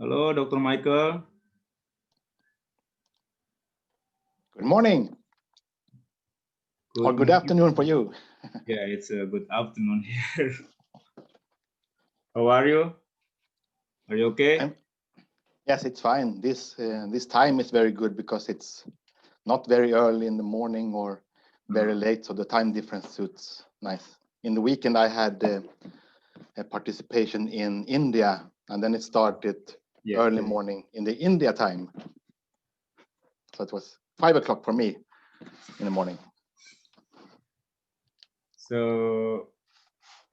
Hello, Dr. Michael. Good morning. Or good afternoon for you. Yeah, it's a good afternoon here. How are you? Are you okay? Yes, it's fine. This time is very good because it's not very early in the morning or very late, so the time difference suits nice. In the weekend, I had a participation in India, and then it started early morning in the India time. So it was 5 o'clock for me in the morning. So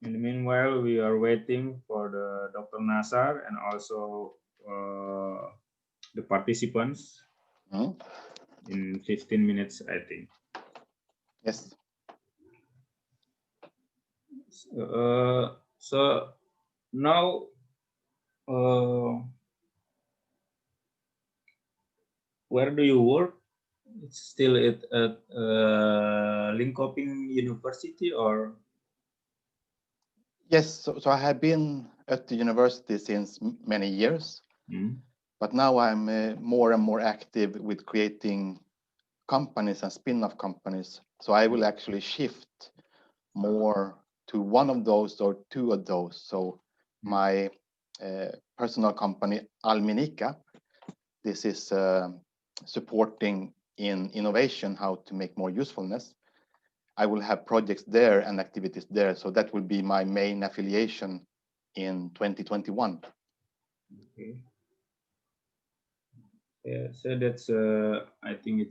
in the meanwhile, we are waiting for the Dr. Nasar and also the participants in 15 minutes, I think. Yes. So now where do you work? It's still at Linköping University or? Yes, so I have been at the university since many years, but now I'm more and more active with creating companies and spin-off companies. So I will actually shift more to one of those or two of those. So my personal company, Alminica, this is supporting in innovation, how to make more usefulness. I will have projects there and activities there. So that will be my main affiliation in 2021. Okay. Yeah, so that's I think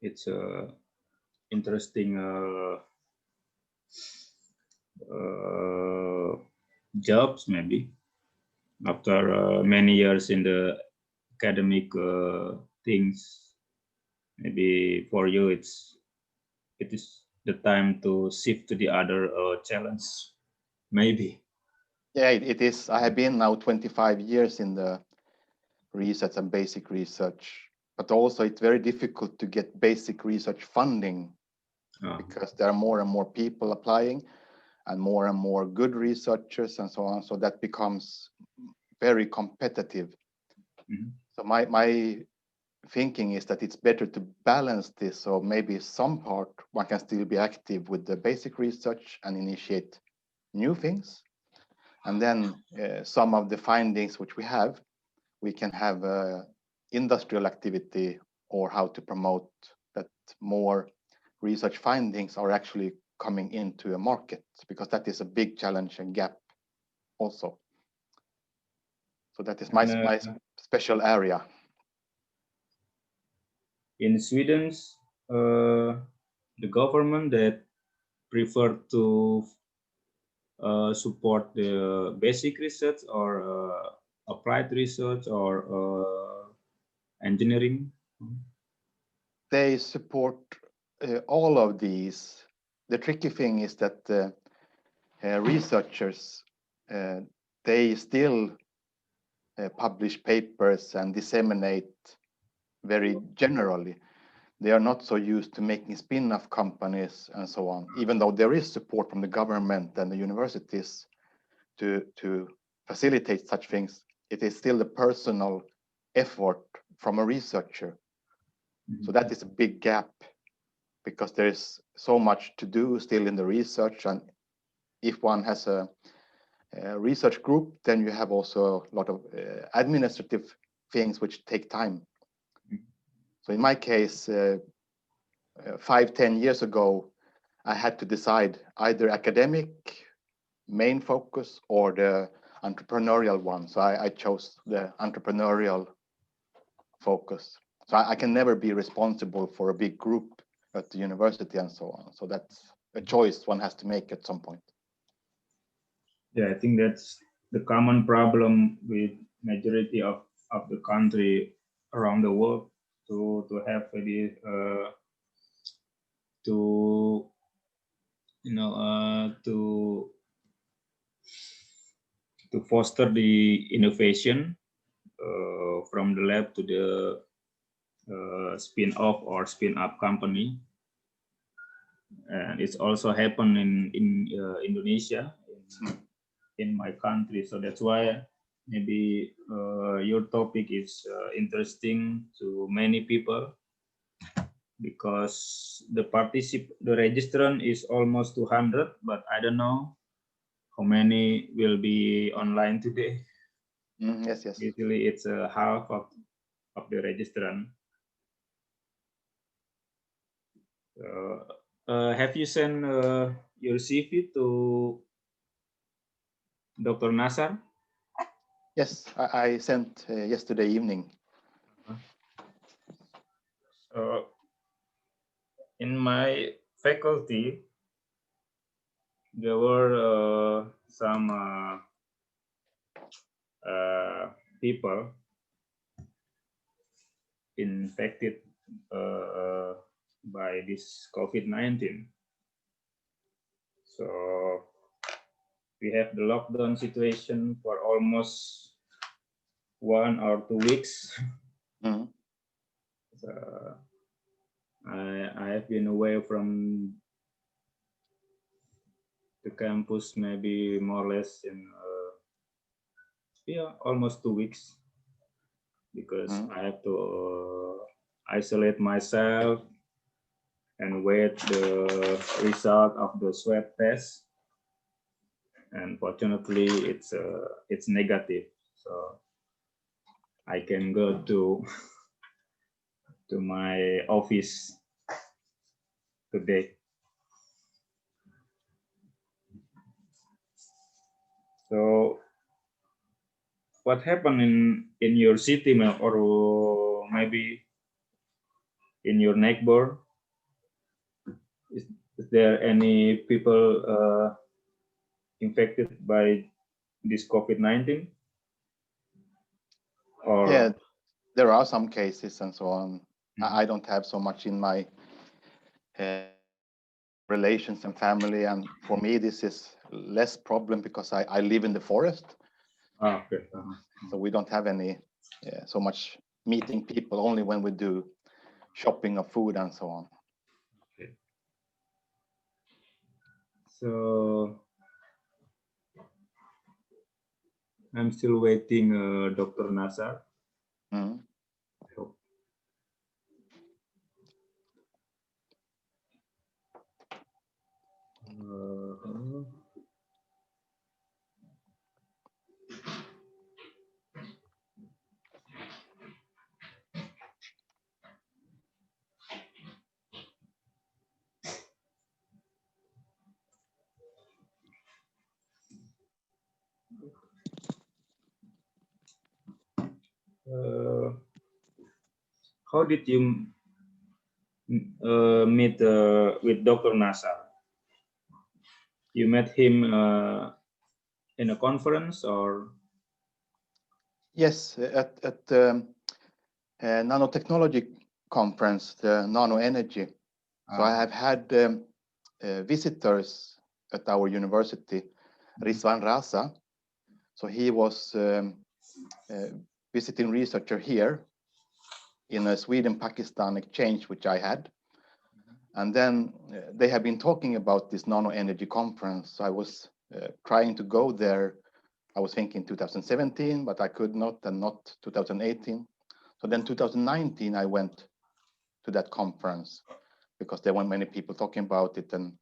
it's interesting jobs maybe after many years in the academic things. Maybe for you it is the time to shift to the other challenge, maybe. Yeah, it is. I have been now 25 years in the research and basic research, but also it's very difficult to get basic research funding because there are more and more people applying and more good researchers and so on. So that becomes very competitive. So my thinking is that it's better to balance this. So maybe some part one can still be active with the basic research and initiate new things. And then some of the findings which we can have industrial activity or how to promote that more research findings are actually coming into a market, because that is a big challenge and gap also. So that is my special area. In Sweden, the government that prefer to support the basic research or applied research or engineering? They support all of these. The tricky thing is that researchers, they still publish papers and disseminate very generally. They are not so used to making spin-off companies and so on, even though there is support from the government and the universities to facilitate such things. It is still a personal effort from a researcher. So that is a big gap, because there is so much to do still in the research. And if one has a research group, then you have also a lot of administrative things which take time. So in my case, 5-10 years ago, I had to decide either academic main focus or the entrepreneurial one. So I chose the entrepreneurial focus. So I can never be responsible for a big group at the university and so on. So that's a choice one has to make at some point. Yeah, I think that's the common problem with majority of the country around the world, to have really to to foster the innovation from the lab to the spin-off or spin-up company. And it's also happened in Indonesia, in my country. So that's why maybe your topic is interesting to many people, because the registrant is almost 200, but I don't know how many will be online today. Yes, yes. Usually it's half of the registrant. Have you sent your CV to Dr. Nasar? Yes, I sent yesterday evening. In my faculty, there were some people infected by this COVID-19. So we have the lockdown situation for almost 1 or 2 weeks. Mm. So I have been away from the campus maybe more or less in almost 2 weeks, because I have to isolate myself and wait the result of the swab test. And fortunately, it's negative, so I can go to my office today. So, what happened in your city, or maybe in your neighbor? Is there any people infected by this COVID-19? Or Yeah, there are some cases and so on. I don't have so much in my relations and family, and for me this is less problem because I live in the forest. Okay. So we don't have any so much meeting people, only when we do shopping of food and so on. Okay. So I'm still waiting Dr. Nasar. Mm. How did you meet with Dr. Nasar? You met him in a conference, or? Yes, at the nanotechnology conference, the nano energy. So I have had visitors at our university, Rizwan Raza. So he was visiting researcher here in a Sweden-Pakistan exchange, which I had. And then they have been talking about this nano energy conference. So I was trying to go there. I was thinking 2017, but I could not, and not 2018. So then 2019, I went to that conference because there weren't many people talking about it. And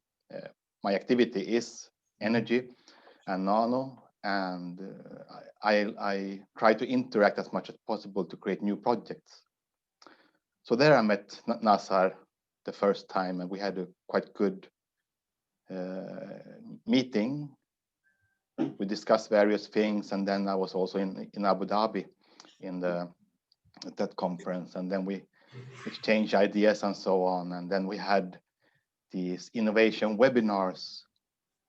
my activity is energy and nano. And I try to interact as much as possible to create new projects. So there I met Nasar the first time, and we had a quite good meeting. We discussed various things, and then I was also in Abu Dhabi at that conference, and then we exchanged ideas and so on. And then we had these innovation webinars,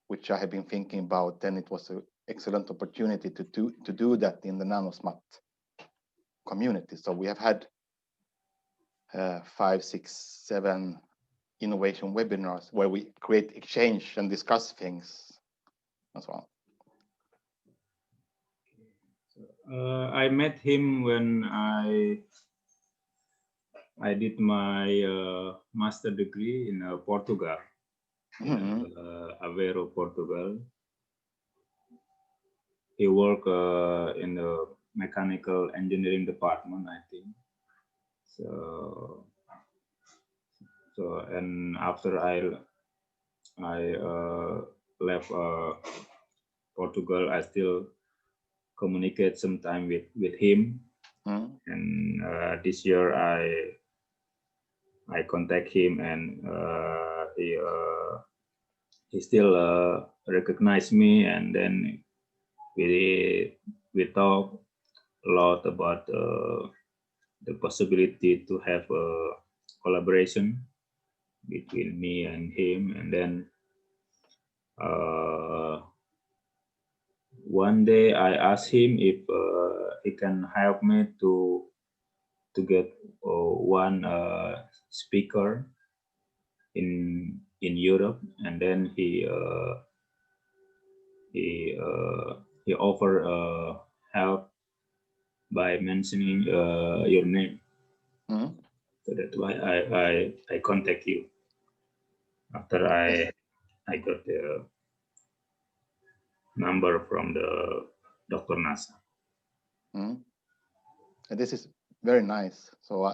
which I have been thinking about. Then it was an excellent opportunity to do that in the nanosmart community. So we have had 5, 6, 7 innovation webinars where we create exchange and discuss things as well. I met him when I did my master degree in Portugal, in Aveiro, Portugal. he worked in the mechanical engineering department, I think. So and after I left Portugal, I still communicate sometime with him. And this year I contact him, and he still recognized me, and then we talk a lot about the possibility to have a collaboration between me and him. And then one day I asked him if he can help me to get one speaker in Europe, and then he offered help by mentioning your name. So that's why I contact you after I got the number from the Dr. Nasa. And this is very nice. So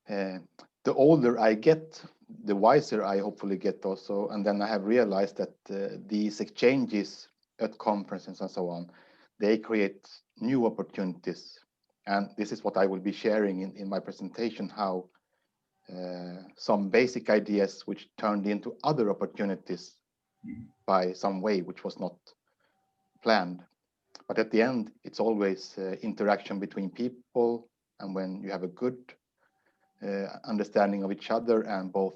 the older I get, the wiser I hopefully get also. And then I have realized that these exchanges at conferences and so on, they create new opportunities. And this is what I will be sharing in my presentation, how some basic ideas which turned into other opportunities by some way which was not planned. But at the end, it's always interaction between people. And when you have a good understanding of each other and both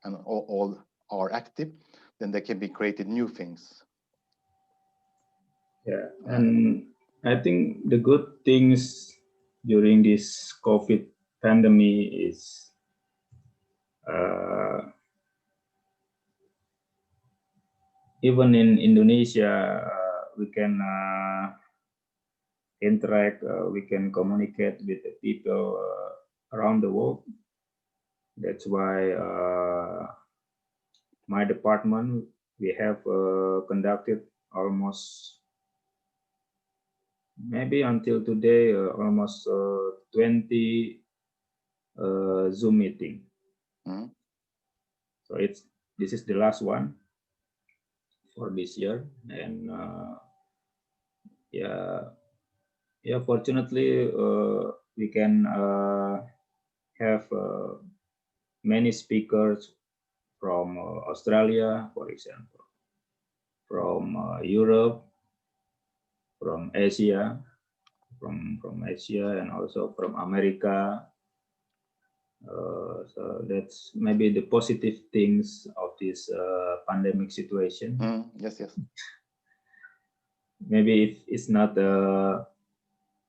and all are active, then there can be created new things. Yeah, and I think the good things during this COVID pandemic is even in Indonesia, we can interact, we can communicate with the people around the world. That's why my department, we have conducted almost, maybe until today, almost 20 Zoom meeting. So this is the last one for this year, and yeah, fortunately we can have many speakers from Australia, for example, from Europe, from Asia, from Asia, and also from America. So that's maybe the positive things of this pandemic situation. Yes. Maybe if it's not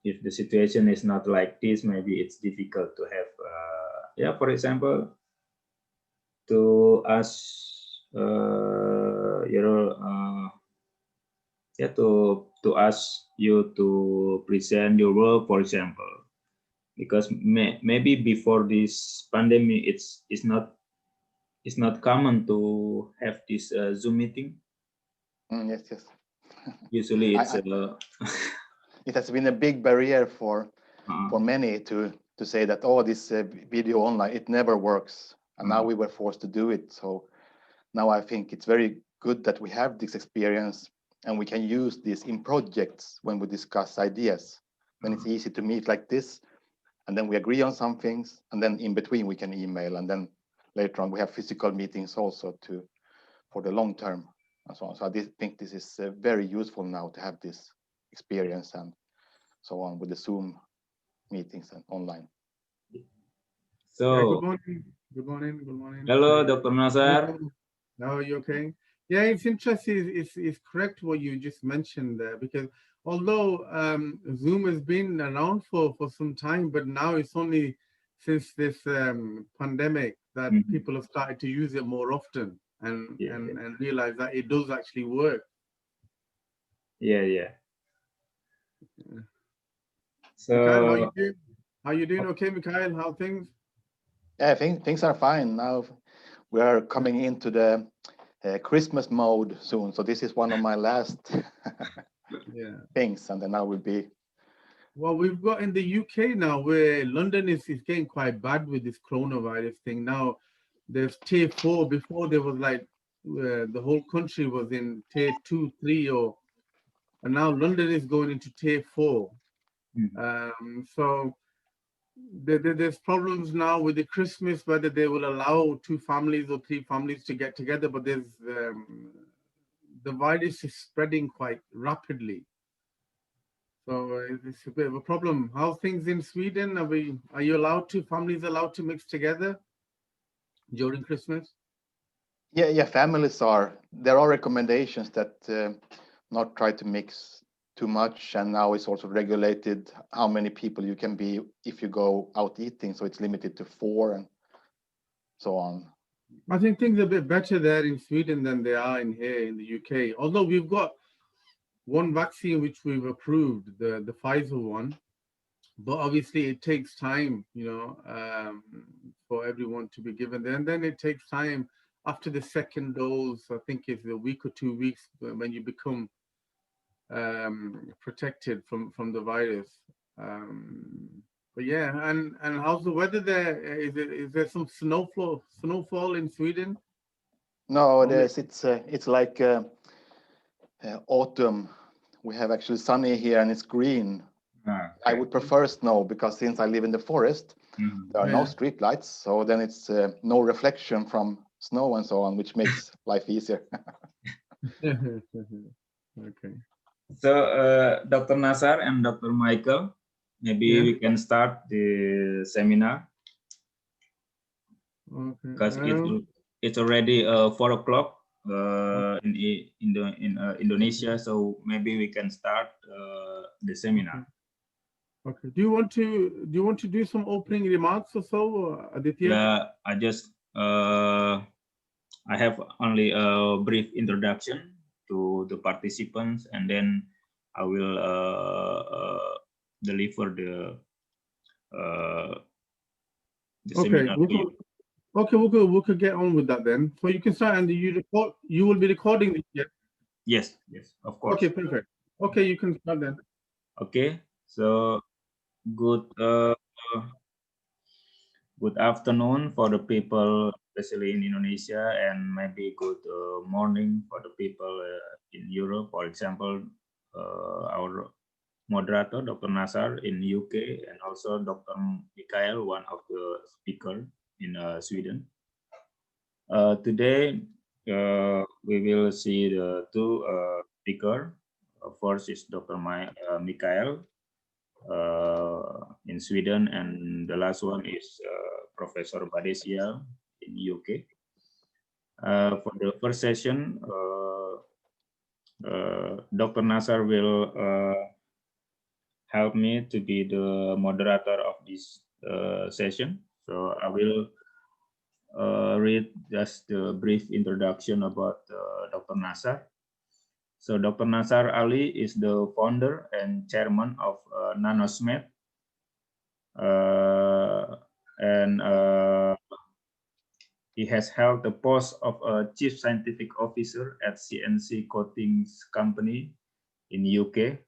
if the situation is not like this, maybe it's difficult to have for example, to ask to ask you to present your work, for example, because maybe before this pandemic it's not common to have this Zoom meeting. Yes. Usually it's it has been a big barrier for many to say that, oh, this video online, it never works. And now we were forced to do it. So now I think it's very good that we have this experience and we can use this in projects when we discuss ideas. Then it's easy to meet like this, and then we agree on some things, and then in between we can email, and then later on we have physical meetings also for the long term and so on. So I think this is very useful now to have this experience and so on with the Zoom meetings and online. So Good morning. Hello, Dr. Nazar. No, you okay? Yeah, it's interesting. It's correct what you just mentioned there, because although Zoom has been around for some time, but now it's only since this pandemic that people have started to use it more often and realize that it does actually work. Yeah. So Mikhail, how you doing? Okay, Mikhail, how things? Yeah, things are fine now. We are coming into the Christmas mode soon, so this is one of my last things, and then I will be. Well, we've got in the UK now where London is getting quite bad with this coronavirus thing. Now there's tier 4. Before there was like the whole country was in tier 2, 3, and now London is going into tier 4. So there's problems now with the Christmas, whether they will allow 2 families or 3 families to get together, but there's the virus is spreading quite rapidly. So it's a bit of a problem. How things in Sweden? Are you allowed to, families allowed to mix together during Christmas? Yeah, families are. There are recommendations that not try to mix too much, and now it's also regulated how many people you can be if you go out eating, so it's limited to 4 and so on. I think things are a bit better there in Sweden than they are in here in the UK. Although we've got one vaccine which we've approved, the Pfizer one, but obviously it takes time, for everyone to be given there. And then it takes time after the second dose. I think it's a week or 2 weeks when you become protected from the virus. But yeah, and how's the weather there? Is there some snowfall in Sweden? No, it's like autumn. We have actually sunny here and it's green. Okay. I would prefer snow because since I live in the forest, there are no street lights, so then it's no reflection from snow and so on, which makes life easier. Okay. So, Dr. Nasar and Dr. Michael, maybe we can start the seminar. Okay. Because it's already 4 o'clock in Indonesia, so maybe we can start the seminar. Okay. Do you want to do some opening remarks or so, Aditya? Yeah, I have only a brief introduction to the participants, and then I will deliver the seminar to you. Okay, we could get on with that then. So you can start, and you will be recording this, yeah? Yes, of course. Okay, perfect. Okay, you can start then. Okay, so good afternoon for the people, especially in Indonesia, and maybe good morning for the people in Europe. For example, our moderator, Dr. Nasar in UK, and also Dr. Mikael, one of the speakers in Sweden. Today, we will see the 2 speakers. First is Dr. Mikael in Sweden, and the last one is Professor Badesia in UK. For the first session, Dr. Nasar will help me to be the moderator of this session. So I will read just the brief introduction about Dr. Nasar. So Dr. Nasar Ali is the founder and chairman of Nanosmed, and he has held the post of a chief scientific officer at CNC Coatings Company in UK,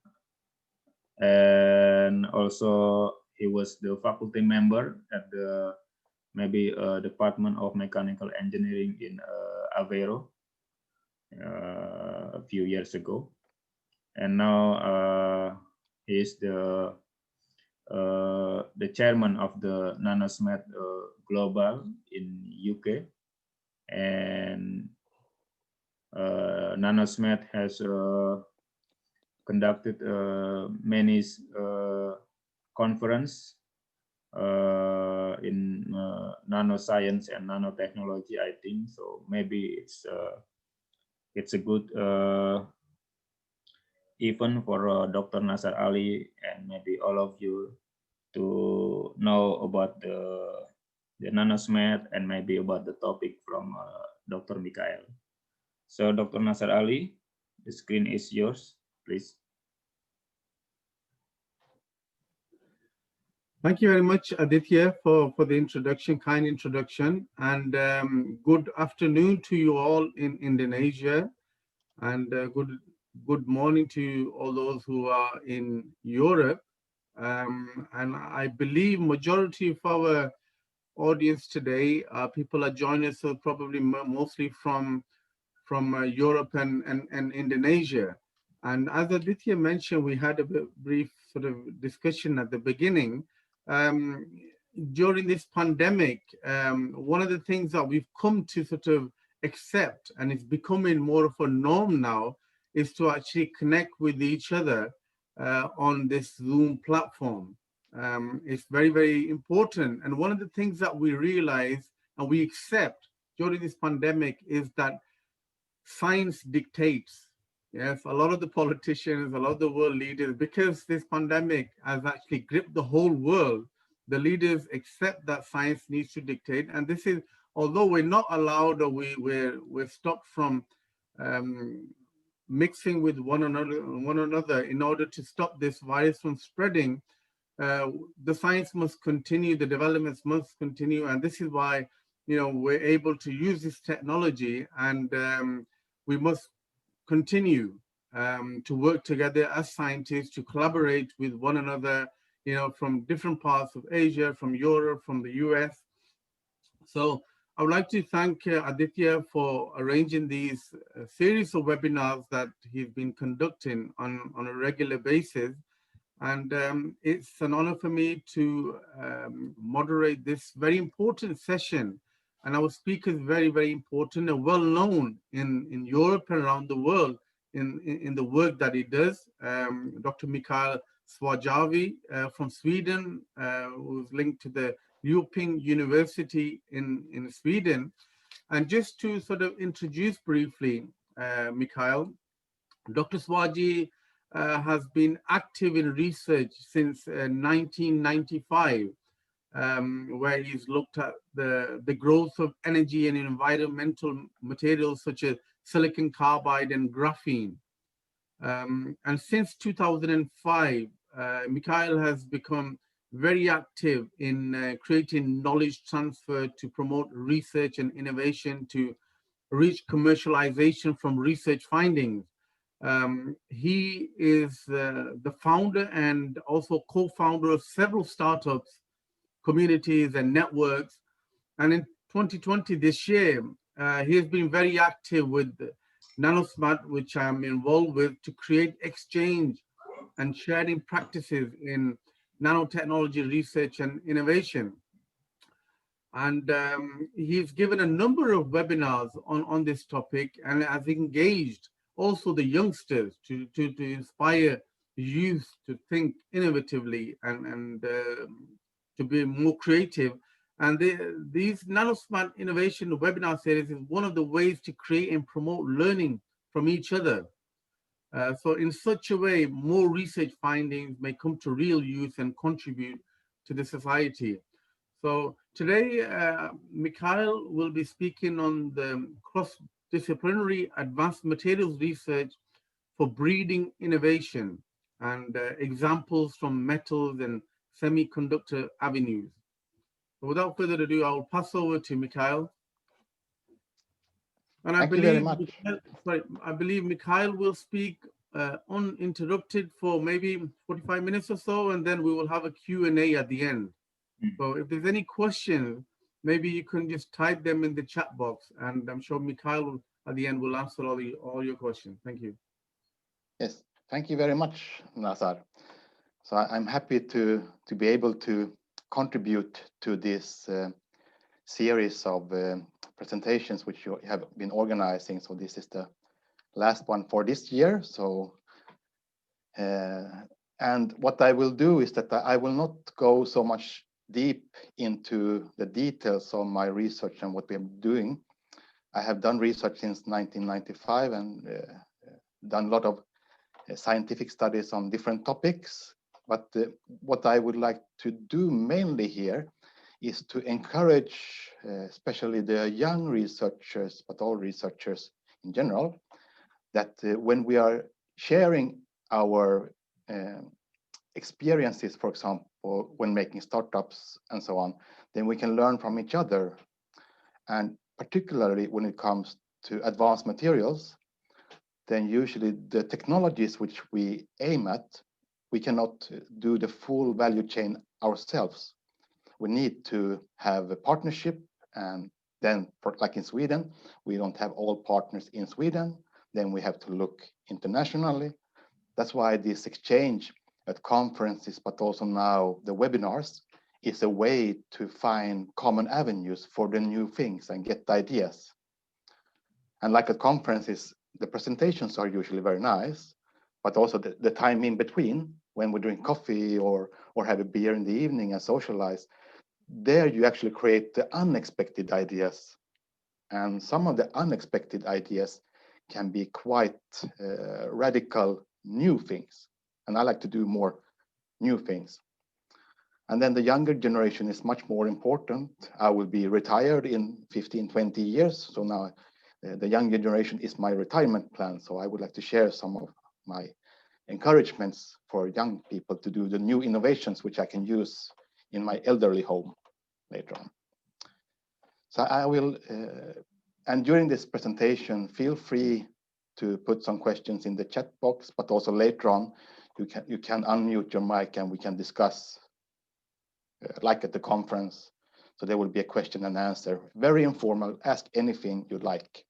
and also he was the faculty member at the Department of Mechanical Engineering in Aveiro a few years ago, and now he is the chairman of the Nanosmed Global in UK, and Nanosmed has conducted many conference in nanoscience and nanotechnology, I think. So maybe it's a good event for Dr. Nasar Ali and maybe all of you to know about the Nanosmed and maybe about the topic from Dr. Mikael. So Dr. Nasar Ali, the screen is yours, please. Thank you very much, Aditya, for the introduction, kind introduction, and good afternoon to you all in Indonesia, and good good morning to all those who are in Europe. And I believe majority of our audience today, people are joining us, so probably mostly from Europe and Indonesia. And as Aditya mentioned, we had a brief sort of discussion at the beginning. Um, During this pandemic, one of the things that we've come to sort of accept, and it's becoming more of a norm now, is to actually connect with each other on this Zoom platform. It's very, very important. And one of the things that we realize and we accept during this pandemic is that science dictates. Yes, a lot of the politicians, a lot of the world leaders, because this pandemic has actually gripped the whole world, the leaders accept that science needs to dictate. And this is, although we're not allowed, or we're stopped from mixing with one another in order to stop this virus from spreading, the science must continue, the developments must continue, and this is why, we're able to use this technology, and we must continue to work together as scientists to collaborate with one another, from different parts of Asia, from Europe, from the US. So I would like to thank Aditya for arranging these series of webinars that he's been conducting on a regular basis. And it's an honor for me to moderate this very important session. And our speaker is very, very important and well known in Europe and around the world in the work that he does. Dr. Mikael Svajavi from Sweden, who's linked to the European University in Sweden. And just to sort of introduce briefly Mikael, Dr. Swaji has been active in research since 1995, where he's looked at the growth of energy and environmental materials such as silicon carbide and graphene. And since 2005, Mikhail has become very active in creating knowledge transfer to promote research and innovation to reach commercialization from research findings. He is the founder and also co-founder of several startups, communities, and networks. And in 2020, this year, he has been very active with NanoSmart, which I'm involved with, to create exchange and sharing practices in nanotechnology research and innovation. And he's given a number of webinars on this topic, and has engaged also the youngsters to inspire youth to think innovatively and to be more creative. And these NanoSmart Innovation webinar series is one of the ways to create and promote learning from each other. So in such a way, more research findings may come to real use and contribute to the society. So today, Mikhail will be speaking on the cross-disciplinary advanced materials research for breeding innovation and examples from metals and semiconductor avenues. So without further ado, I will pass over to Mikhail. And Thank you very much. I believe Mikhail will speak uninterrupted for maybe 45 minutes or so, and then we will have a Q&A at the end. So if there's any questions, maybe you can just type them in the chat box, and I'm sure Mikhail at the end will answer all your questions. Thank you. Yes, thank you very much, Nazar. So I'm happy to be able to contribute to this series of presentations which you have been organizing. So this is the last one for this year. So and what I will do is that I will not go so much deep into the details of my research and what we're doing. I have done research since 1995 and done a lot of scientific studies on different topics. But what I would like to do mainly here is to encourage, especially the young researchers, but all researchers in general, that when we are sharing our experiences, for example, when making startups and so on, then we can learn from each other. And particularly when it comes to advanced materials, then usually the technologies which we aim at, we cannot do the full value chain ourselves. We need to have a partnership, and then, like in Sweden, we don't have all partners in Sweden. Then we have to look internationally. That's why this exchange at conferences, but also now the webinars, is a way to find common avenues for the new things and get ideas. And like at conferences, the presentations are usually very nice, but also the time in between, when we drink coffee or have a beer in the evening and socialize, there you actually create the unexpected ideas. And some of the unexpected ideas can be quite radical new things. And I like to do more new things. And then the younger generation is much more important. I will be retired in 15, 20 years. So now the younger generation is my retirement plan. So I would like to share some of my encouragements for young people to do the new innovations, which I can use in my elderly home later on. So I will, and during this presentation, feel free to put some questions in the chat box, but also later on, you can unmute your mic and we can discuss like at the conference. So there will be a question and answer, very informal, ask anything you'd like.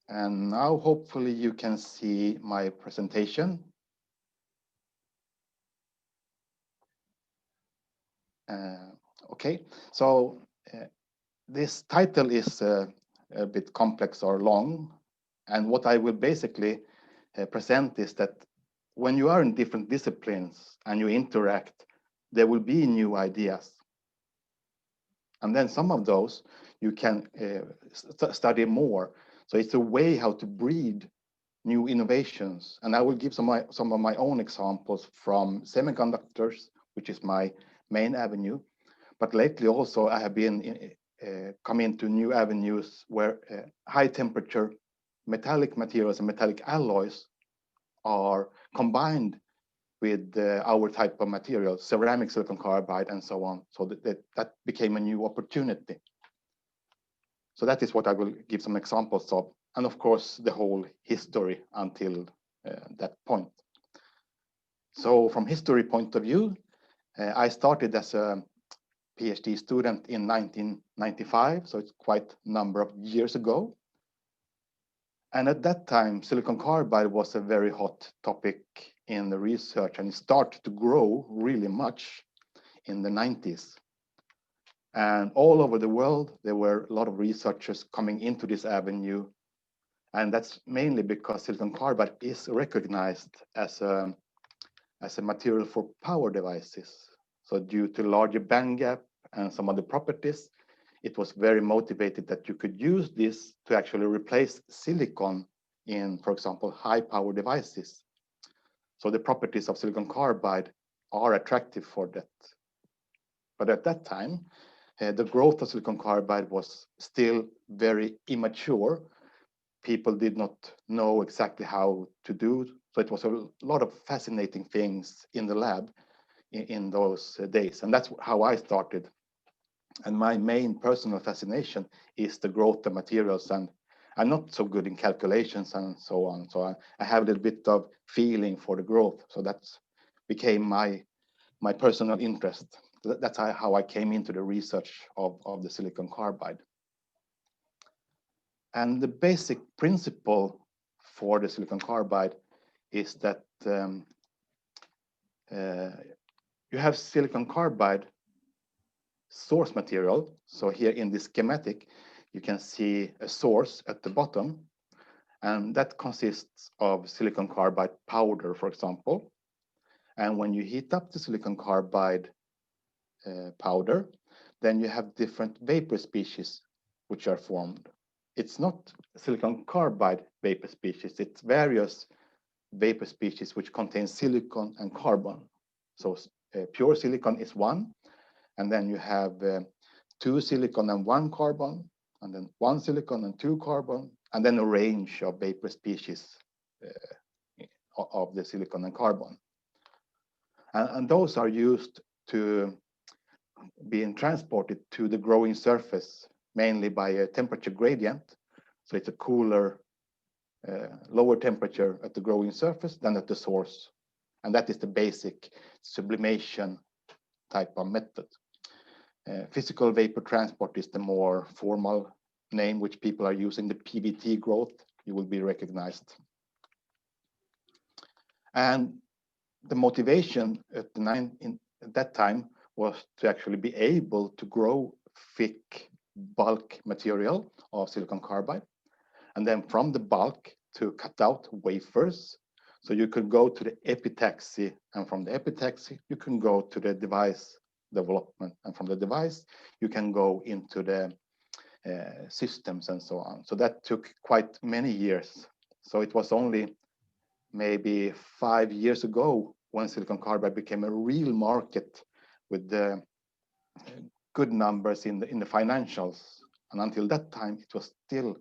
And now hopefully you can see my presentation. Okay, so this title is a bit complex or long. And what I will basically present is that when you are in different disciplines and you interact, there will be new ideas. And then some of those you can study more. So it's a way how to breed new innovations. And I will give some of my own examples from semiconductors, which is my main avenue. But lately also I have been come into new avenues where high temperature metallic materials and metallic alloys are combined with our type of material, ceramic silicon carbide and so on. So that became a new opportunity. So that is what I will give some examples of. And of course, the whole history until that point. So from history point of view, I started as a PhD student in 1995. So it's quite a number of years ago. And at that time, silicon carbide was a very hot topic in the research, and it started to grow really much in the 90s. And all over the world, there were a lot of researchers coming into this avenue. And that's mainly because silicon carbide is recognized as a material for power devices. So due to larger band gap and some other properties, it was very motivated that you could use this to actually replace silicon in, for example, high power devices. So the properties of silicon carbide are attractive for that. But at that time, the growth of silicon carbide was still very immature. People did not know exactly how to do. So it was a lot of fascinating things in the lab in those days. And that's how I started. And my main personal fascination is the growth of materials. And I'm not so good in calculations and so on. So I have a little bit of feeling for the growth. So that became my personal interest. That's how I came into the research of the silicon carbide. And the basic principle for the silicon carbide is that you have silicon carbide source material. So here in this schematic, you can see a source at the bottom, and that consists of silicon carbide powder, for example. And when you heat up the silicon carbide powder, then you have different vapor species which are formed. It's not silicon carbide vapor species, it's various vapor species which contain silicon and carbon. So pure silicon is one, and then you have two silicon and one carbon, and then one silicon and two carbon, and then a range of vapor species of the silicon and carbon. And those are used to being transported to the growing surface, mainly by a temperature gradient. So it's a cooler, lower temperature at the growing surface than at the source. And that is the basic sublimation type of method. Physical vapor transport is the more formal name which people are using. The PVT growth, you will be recognized. And the motivation at that time was to actually be able to grow thick bulk material of silicon carbide, and then from the bulk to cut out wafers. So you could go to the epitaxy, and from the epitaxy you can go to the device development, and from the device you can go into the systems and so on. So that took quite many years. So it was only maybe 5 years ago when silicon carbide became a real market with the good numbers in the financials. And until that time, it was still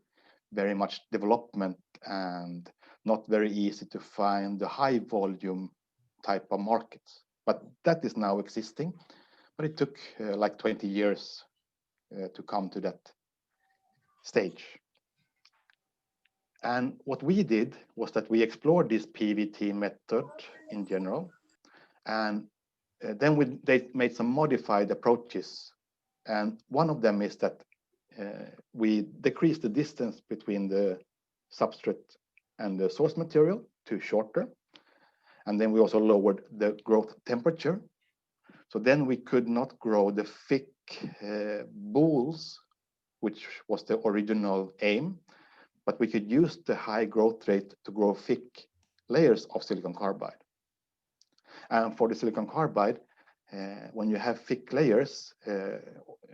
very much development and not very easy to find the high volume type of markets. But that is now existing. But it took like 20 years to come to that stage. And what we did was that we explored this PVT method in general. And then they made some modified approaches. And one of them is that we decreased the distance between the substrate and the source material to shorter. And then we also lowered the growth temperature. So then we could not grow the thick balls, which was the original aim, but we could use the high growth rate to grow thick layers of silicon carbide. And for the silicon carbide, when you have thick layers,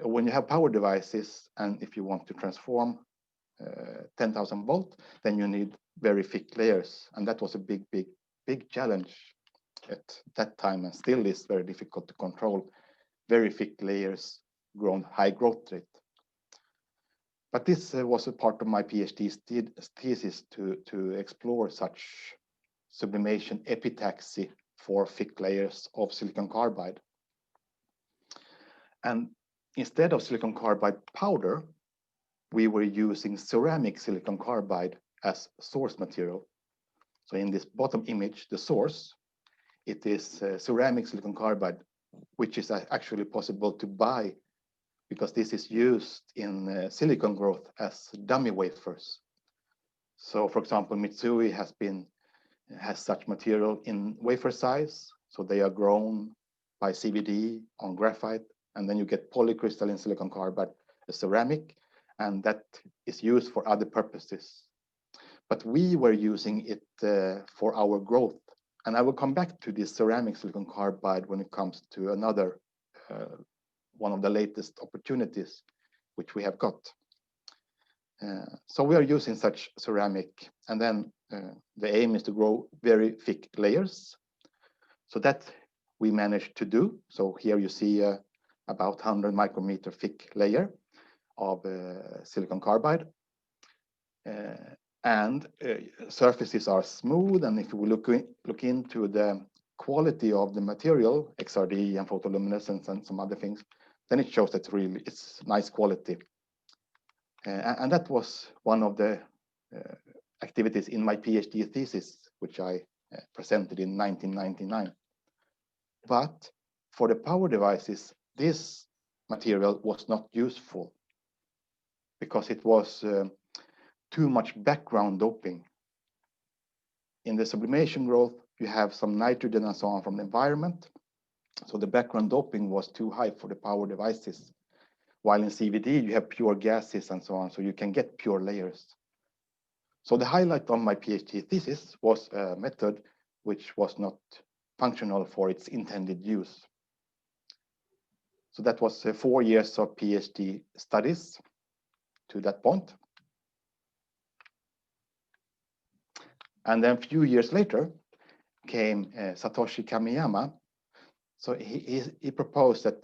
when you have power devices, and if you want to transform 10,000 volt, then you need very thick layers. And that was a big challenge at that time, and still is very difficult to control very thick layers grown high growth rate. But this was a part of my PhD thesis to explore such sublimation epitaxy for thick layers of silicon carbide. And instead of silicon carbide powder, we were using ceramic silicon carbide as source material. So in this bottom image, the source, it is ceramic silicon carbide, which is actually possible to buy because this is used in silicon growth as dummy wafers. So for example, Mitsui has such material in wafer size. So they are grown by CVD on graphite, and then you get polycrystalline silicon carbide, a ceramic, and that is used for other purposes. But we were using it for our growth. And I will come back to this ceramic silicon carbide when it comes to another one of the latest opportunities which we have got. So we are using such ceramic, and then the aim is to grow very thick layers. So that we managed to do. So here you see about 100 micrometer thick layer of silicon carbide. And surfaces are smooth, and if we look into the quality of the material, XRD and photoluminescence and some other things, then it shows that it's nice quality. And that was one of the activities in my PhD thesis, which I presented in 1999. But for the power devices, this material was not useful because it was too much background doping. In the sublimation growth, you have some nitrogen and so on from the environment. So the background doping was too high for the power devices. While in CVD, you have pure gases and so on, so you can get pure layers. So the highlight of my PhD thesis was a method which was not functional for its intended use. So that was 4 years of PhD studies to that point. And then a few years later came Satoshi Kamiyama. So he proposed that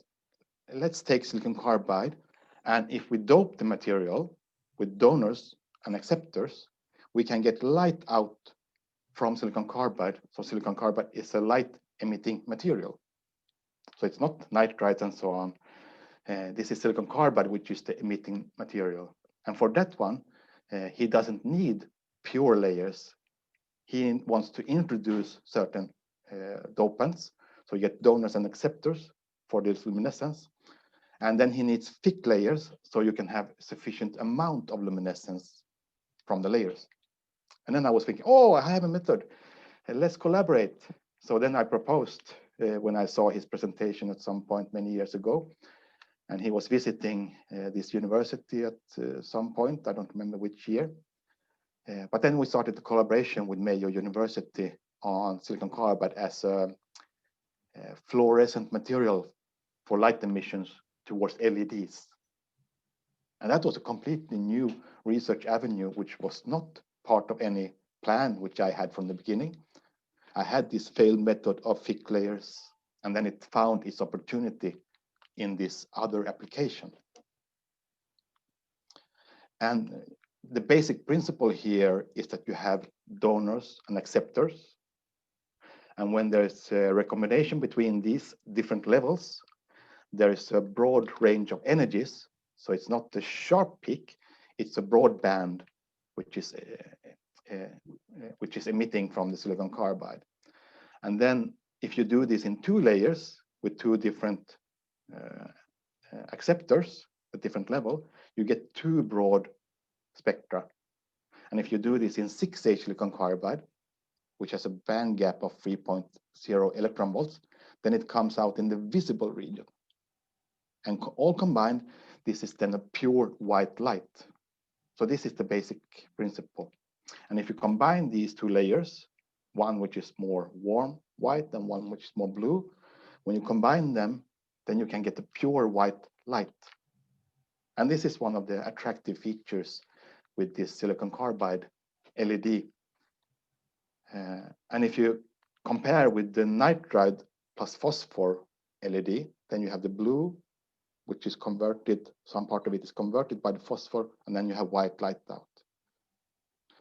let's take silicon carbide, and if we dope the material with donors and acceptors, we can get light out from silicon carbide. So silicon carbide is a light emitting material. So it's not nitrides and so on. This is silicon carbide, which is the emitting material. And for that one, he doesn't need pure layers. He wants to introduce certain dopants. So you get donors and acceptors for this luminescence. And then he needs thick layers, so you can have sufficient amount of luminescence from the layers. And then I was thinking, oh, I have a method. Let's collaborate. So then I proposed when I saw his presentation at some point many years ago. And he was visiting this university at some point. I don't remember which year. But then we started the collaboration with Mayo University on silicon carbide as a fluorescent material for light emissions towards LEDs. And that was a completely new research avenue, which was not part of any plan which I had from the beginning. I had this failed method of thick layers, and then it found its opportunity in this other application. And the basic principle here is that you have donors and acceptors. And when there's a recombination between these different levels, there is a broad range of energies. So it's not a sharp peak, it's a broad band, which is emitting from the silicon carbide. And then if you do this in 2 layers with 2 different acceptors at different level, you get 2 broad spectra. And if you do this in 6H silicon carbide, which has a band gap of 3.0 electron volts, then it comes out in the visible region. And all combined, this is then a pure white light. So this is the basic principle. And if you combine these 2 layers, one which is more warm white and one which is more blue, when you combine them, then you can get a pure white light. And this is one of the attractive features with this silicon carbide LED. And if you compare with the nitride plus phosphor LED, then you have the blue, which is converted, some part of it is converted by the phosphor, and then you have white light out.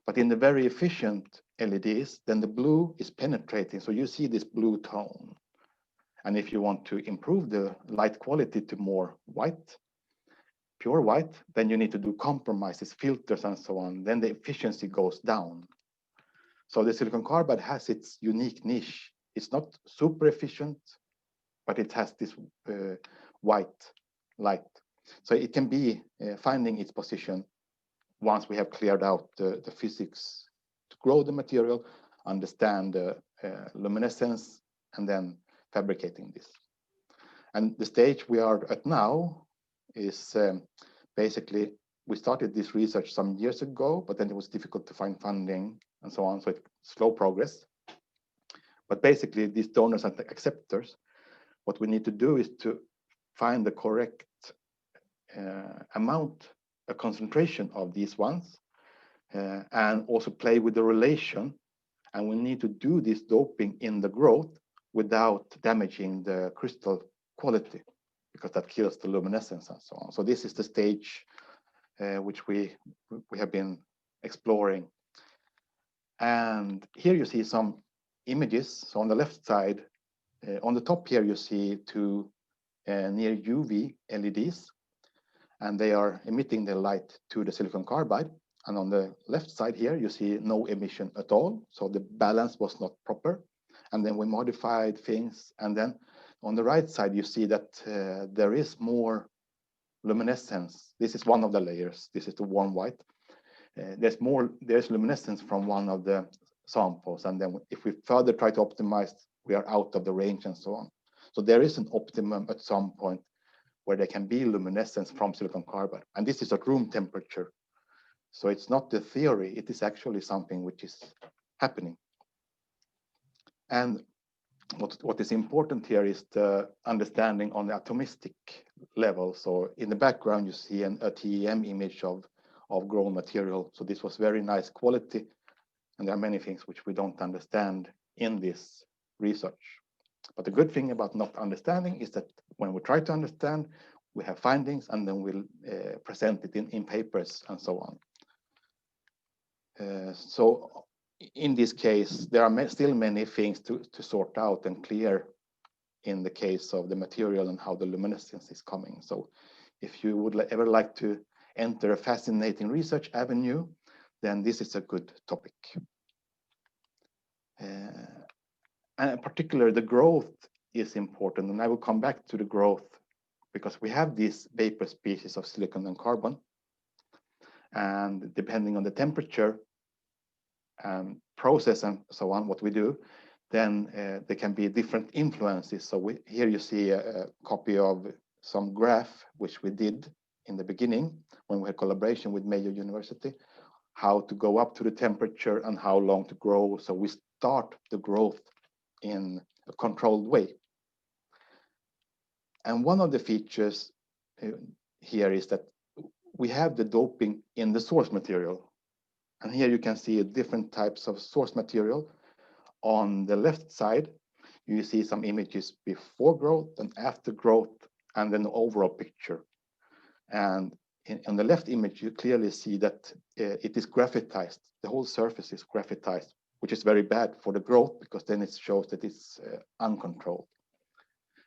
But in the very efficient LEDs, then the blue is penetrating, so you see this blue tone. And if you want to improve the light quality to more white, pure white, then you need to do compromises, filters, and so on. Then the efficiency goes down. So the silicon carbide has its unique niche. It's not super efficient, but it has this white light. So it can be finding its position once we have cleared out the physics to grow the material, understand the luminescence, and then fabricating this. And the stage we are at now is basically, we started this research some years ago, but then it was difficult to find funding and so on, so it's slow progress. But basically, these donors and acceptors, what we need to do is to find the correct amount, a concentration of these ones, and also play with the relation. And we need to do this doping in the growth without damaging the crystal quality, because that kills the luminescence and so on. So this is the stage which we have been exploring. And here you see some images. So on the left side, on the top here, you see 2 near UV LEDs, and they are emitting the light to the silicon carbide. And on the left side here, you see no emission at all. So the balance was not proper. And then we modified things. And then on the right side, you see that there is more luminescence. This is one of the layers. This is the warm white. There's luminescence from one of the samples. And then if we further try to optimize, we are out of the range and so on. So there is an optimum at some point where there can be luminescence from silicon carbide. And this is at room temperature. So it's not the theory, it is actually something which is happening. And what is important here is the understanding on the atomistic level. So in the background, you see a TEM image of grown material. So this was very nice quality. And there are many things which we don't understand in this research. But the good thing about not understanding is that when we try to understand, we have findings, and then we'll present it in papers and so on. So in this case, there are still many things to sort out and clear in the case of the material and how the luminescence is coming. So if you would ever like to enter a fascinating research avenue, then this is a good topic. And in particular, the growth is important. And I will come back to the growth because we have these vapor species of silicon and carbon. And depending on the temperature and process and so on, what we do, then there can be different influences. So here you see a copy of some graph, which we did in the beginning when we had collaboration with Mayo University, how to go up to the temperature and how long to grow. So we start the growth in a controlled way. And one of the features here is that we have the doping in the source material. And here you can see different types of source material. On the left side, you see some images before growth and after growth, and then the overall picture. And on the left image, you clearly see that it is graphitized. The whole surface is graphitized, which is very bad for the growth because then it shows that it's uncontrolled.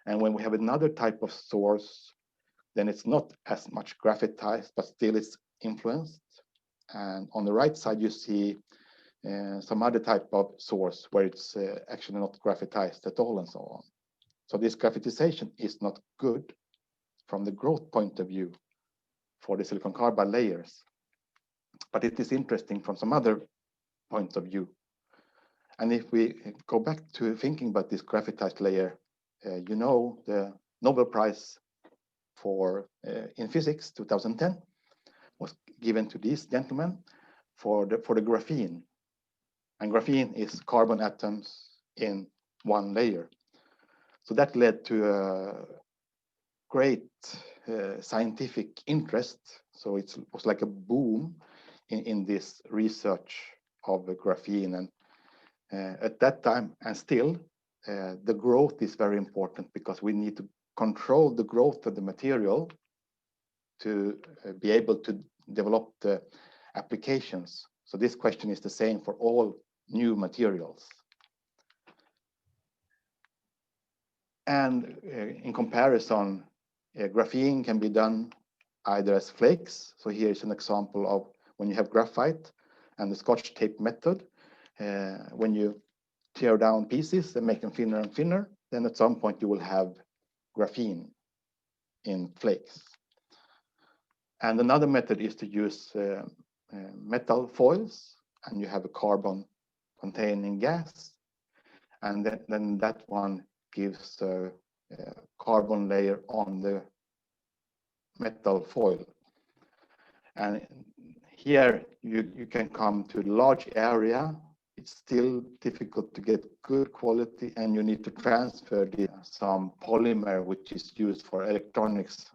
And when we have another type of source, then it's not as much graphitized, but still it's influenced. And on the right side, you see some other type of source where it's actually not graphitized at all and so on. So this graphitization is not good from the growth point of view for the silicon carbide layers, but it is interesting from some other point of view. And if we go back to thinking about this graphitized layer, you know, the Nobel Prize for in physics 2010 was given to this gentleman for the graphene. And graphene is carbon atoms in one layer. So that led to a great scientific interest. So it was like a boom in this research of graphene. And at that time, and still, the growth is very important because we need to control the growth of the material to be able to develop the applications. So this question is the same for all new materials. And in comparison, graphene can be done either as flakes. So here is an example of when you have graphite and the Scotch tape method. When you tear down pieces and make them thinner and thinner, then at some point you will have graphene in flakes. And another method is to use metal foils, and you have a carbon containing gas, and then that one gives a carbon layer on the metal foil. And here you can come to a large area. It's still difficult to get good quality, and you need to transfer some polymer which is used for electronics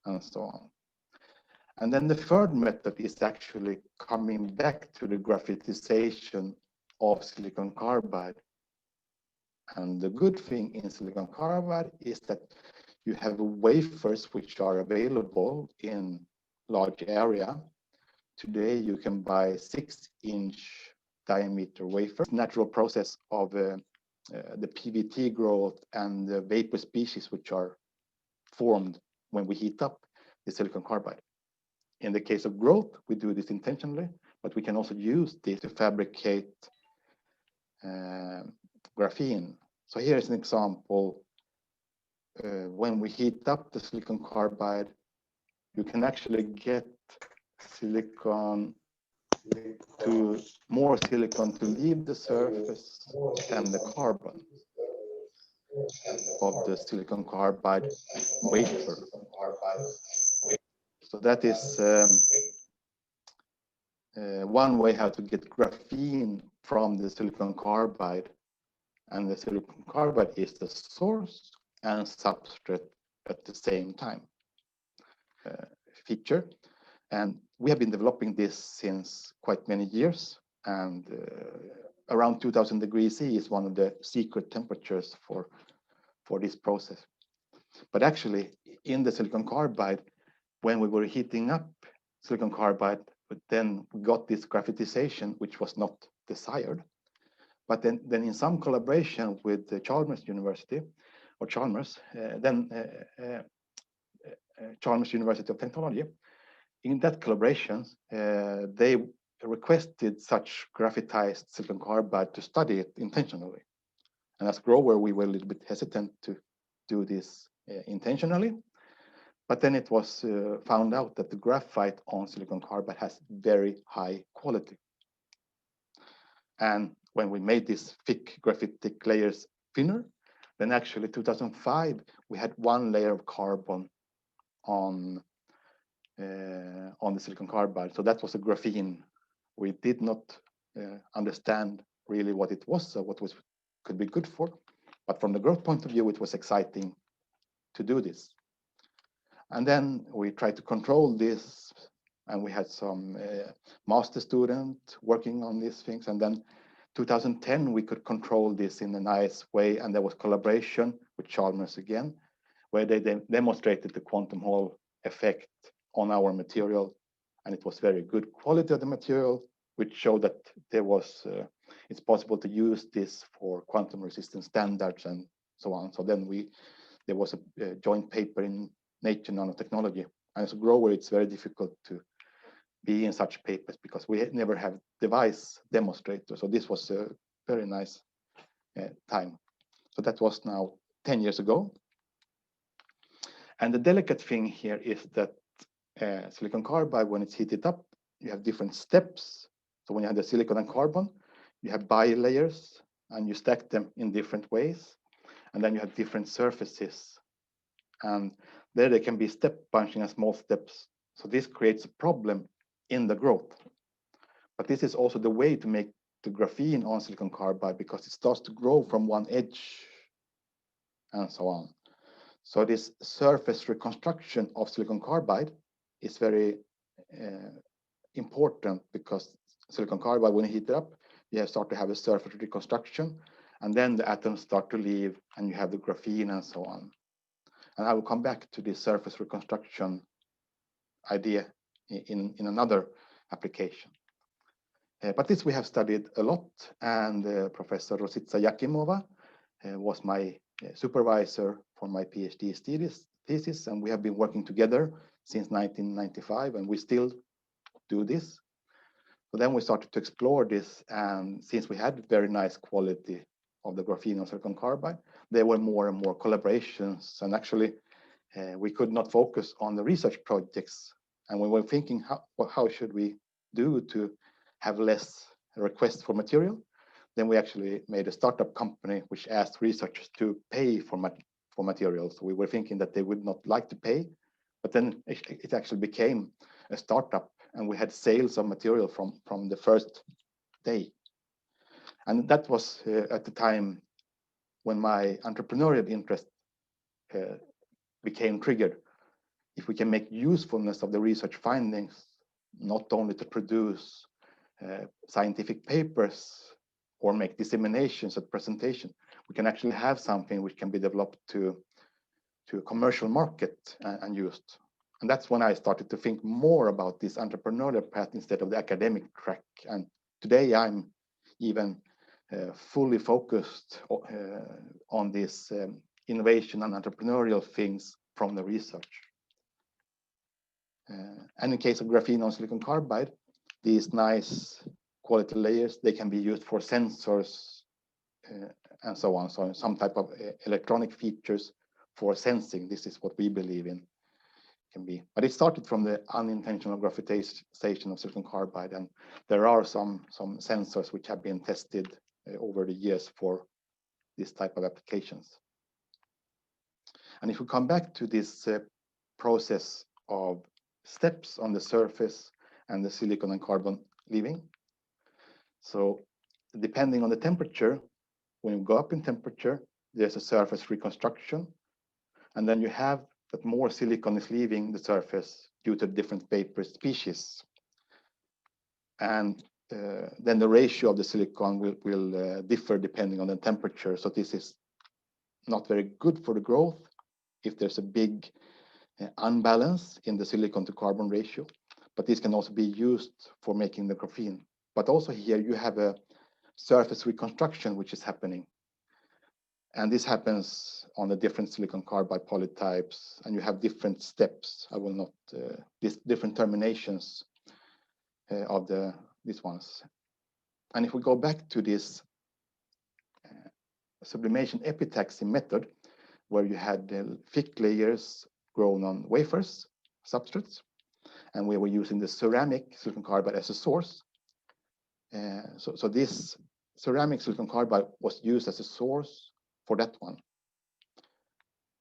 and so on. And then the third method is actually coming back to the graphitization of silicon carbide. And the good thing in silicon carbide is that you have wafers which are available in large area. Today you can buy 6-inch diameter wafers. Natural process of the PVT growth and the vapor species which are formed when we heat up the silicon carbide. In the case of growth, we do this intentionally, but we can also use this to fabricate graphene. So here is an example. When we heat up the silicon carbide, you can actually get more silicon to leave the surface than the carbon of the silicon carbide wafer. So that is one way how to get graphene from the silicon carbide. And the silicon carbide is the source and substrate at the same time feature. And we have been developing this since quite many years. And around 2000 degrees C is one of the secret temperatures for this process. But actually, in the silicon carbide, when we were heating up silicon carbide, but then we got this graphitization, which was not desired. But then in some collaboration with the Chalmers University, or Chalmers, Chalmers University of Technology, in that collaboration, they requested such graphitized silicon carbide to study it intentionally. And as grower, we were a little bit hesitant to do this intentionally. But then it was found out that the graphite on silicon carbide has very high quality. And when we made these thick graphitic layers thinner, then actually 2005, we had one layer of carbon on the silicon carbide. So that was a graphene. We did not understand really what it was, or what could be good for. But from the growth point of view, it was exciting to do this. And then we tried to control this, and we had some master student working on these things. And then 2010, we could control this in a nice way. And there was collaboration with Chalmers again, where they demonstrated the quantum Hall effect on our material. And it was very good quality of the material, which showed that there was, it's possible to use this for quantum resistance standards and so on. So then there was a joint paper in Nature Nanotechnology. And as a grower, it's very difficult to be in such papers because we never have device demonstrators. So this was a very nice time. So that was now 10 years ago. And the delicate thing here is that silicon carbide, when it's heated up, you have different steps. So when you have the silicon and carbon, you have bilayers and you stack them in different ways. And then you have different surfaces. And there they can be step bunching and small steps. So this creates a problem in the growth. But this is also the way to make the graphene on silicon carbide, because it starts to grow from one edge and so on. So this surface reconstruction of silicon carbide is very important, because silicon carbide, when you heat it up, you start to have a surface reconstruction, and then the atoms start to leave and you have the graphene and so on. And I will come back to this surface reconstruction idea in another application. But this we have studied a lot, and Professor Rosica Yakimova was my supervisor for my PhD thesis, and we have been working together since 1995, and we still do this. So then we started to explore this, and since we had very nice quality of the graphene on silicon carbide, there were more and more collaborations, and actually we could not focus on the research projects, and we were thinking how should we do to have less requests for material. Then we actually made a startup company which asked researchers to pay for materials. We were thinking that they would not like to pay, but then it actually became a startup, and we had sales of material from the first day. And that was at the time when my entrepreneurial interest became triggered. If we can make usefulness of the research findings, not only to produce scientific papers or make disseminations at presentation, we can actually have something which can be developed to a commercial market and used. And that's when I started to think more about this entrepreneurial path instead of the academic track. And today I'm even fully focused on this innovation and entrepreneurial things from the research. And in case of graphene on silicon carbide, these nice quality layers, they can be used for sensors and so on. So some type of electronic features for sensing. This is what we believe in can be. But it started from the unintentional graphitization of silicon carbide, and there are some sensors which have been tested over the years for this type of applications. And if we come back to this process of steps on the surface and the silicon and carbon leaving. So depending on the temperature, when you go up in temperature, there's a surface reconstruction. And then you have that more silicon is leaving the surface due to different vapor species. And then the ratio of the silicon will differ depending on the temperature. So this is not very good for the growth if there's a big unbalance in the silicon to carbon ratio. But this can also be used for making the graphene. But also here you have a surface reconstruction which is happening. And this happens on the different silicon carbide polytypes, and you have different steps. I will not, different terminations of these ones. And if we go back to this sublimation epitaxy method, where you had thick layers grown on wafers, substrates, and we were using the ceramic silicon carbide as a source. So this ceramic silicon carbide was used as a source for that one.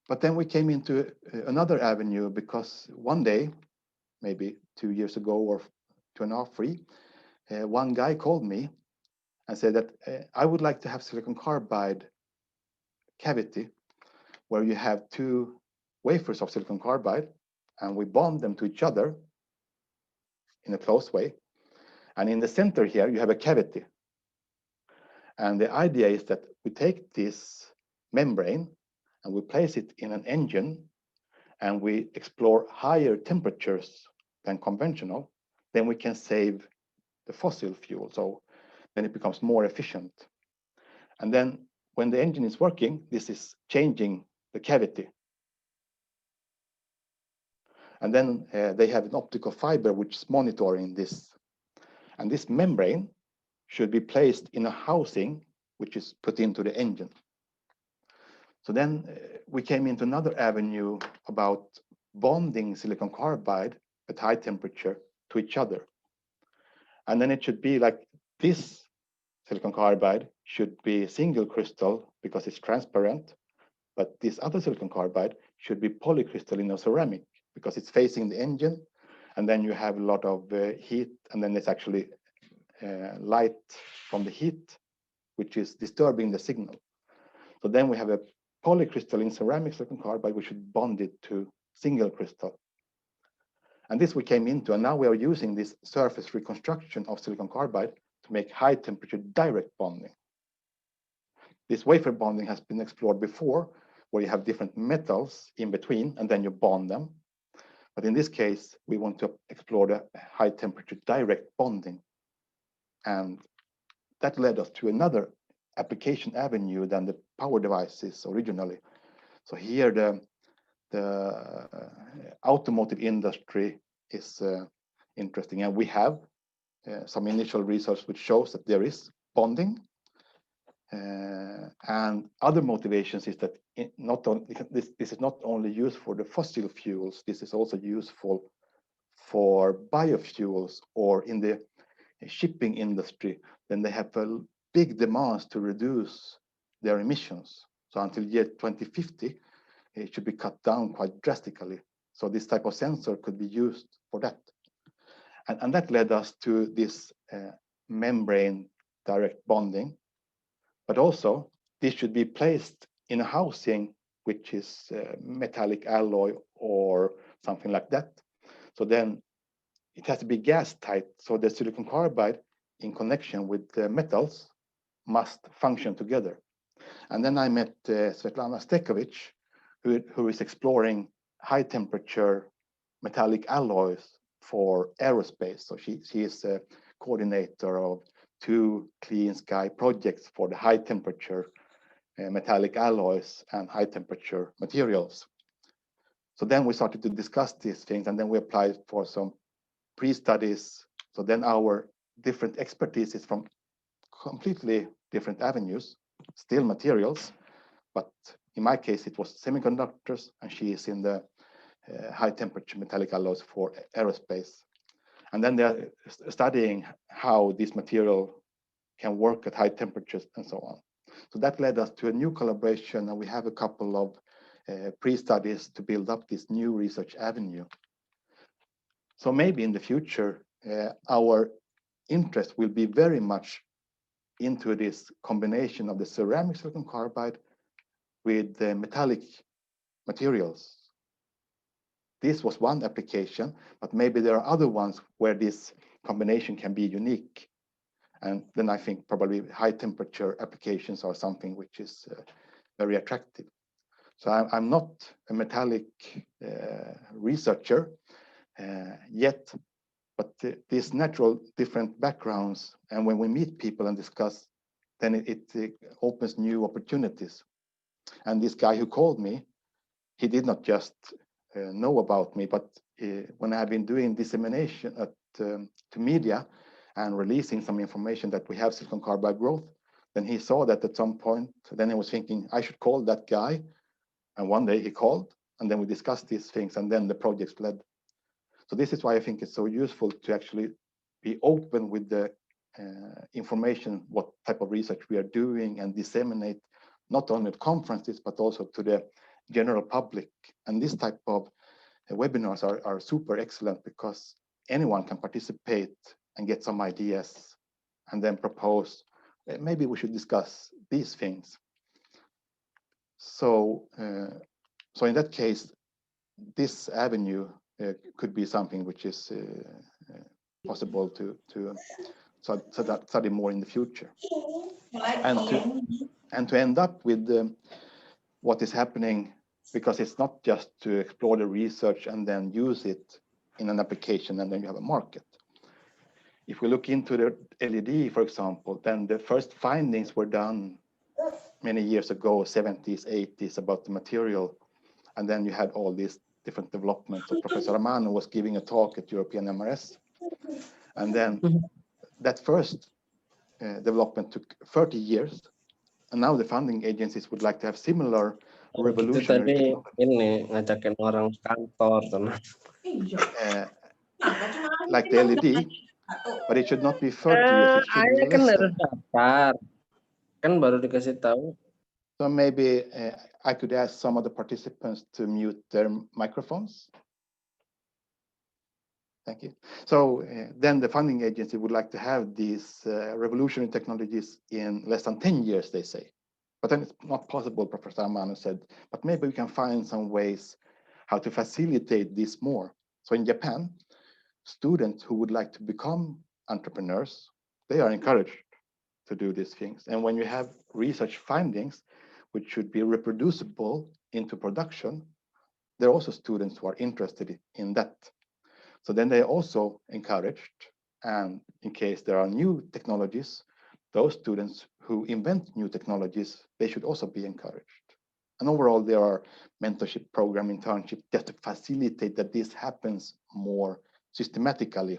But then we came into another avenue, because one day, maybe 2 years ago or 2.5, 3, one guy called me and said that I would like to have silicon carbide cavity where you have 2 wafers of silicon carbide and we bond them to each other in a close way. And in the center here, you have a cavity. And the idea is that we take this membrane and we place it in an engine and we explore higher temperatures than conventional, then we can save the fossil fuel. So then it becomes more efficient. And then when the engine is working, this is changing the cavity. And then they have an optical fiber which is monitoring this. And this membrane should be placed in a housing which is put into the engine. So then we came into another avenue about bonding silicon carbide at high temperature to each other. And then it should be like this silicon carbide should be single crystal because it's transparent, but this other silicon carbide should be polycrystalline or ceramic because it's facing the engine, and then you have a lot of heat, and then it's actually light from the heat, which is disturbing the signal. So then we have a polycrystalline ceramic silicon carbide, we should bond it to single crystal. And this we came into, and now we are using this surface reconstruction of silicon carbide to make high temperature direct bonding. This wafer bonding has been explored before, where you have different metals in between, and then you bond them. But in this case, we want to explore the high temperature direct bonding. And that led us to another application avenue than the power devices originally. So here the automotive industry is interesting, and we have some initial research which shows that there is bonding. And other motivations is that this is not only used for the fossil fuels, this is also useful for biofuels or in the shipping industry. Then they have a big demands to reduce their emissions. So until year 2050, it should be cut down quite drastically. So this type of sensor could be used for that. And that led us to this membrane direct bonding. But also, this should be placed in a housing which is metallic alloy or something like that. So then it has to be gas tight. So the silicon carbide in connection with the metals must function together. And then I met Svetlana Stekovic, who is exploring high temperature metallic alloys for aerospace. So she is a coordinator of 2 clean sky projects for the high temperature metallic alloys and high temperature materials. So then we started to discuss these things, and then we applied for some pre-studies. So then our different expertise is from completely different avenues, still materials, but in my case it was semiconductors, and she is in the high temperature metallic alloys for aerospace. And then they're studying how this material can work at high temperatures and so on. So that led us to a new collaboration, and we have a couple of pre-studies to build up this new research avenue. So maybe in the future, our interest will be very much into this combination of the ceramic silicon carbide with the metallic materials. This was one application, but maybe there are other ones where this combination can be unique. And then I think probably high temperature applications are something which is very attractive. So I'm not a metallic researcher yet, but these natural different backgrounds, and when we meet people and discuss then it opens new opportunities. And this guy who called me, he did not just know about me, but when I have been doing dissemination to media and releasing some information that we have silicon carbide growth, then he saw that at some point. Then he was thinking, I should call that guy. And one day he called, and then we discussed these things, and then the projects led. So this is why I think it's so useful to actually be open with the information, what type of research we are doing, and disseminate not only at conferences, but also to the general public. And this type of webinars are super excellent because anyone can participate and get some ideas and then propose, maybe we should discuss these things. So, so in that case, this avenue could be something which is possible to study more in the future, and to end up with what is happening, because it's not just to explore the research and then use it in an application and then you have a market. If we look into the LED, for example, then the first findings were done many years ago, 70s, 80s, about the material, and then you had all these different developments. So Professor Amano was giving a talk at European MRS, and then that first development took 30 years, and now the funding agencies would like to have similar revolutionary technology. Ini ngajakin orang kantor, like the LED, but it should not be 30 years, it should be less than. Daftar. Kan baru dikasih tahu. So maybe I could ask some of the participants to mute their microphones. Thank you. So then the funding agency would like to have these revolutionary technologies in less than 10 years, they say. But then it's not possible, Professor Amano said, but maybe we can find some ways how to facilitate this more. So in Japan, students who would like to become entrepreneurs, they are encouraged to do these things. And when you have research findings, which should be reproducible into production, there are also students who are interested in that. So then they're also encouraged. And in case there are new technologies, those students who invent new technologies, they should also be encouraged. And overall, there are mentorship program, internship, just to facilitate that this happens more systematically.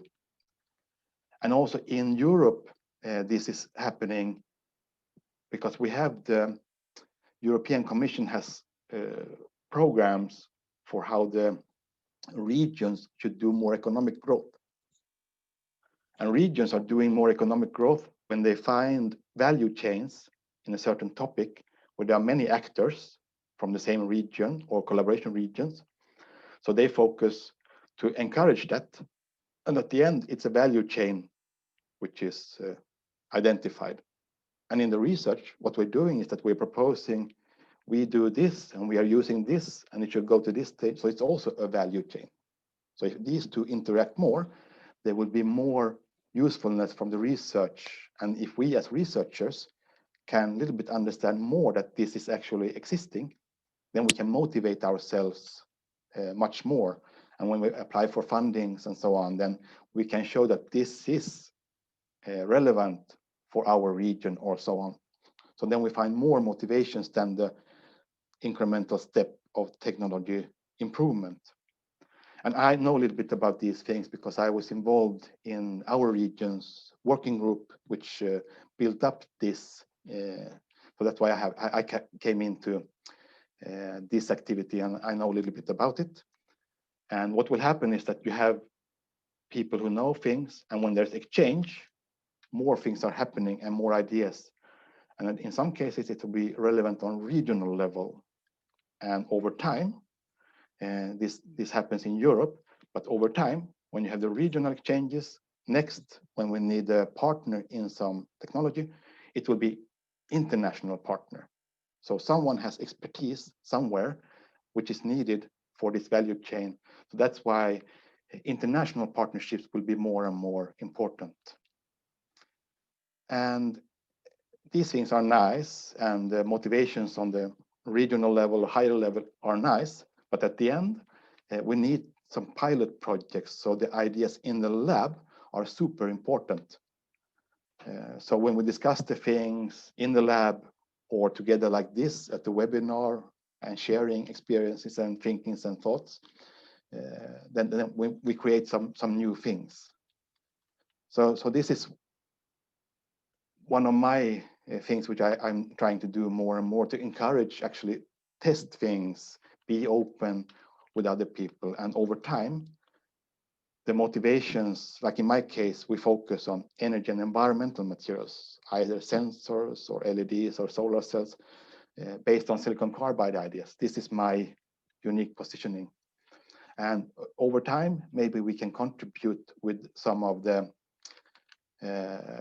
And also in Europe, this is happening because we have the European Commission has programs for how the regions should do more economic growth. And regions are doing more economic growth when they find value chains in a certain topic where there are many actors from the same region or collaboration regions. So they focus to encourage that. And at the end, it's a value chain which is identified. And in the research, what we're doing is that we're proposing, we do this and we are using this and it should go to this stage. So it's also a value chain. So if these two interact more, there will be more usefulness from the research. And if we as researchers can a little bit understand more that this is actually existing, then we can motivate ourselves much more. And when we apply for fundings and so on, then we can show that this is relevant for our region or so on. So then we find more motivations than the incremental step of technology improvement. And I know a little bit about these things because I was involved in our region's working group, which built up this. So that's why I came into this activity, and I know a little bit about it. And what will happen is that you have people who know things, and when there's exchange, more things are happening and more ideas. And in some cases, it will be relevant on regional level. And over time, and this happens in Europe, but over time, when you have the regional exchanges, next, when we need a partner in some technology, it will be international partner. So someone has expertise somewhere which is needed for this value chain. So that's why international partnerships will be more and more important. And these things are nice, and the motivations on the regional level, higher level are nice, but at the end, we need some pilot projects. So the ideas in the lab are super important So when we discuss the things in the lab or together like this at the webinar and sharing experiences and thinkings and thoughts, then we create some new things. So this is one of my things which I'm trying to do more and more, to encourage actually test things, be open with other people, and over time the motivations, like in my case, we focus on energy and environmental materials, either sensors or LEDs or solar cells, based on silicon carbide ideas. This is my unique positioning. And over time, maybe we can contribute with some of the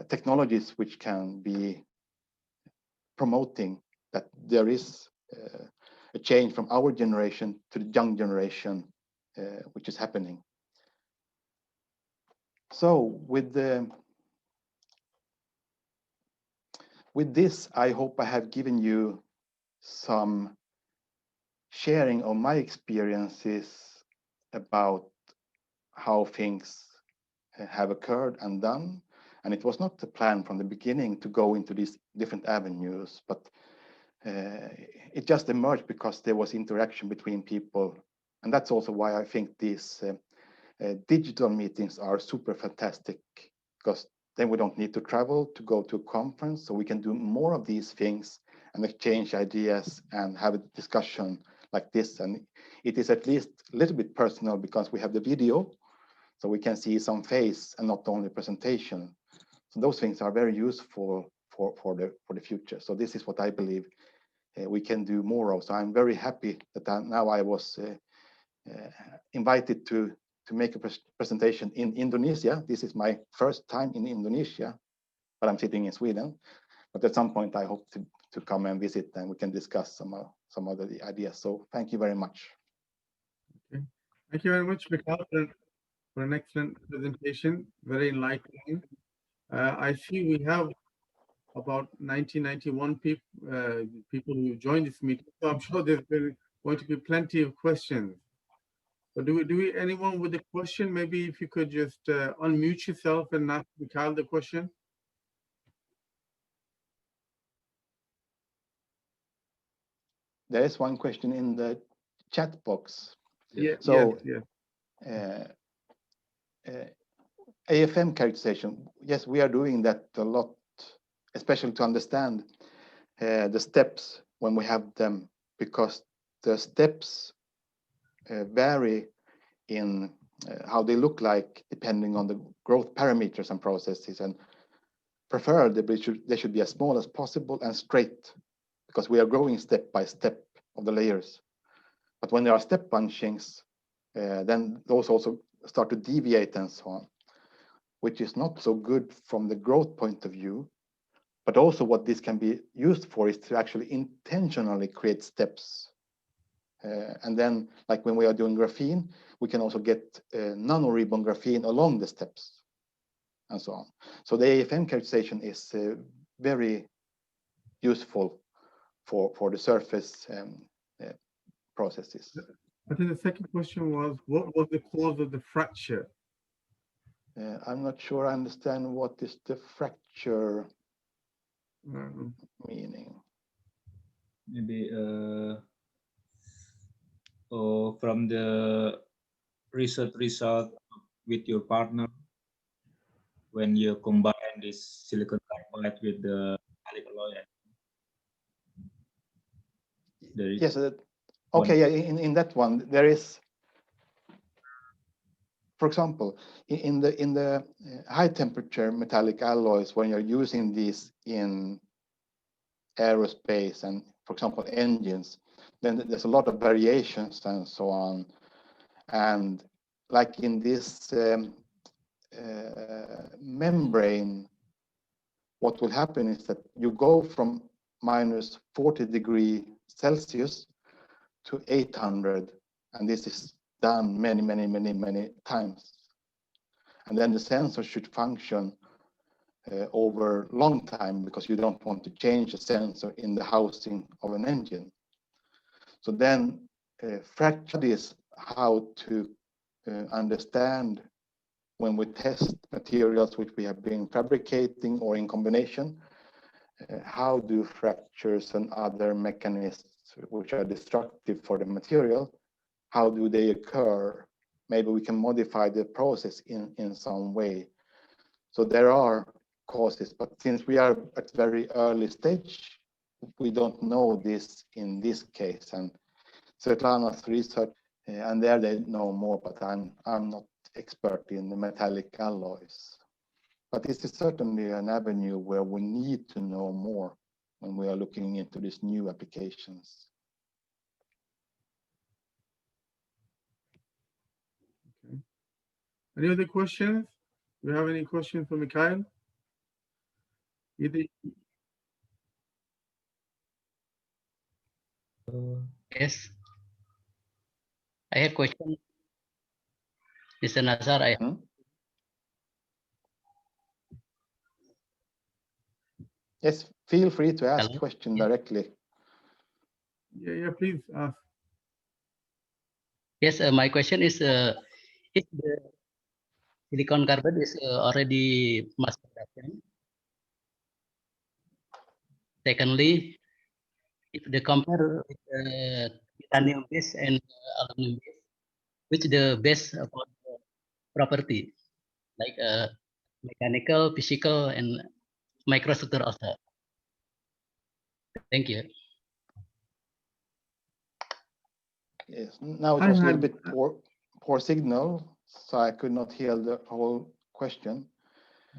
technologies which can be promoting that there is a change from our generation to the young generation, which is happening. So with this, I hope I have given you some sharing of my experiences about how things have occurred and done. And it was not the plan from the beginning to go into these different avenues, but it just emerged because there was interaction between people. And that's also why I think these digital meetings are super fantastic, because then we don't need to travel to go to a conference, so we can do more of these things and exchange ideas and have a discussion like this. And it is at least a little bit personal because we have the video, so we can see some face and not only presentation. So those things are very useful for the future. So this is what I believe we can do more of. So I'm very happy that now I was invited to make a presentation in Indonesia. This is my first time in Indonesia, but I'm sitting in Sweden. But at some point, I hope to come and visit, and we can discuss some other ideas. So thank you very much. Okay. Thank you very much, Mikhail, for an excellent presentation, very enlightening. I see we have about 91 people who joined this meeting, so I'm sure there's going to be plenty of questions. But anyone with a question? Maybe if you could just unmute yourself and ask Mikhail the question. There is one question in the chat box. Yeah. So, yeah. AFM characterization, yes, we are doing that a lot, especially to understand the steps when we have them, because the steps vary in how they look like depending on the growth parameters and processes, and preferably they should be as small as possible and straight, because we are growing step by step of the layers. But when there are step bunchings, then those also start to deviate and so on, which is not so good from the growth point of view. But also what this can be used for is to actually intentionally create steps. And then, like when we are doing graphene, we can also get nanoribbon graphene along the steps and so on. So the AFM characterization is very useful for the surface processes. I think the second question was, what was the cause of the fracture? I'm not sure I understand what is the fracture meaning. Maybe from the research result with your partner, when you combine this silicon carbide with the metallic alloy. Yes. Okay. Yeah. In that one, there is, for example, in the high temperature metallic alloys, when you're using these in aerospace and, for example, engines, then there's a lot of variations and so on. And like in this membrane, what will happen is that you go from minus 40 degrees Celsius to 800, and this is done many times. And then the sensor should function over a long time, because you don't want to change the sensor in the housing of an engine. So then fracture is how to understand when we test materials which we have been fabricating or in combination, how do fractures and other mechanisms which are destructive for the material, how do they occur? Maybe we can modify the process in some way. So there are causes, but since we are at very early stage, we don't know this in this case. And Svetlana's research, and there they know more, but I'm not expert in the metallic alloys. But this is certainly an avenue where we need to know more when we are looking into these new applications. Okay. Any other questions? Do you have any questions for Mikhail? Yes. I have question. Mr. Nazar, Yes, feel free to ask Hello? question directly. Yeah, please ask. Yes, my question is, if the silicon carbide is already mass production, secondly, if they compare with titanium base and aluminum base, which the best for the property, like mechanical, physical, and microstructure also. Thank you. Yes, now it was a little bit poor signal, so I could not hear the whole question.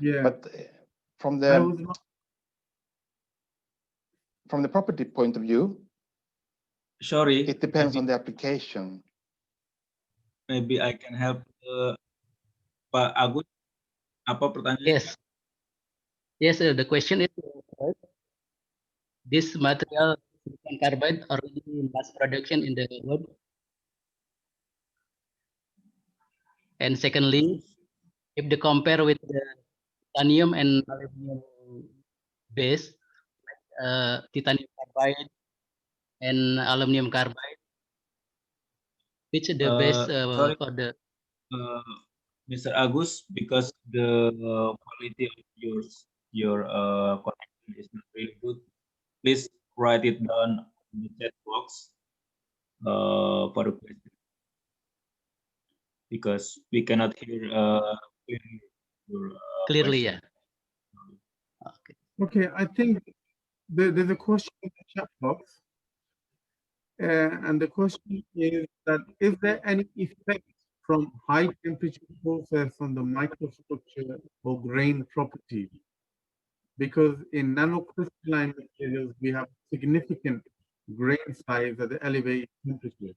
Yeah. But from the property point of view, sorry, it depends on the application. Maybe I can help Pak Agus. Apa pertanyaannya? Yes. Yes, the question is, this material silicon carbide already mass production in the world. And secondly, if they compare with the titanium and aluminum base, titanium carbide and aluminum carbide, which is the best sorry, for the Mr. Agus, because the quality of your connection is not really good. Please write it down in the chat box for the question, because we cannot hear clearly. question. Yeah. Okay. Okay, I think there's a question in the chat box. And the question is that, is there any effect from high temperature process on the microstructure or grain properties? Because in nanocrystalline materials, we have significant grain size at the elevated temperature.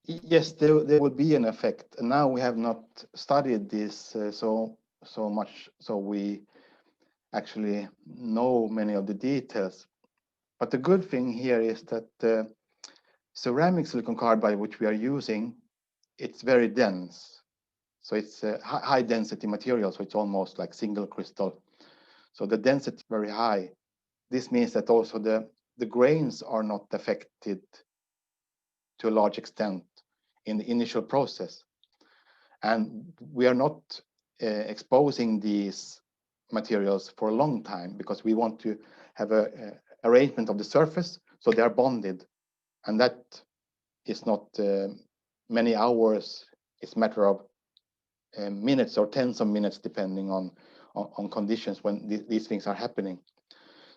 Yes, there will be an effect. And now we have not studied this so much, so we actually know many of the details. But the good thing here is that the ceramic silicon carbide, which we are using, it's very dense. So it's a high density material, so it's almost like single crystal. So the density is very high. This means that also the grains are not affected to a large extent in the initial process. And we are not exposing these materials for a long time, because we want to have a arrangement of the surface so they are bonded, and that is not many hours. It's a matter of minutes or tens of minutes, depending on conditions when these things are happening.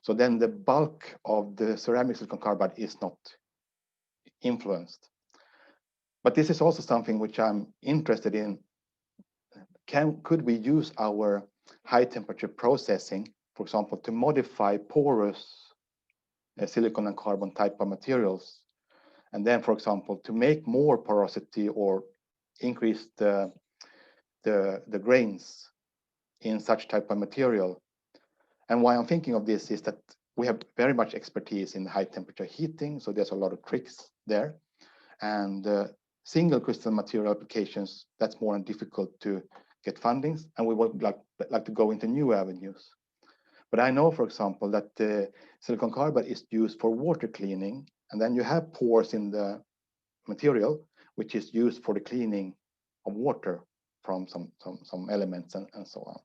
So then the bulk of the ceramic silicon carbide is not influenced. But this is also something which I'm interested in. Could we use our high temperature processing, for example, to modify porous silicon and carbon type of materials, and then, for example, to make more porosity or increase the grains in such type of material? And why I'm thinking of this is that we have very much expertise in high temperature heating, so there's a lot of tricks there. And single crystal material applications, that's more difficult to get fundings, and we would like to go into new avenues. But I know, for example, that silicon carbide is used for water cleaning, and then you have pores in the material which is used for the cleaning of water from some elements and so on.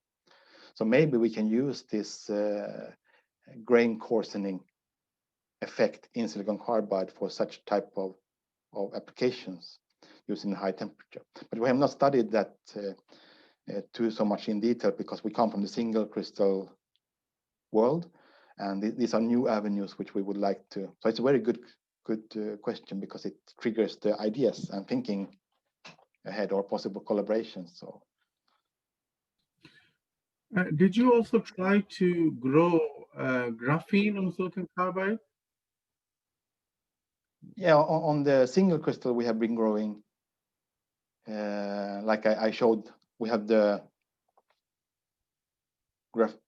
So maybe we can use this grain coarsening effect in silicon carbide for such type of applications using high temperature. But we have not studied that too so much in detail because we come from the single crystal world, and these are new avenues which we would like to. So it's a very good question because it triggers the ideas and thinking ahead or possible collaborations. So. Did you also try to grow graphene on silicon carbide? Yeah, on the single crystal we have been growing. Like I showed, we have the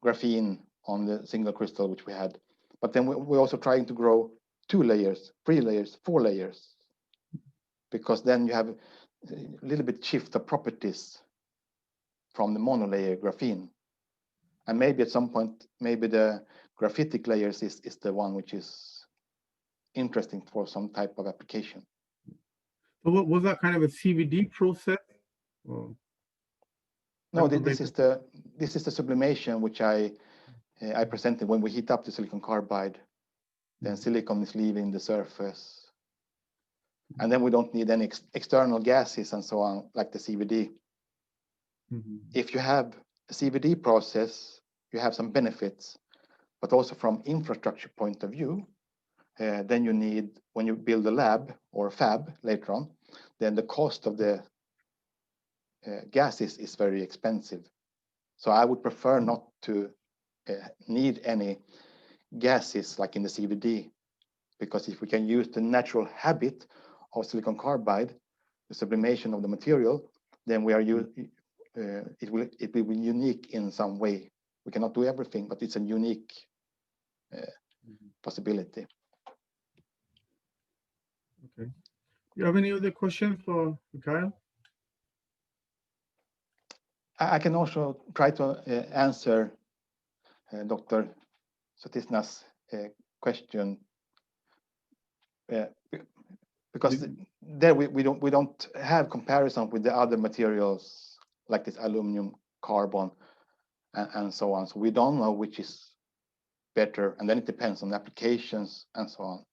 graphene on the single crystal which we had, but then we're also trying to grow 2 layers, 3 layers, 4 layers, because then you have a little bit shift the properties from the monolayer graphene. And maybe at some point, maybe the graphitic layers is the one which is interesting for some type of application. So what was that kind of a CVD process? Or no, this is the sublimation which I presented when we heat up the silicon carbide. Then silicon is leaving the surface, and then we don't need any external gases and so on, like the CVD. If you have a CVD process, you have some benefits, but also from infrastructure point of view, then you need, when you build a lab or a fab later on, then the cost of the gases is very expensive. So I would prefer not to need any gases like in the CVD, because if we can use the natural habit of silicon carbide, the sublimation of the material, then we are it will be unique in some way. We cannot do everything, but it's a unique possibility. Okay. You have any other questions for Mikhail? I can also try to answer Dr. Sotisna's question, because there we don't have comparison with the other materials like this aluminum, carbon, and so on. So we don't know which is better, and then it depends on the applications and so on.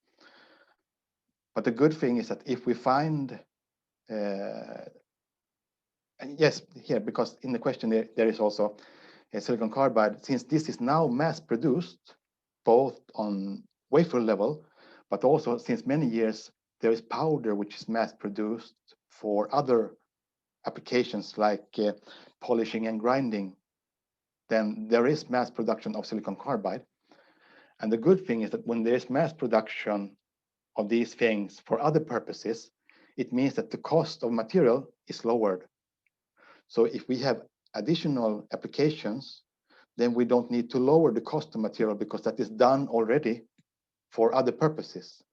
But the good thing is that if we find yes, here, because in the question there is also a silicon carbide, since this is now mass produced both on wafer level, but also since many years there is powder which is mass produced for other applications like polishing and grinding. Then there is mass production of silicon carbide. And the good thing is that when there is mass production of these things for other purposes, it means that the cost of material is lowered. So if we have additional applications, then we don't need to lower the cost of material because that is done already for other purposes.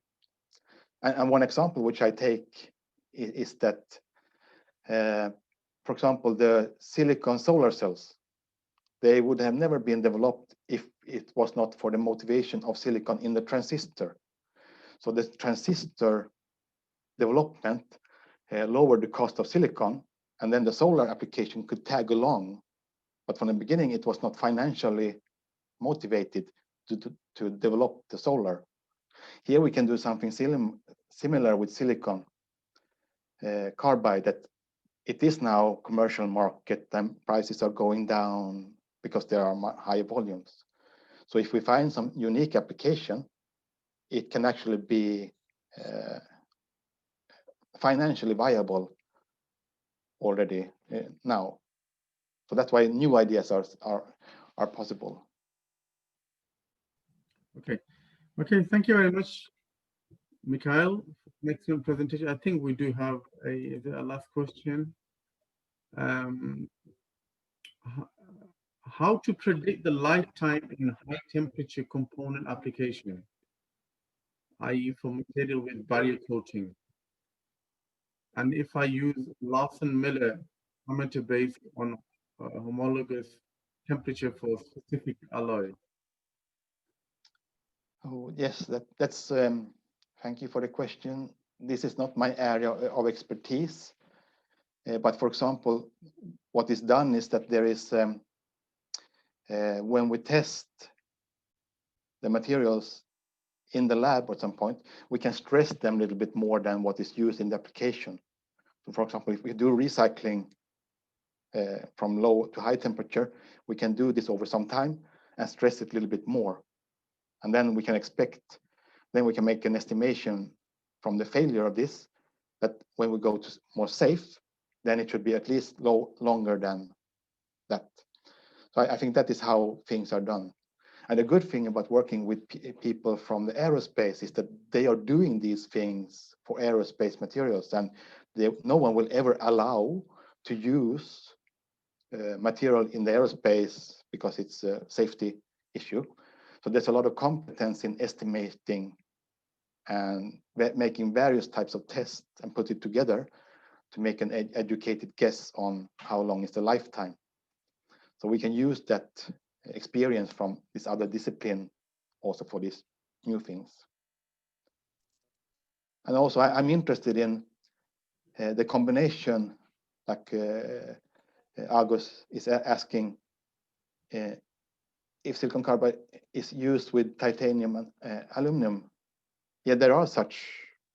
And one example which I take is that, for example, the silicon solar cells, they would have never been developed if it was not for the motivation of silicon in the transistor. So the transistor development lowered the cost of silicon, and then the solar application could tag along. But from the beginning, it was not financially motivated to develop the solar. Here we can do something similar with silicon carbide, that it is now commercial market and prices are going down because there are higher volumes. So if we find some unique application, it can actually be financially viable already now. So that's why new ideas are possible. Okay. Okay, thank you very much, Mikhail. Excellent presentation. I think we do have a last question. How to predict the lifetime in high temperature component application, i.e. for material with barrier coating? And if I use Larsen-Miller parameter based on homologous temperature for specific alloy? Oh yes, that's thank you for the question. this is not my area of expertise. But for example, what is done is that there is, when we test the materials in the lab at some point, we can stress them a little bit more than what is used in the application. So for example, if we do recycling from low to high temperature, we can do this over some time and stress it a little bit more. And then we can make an estimation from the failure of this, that when we go to more safe, then it should be at least longer than that. So I think that is how things are done. And the good thing about working with people from the aerospace is that they are doing these things for aerospace materials, and no one will ever allow to use material in the aerospace because it's a safety issue. So there's a lot of competence in estimating and making various types of tests and put it together to make an educated guess on how long is the lifetime. So we can use that experience from this other discipline also for these new things. And also I'm interested in the combination, like Agus is asking, if silicon carbide is used with titanium and aluminum. Yeah, there are such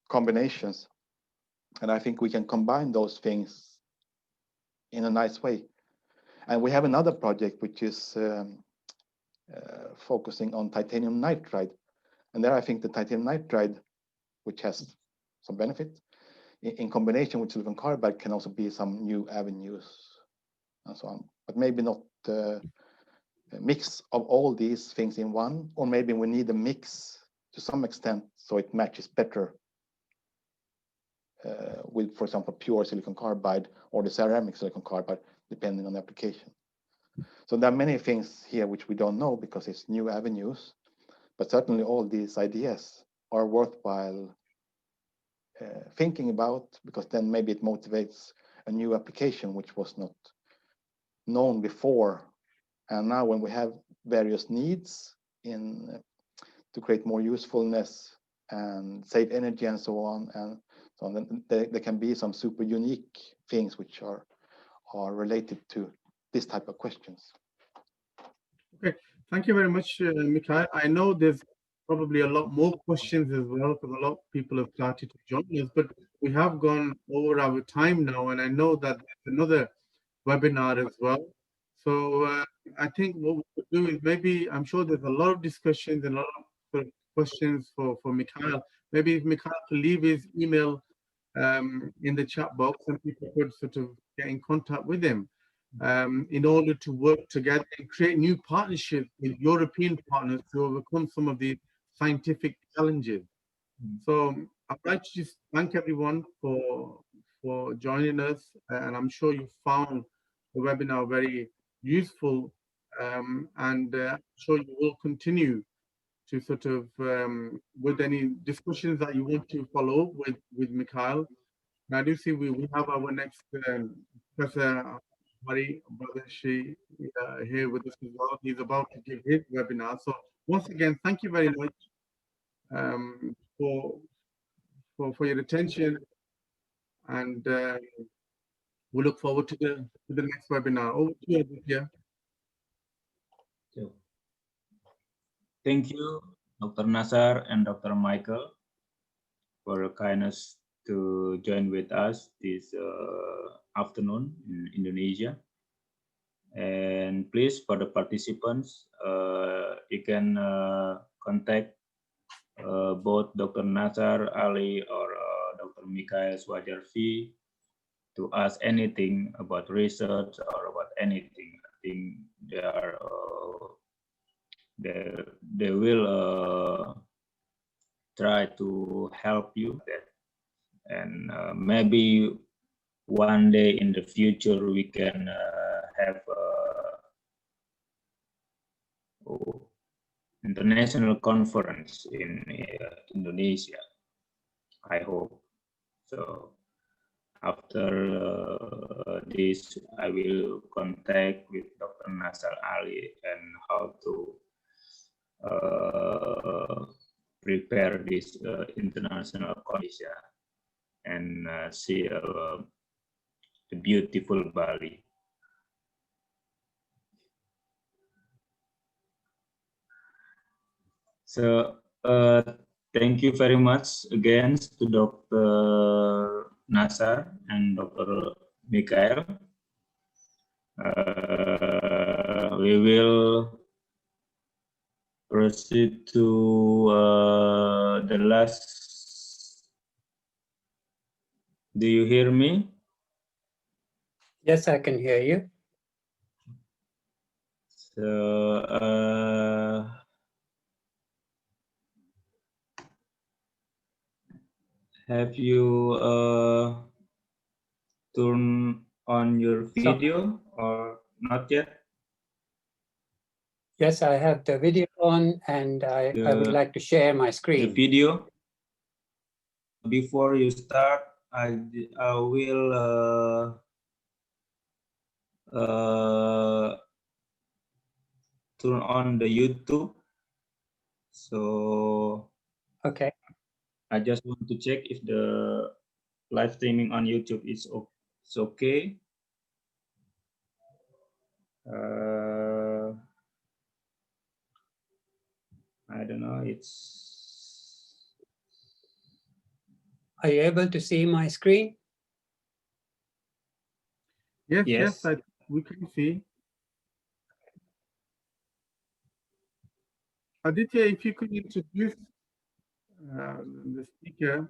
combinations. And I think we can combine those things in a nice way. And we have another project which is focusing on titanium nitride. And there I think the titanium nitride, which has some benefit, in combination with silicon carbide can also be some new avenues and so on. But maybe not a mix of all these things in one, or maybe we need a mix to some extent so it matches better with, for example, pure silicon carbide or the ceramic silicon carbide, depending on the application. So there are many things here which we don't know because it's new avenues, but certainly all these ideas are worthwhile thinking about, because then maybe it motivates a new application which was not known before. And now when we have various needs to create more usefulness and save energy and so on, then there can be some super unique things which are related to this type of questions. Okay, thank you very much, Mikhail. I know there's probably a lot more questions as well, because a lot of people have started to join us, but we have gone over our time now, and I know that there's another webinar as well. So I think what we could do is, maybe, I'm sure there's a lot of discussions and a lot of questions for Mikhail. Maybe if Mikhail could leave his email in the chat box, and people could sort of get in contact with him in order to work together and create new partnerships with European partners to overcome some of the scientific challenges. So I'd like to just thank everyone for joining us, and I'm sure you found the webinar very useful, and I'm sure you will continue to sort of with any discussions that you want to follow up with Mikhail. And I do see we have our next Professor Hari Badashi here with us as well. He's about to give his webinar. So once again, thank you very much for your attention, and we look forward to the next webinar. Over to you, Aditya. Thank you, Dr. Nasar and Dr. Michael, for your kindness to join with us this afternoon in Indonesia. And please, for the participants, you can contact both Dr. Nasar Ali or Dr. Mikhail Swajarvi to ask anything about research or about anything. I think they will try to help you. And maybe one day in the future we can have international conference in Indonesia, I hope. So after this, I will contact with Dr. Nasar Ali and how to prepare this international conference. see the beautiful Bali. So thank you very much again to Dr. Nasar and Dr. Mikael. We will proceed to the last. Do you hear me? Yes, I can hear you. So have you turned on your video or not yet? Yes, I have the video on, and I would like to share my screen. The video. Before you start, I will turn on the YouTube. So okay. I just want to check if the live streaming on YouTube is okay. I don't know. Are you able to see my screen? Yes, we can see. Aditya, if you could introduce the speaker.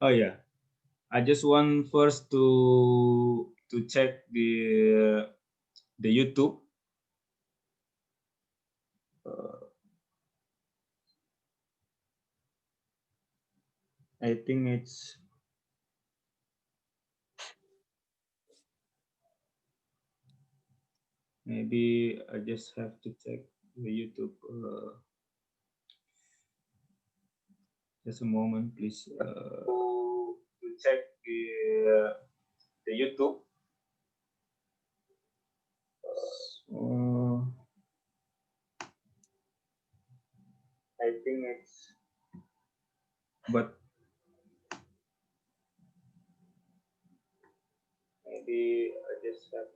Oh yeah, I just want first to check the YouTube. I think it's maybe I just have to check the YouTube. Just a moment, please. To check the YouTube. I think it's, but maybe I just have.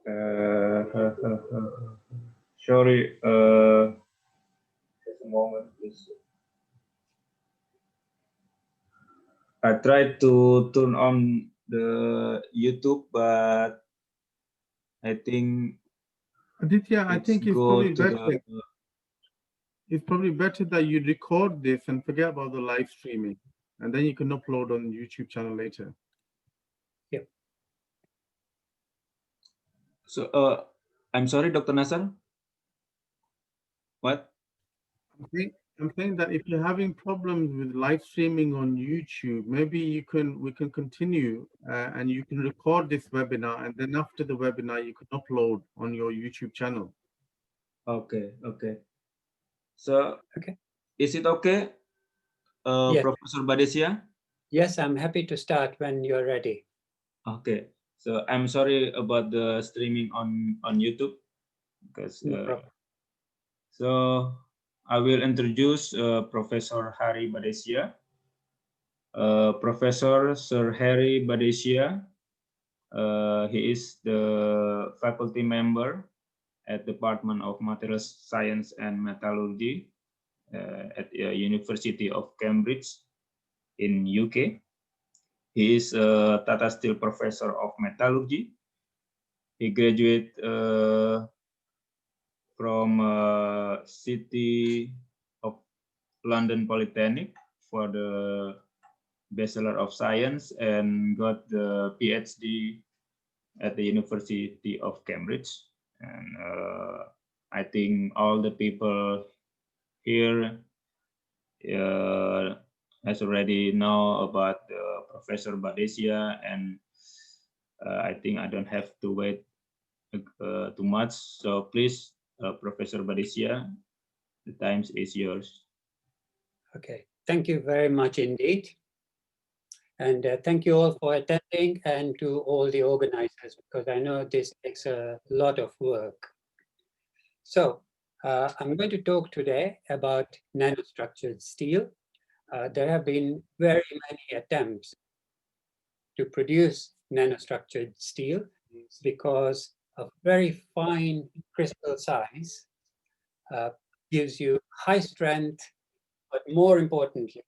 Sorry. Just a moment, please. I tried to turn on the YouTube, but I think Aditya, I think it's probably better. It's probably better that you record this and forget about the live streaming, and then you can upload on the YouTube channel later. Yep. So, I'm sorry, Dr. Nasar. What? I'm saying that if you're having problems with live streaming on YouTube, maybe we can continue and you can record this webinar, and then after the webinar you can upload on your YouTube channel. Okay. So, is it okay, yes. Professor Badesia? Yes, I'm happy to start when you're ready. Okay. So I'm sorry about the streaming on YouTube because no problem. So I will introduce Professor Hari Badesia. Professor Sir Hari Badesia. He is the faculty member at Department of Materials Science and Metallurgy at the University of Cambridge in UK. He is a Tata Steel Professor of Metallurgy. He graduated from City of London Polytechnic for the Bachelor of Science and got the PhD at the University of Cambridge. And I think all the people here has already know about Professor Badesia, and I think I don't have to wait too much. So please, Professor Badesia, the time is yours. Okay, thank you very much indeed. And thank you all for attending, and to all the organizers, because I know this takes a lot of work. So I'm going to talk today about nanostructured steel. There have been very many attempts to produce nanostructured steel is because a very fine crystal size gives you high strength, but more importantly,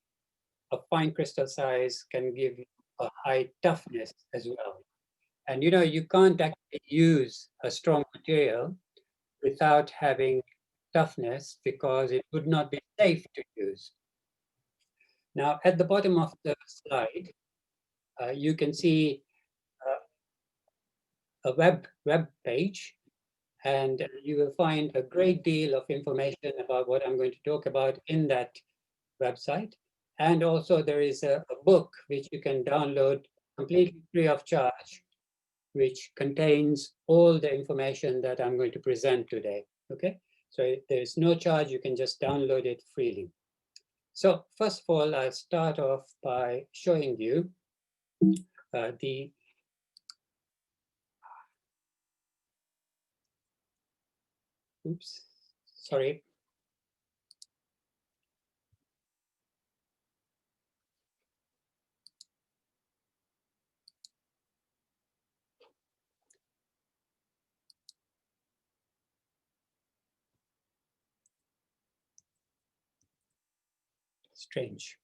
a fine crystal size can give you a high toughness as well. And you know, you can't actually use a strong material without having toughness because it would not be safe to use. Now, at the bottom of the slide, you can see a web page, and you will find a great deal of information about what I'm going to talk about in that website. And also there is a book which you can download completely free of charge, which contains all the information that I'm going to present today, okay? So there's no charge, you can just download it freely. So first of all, I'll start off by showing you oops, sorry. Strange.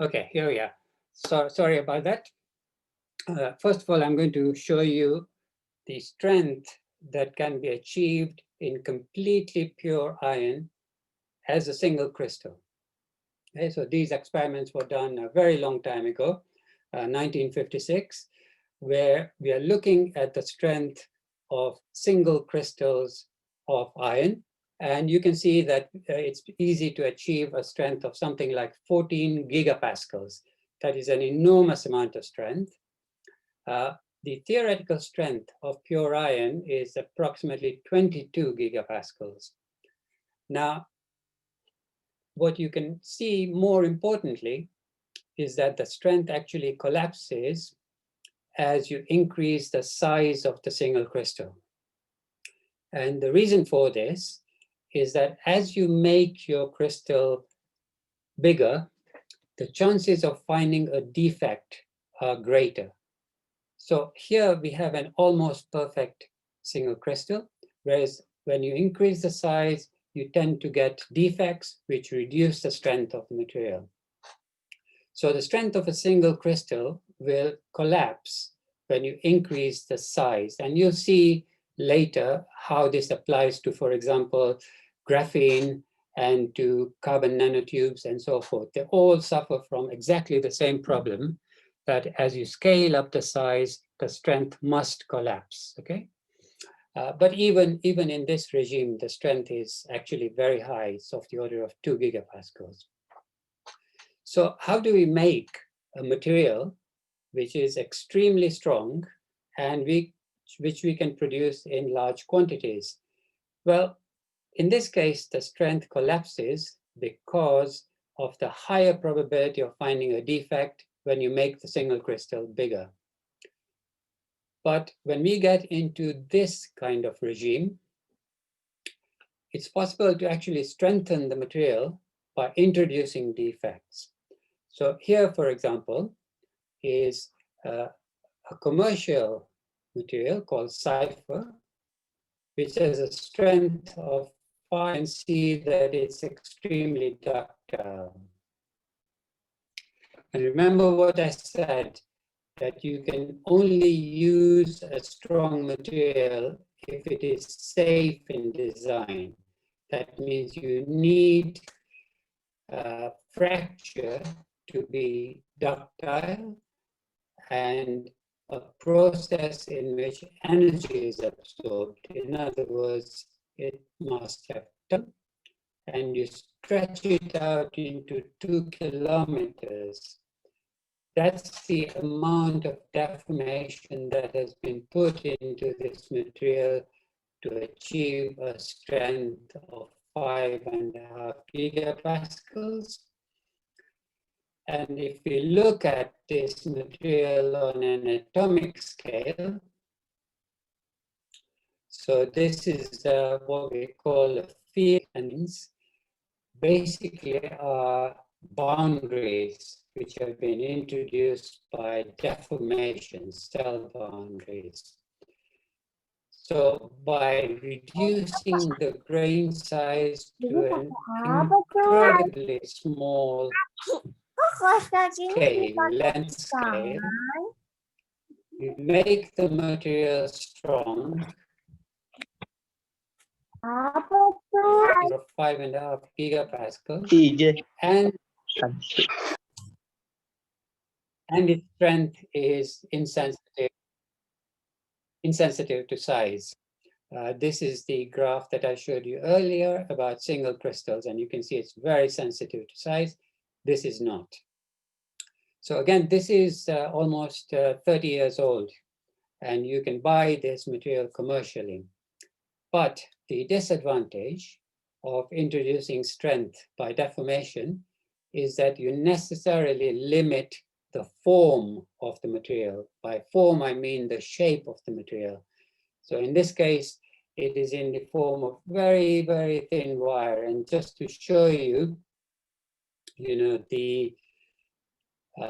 Okay, here we are. So sorry about that. First of all, I'm going to show you the strength that can be achieved in completely pure iron as a single crystal. Okay, so these experiments were done a very long time ago, 1956, where we are looking at the strength of single crystals of iron. And you can see that it's easy to achieve a strength of something like 14 gigapascals. That is an enormous amount of strength. The theoretical strength of pure iron is approximately 22 gigapascals. Now, what you can see more importantly is that the strength actually collapses as you increase the size of the single crystal. And the reason for this is that as you make your crystal bigger, the chances of finding a defect are greater. So here we have an almost perfect single crystal, whereas when you increase the size, you tend to get defects which reduce the strength of the material. So the strength of a single crystal will collapse when you increase the size. And you'll see later how this applies to, for example, graphene and to carbon nanotubes and so forth. They all suffer from exactly the same problem, that as you scale up the size, the strength must collapse, okay? But even in this regime, the strength is actually very high. It's of the order of 2 gigapascals. So how do we make a material which is extremely strong and which we can produce in large quantities? Well, in this case, the strength collapses because of the higher probability of finding a defect when you make the single crystal bigger. But when we get into this kind of regime, it's possible to actually strengthen the material by introducing defects. So here, for example, is a commercial material called Cypher, which has a strength of 5, and see that it's extremely ductile. And remember what I said, that you can only use a strong material if it is safe in design. That means you need fracture to be ductile and a process in which energy is absorbed. In other words, it must have time, and you stretch it out into 2 kilometers. That's the amount of deformation that has been put into this material to achieve a strength of 5.5 gigapascals. And if we look at this material on an atomic scale, so this is what we call a field, and basically are boundaries which have been introduced by deformation, cell boundaries. So by reducing the grain size to an incredibly small scale, length scale, you make the material strong, 5.5 gigapascal, and its strength is insensitive to size. This is the graph that I showed you earlier about single crystals, and you can see it's very sensitive to size. This is not. So again, this is almost 30 years old, and you can buy this material commercially. But the disadvantage of introducing strength by deformation is that you necessarily limit the form of the material. By form, I mean the shape of the material. So in this case, it is in the form of very, very thin wire. And just to show you, the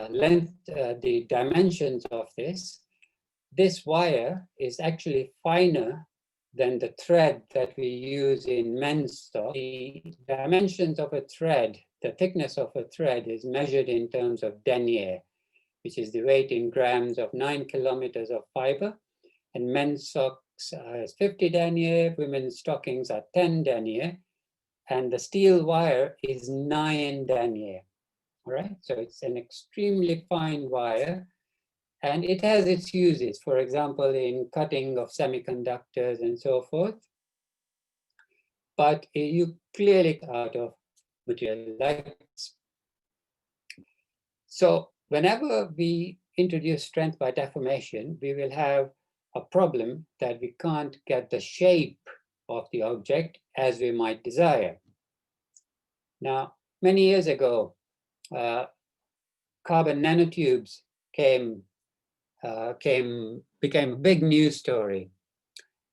length, the dimensions of this wire is actually finer than the thread that we use in men's stock. The dimensions of a thread, the thickness of a thread is measured in terms of denier, which is the weight in grams of 9 kilometers of fiber. And men's socks are 50 denier, women's stockings are 10 denier, and the steel wire is 9 denier. All right, so it's an extremely fine wire, and it has its uses, for example, in cutting of semiconductors and so forth. But you clearly out of material like this. So whenever we introduce strength by deformation, we will have a problem that we can't get the shape of the object as we might desire. Now, many years ago, carbon nanotubes became a big news story.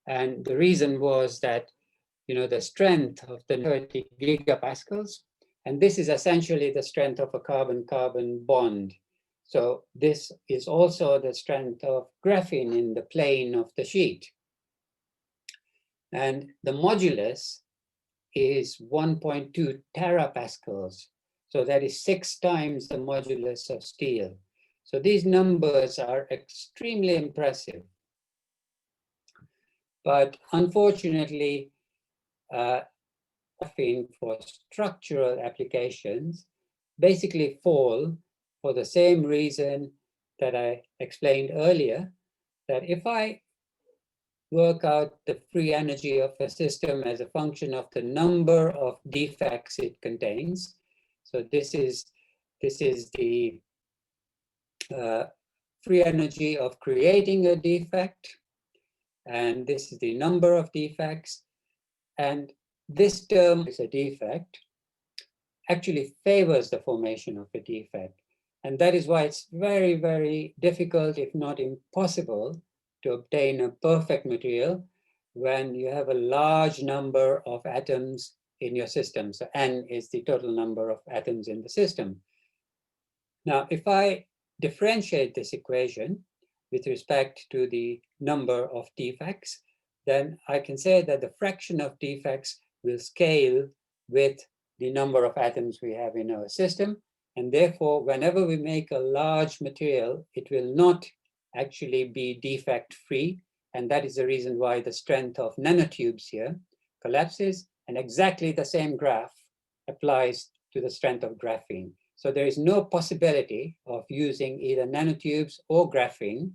And the reason was that, the strength of the 30 gigapascals, and this is essentially the strength of a carbon-carbon bond. So this is also the strength of graphene in the plane of the sheet. And the modulus is 1.2 terapascals. So that is 6 times the modulus of steel. So these numbers are extremely impressive. But unfortunately, graphene for structural applications basically fall for the same reason that I explained earlier, that if I work out the free energy of a system as a function of the number of defects it contains, so this is the free energy of creating a defect, and this is the number of defects, and this term is a defect, actually favors the formation of a defect. And that is why it's very, very difficult, if not impossible, to obtain a perfect material when you have a large number of atoms in your system. So N is the total number of atoms in the system. Now, if I differentiate this equation with respect to the number of defects, then I can say that the fraction of defects will scale with the number of atoms we have in our system. And therefore, whenever we make a large material, it will not actually be defect-free. And that is the reason why the strength of nanotubes here collapses. And exactly the same graph applies to the strength of graphene. So there is no possibility of using either nanotubes or graphene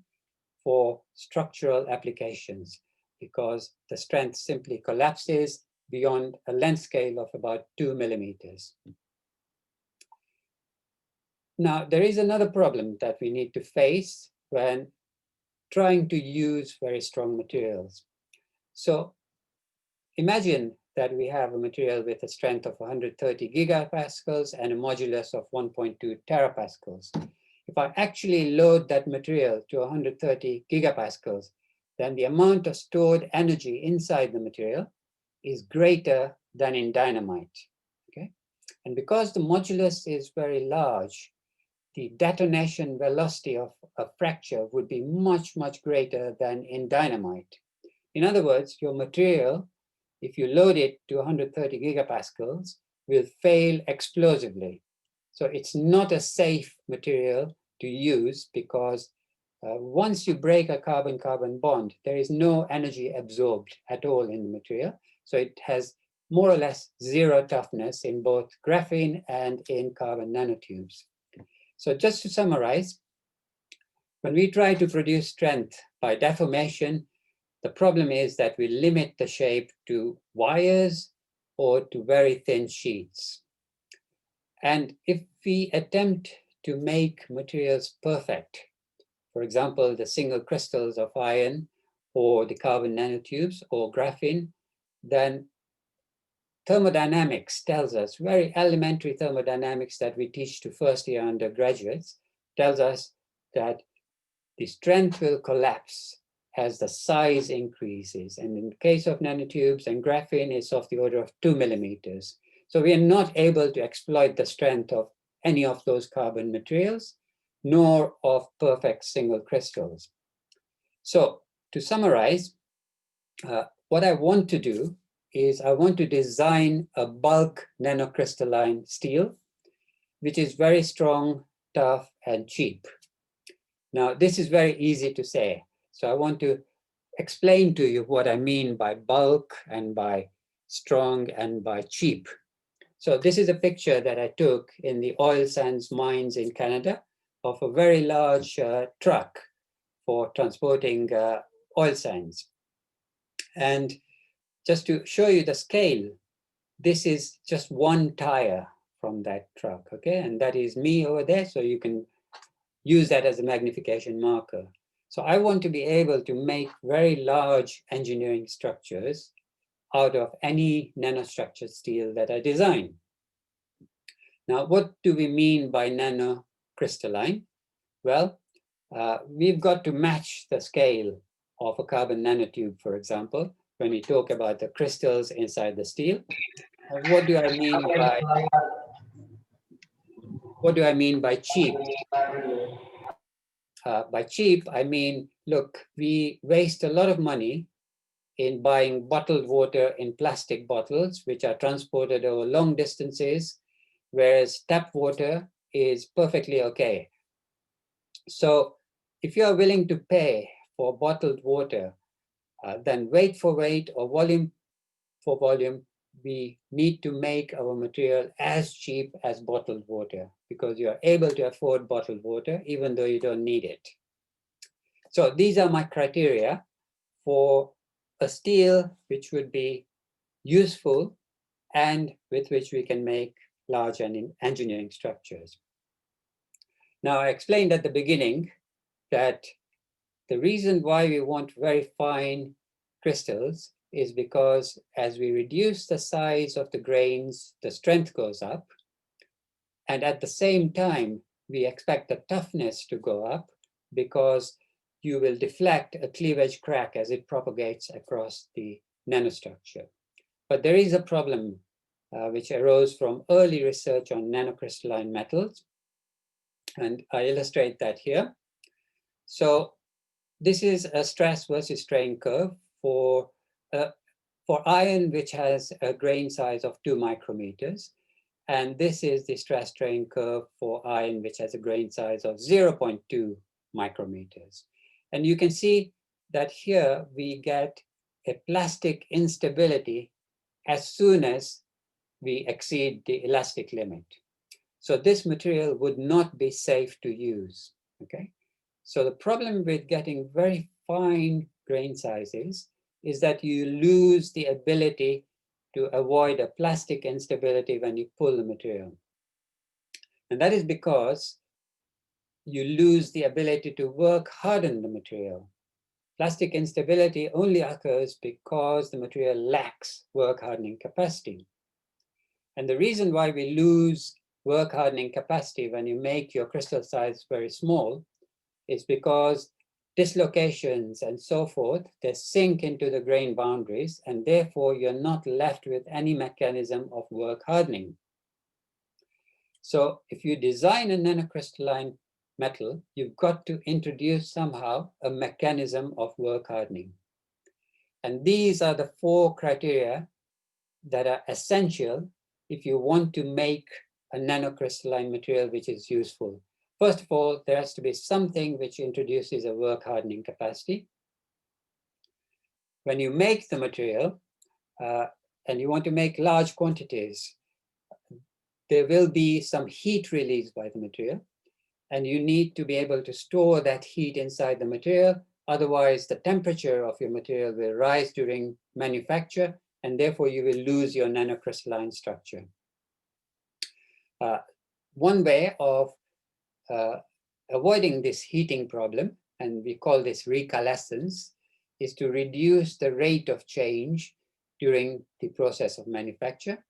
for structural applications, because the strength simply collapses beyond a length scale of about 2 millimeters. Now, there is another problem that we need to face when trying to use very strong materials. So imagine that we have a material with a strength of 130 gigapascals and a modulus of 1.2 terapascals. If I actually load that material to 130 gigapascals, then the amount of stored energy inside the material is greater than in dynamite, okay? And because the modulus is very large, the detonation velocity of a fracture would be much, much greater than in dynamite. In other words, your material, if you load it to 130 gigapascals, will fail explosively. So it's not a safe material to use because once you break a carbon-carbon bond, there is no energy absorbed at all in the material. So it has more or less zero toughness in both graphene and in carbon nanotubes. So just to summarize, when we try to produce strength by deformation, the problem is that we limit the shape to wires or to very thin sheets. And if we attempt to make materials perfect, for example, the single crystals of iron or the carbon nanotubes or graphene, then thermodynamics tells us, very elementary thermodynamics that we teach to first-year undergraduates, tells us that the strength will collapse as the size increases. And in the case of nanotubes and graphene, it's of the order of 2 millimeters. So we are not able to exploit the strength of any of those carbon materials, nor of perfect single crystals. So to summarize, what I want to do is I want to design a bulk nanocrystalline steel, which is very strong, tough, and cheap. Now, this is very easy to say. So I want to explain to you what I mean by bulk and by strong and by cheap. So this is a picture that I took in the oil sands mines in Canada of a very large truck for transporting oil sands. And just to show you the scale, this is just one tire from that truck, okay? And that is me over there, so you can use that as a magnification marker. So I want to be able to make very large engineering structures out of any nanostructured steel that I design. Now, what do we mean by nanocrystalline? Well, we've got to match the scale of a carbon nanotube, for example, when we talk about the crystals inside the steel. What do I mean by cheap? By cheap, I mean, look, we waste a lot of money in buying bottled water in plastic bottles, which are transported over long distances, whereas tap water is perfectly okay. So if you are willing to pay for bottled water, then weight for weight or volume for volume, we need to make our material as cheap as bottled water because you are able to afford bottled water even though you don't need it. So these are my criteria for a steel which would be useful and with which we can make large engineering structures. Now, I explained at the beginning that the reason why we want very fine crystals is because as we reduce the size of the grains, the strength goes up. And at the same time, we expect the toughness to go up because you will deflect a cleavage crack as it propagates across the nanostructure. But there is a problem which arose from early research on nanocrystalline metals. And I illustrate that here. So this is a stress versus strain curve for iron, which has a grain size of 2 micrometers. And this is the stress strain curve for iron, which has a grain size of 0.2 micrometers. And you can see that here we get a plastic instability as soon as we exceed the elastic limit. So this material would not be safe to use, okay? So the problem with getting very fine grain sizes is that you lose the ability to avoid a plastic instability when you pull the material. And that is because you lose the ability to work harden the material. Plastic instability only occurs because the material lacks work hardening capacity. And the reason why we lose work hardening capacity when you make your crystal size very small is because dislocations and so forth, they sink into the grain boundaries, and therefore you're not left with any mechanism of work hardening. So if you design a nanocrystalline metal, you've got to introduce somehow a mechanism of work hardening. And these are the 4 criteria that are essential if you want to make a nanocrystalline material which is useful. First of all, there has to be something which introduces a work hardening capacity. When you make the material, and you want to make large quantities, there will be some heat released by the material, and you need to be able to store that heat inside the material. Otherwise, the temperature of your material will rise during manufacture, and therefore you will lose your nanocrystalline structure. One way of avoiding this heating problem, and we call this recoalescence, is to reduce the rate of change during the process of manufacture.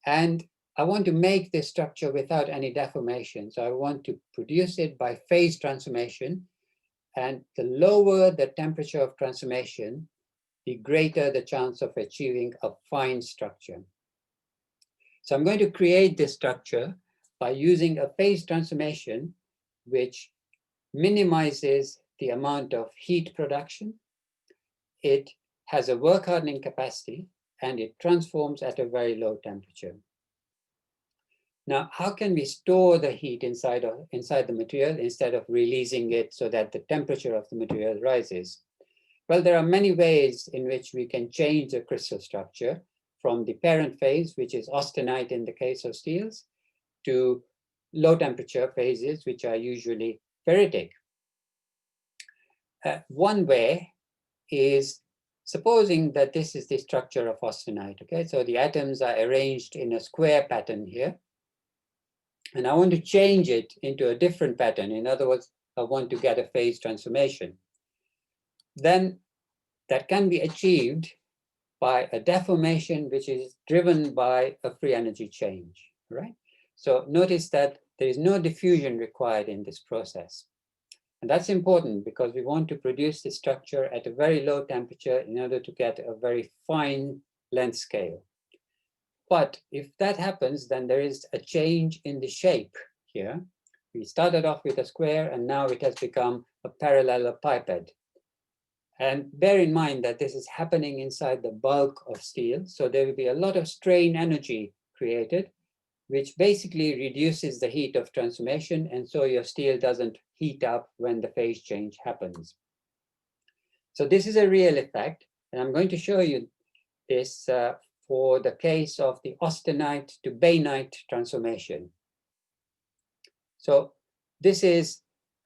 And I want to make this structure without any deformation. So I want to produce it by phase transformation. And the lower the temperature of transformation, the greater the chance of achieving a fine structure. So I'm going to create this structure by using a phase transformation which minimizes the amount of heat production. It has a work hardening capacity, and it transforms at a very low temperature. Now, how can we store the heat inside the material instead of releasing it so that the temperature of the material rises? Well, there are many ways in which we can change the crystal structure from the parent phase, which is austenite in the case of steels, to low temperature phases, which are usually ferritic. One way is supposing that this is the structure of austenite, okay? So the atoms are arranged in a square pattern here, and I want to change it into a different pattern. In other words, I want to get a phase transformation. Then that can be achieved by a deformation which is driven by a free energy change, right? So notice that there is no diffusion required in this process. And that's important because we want to produce the structure at a very low temperature in order to get a very fine length scale. But if that happens, then there is a change in the shape here. We started off with a square, and now it has become a parallelepiped. And bear in mind that this is happening inside the bulk of steel. So there will be a lot of strain energy created, which basically reduces the heat of transformation. And so your steel doesn't heat up when the phase change happens. So this is a real effect. And I'm going to show you this for the case of the austenite to bainite transformation. So this is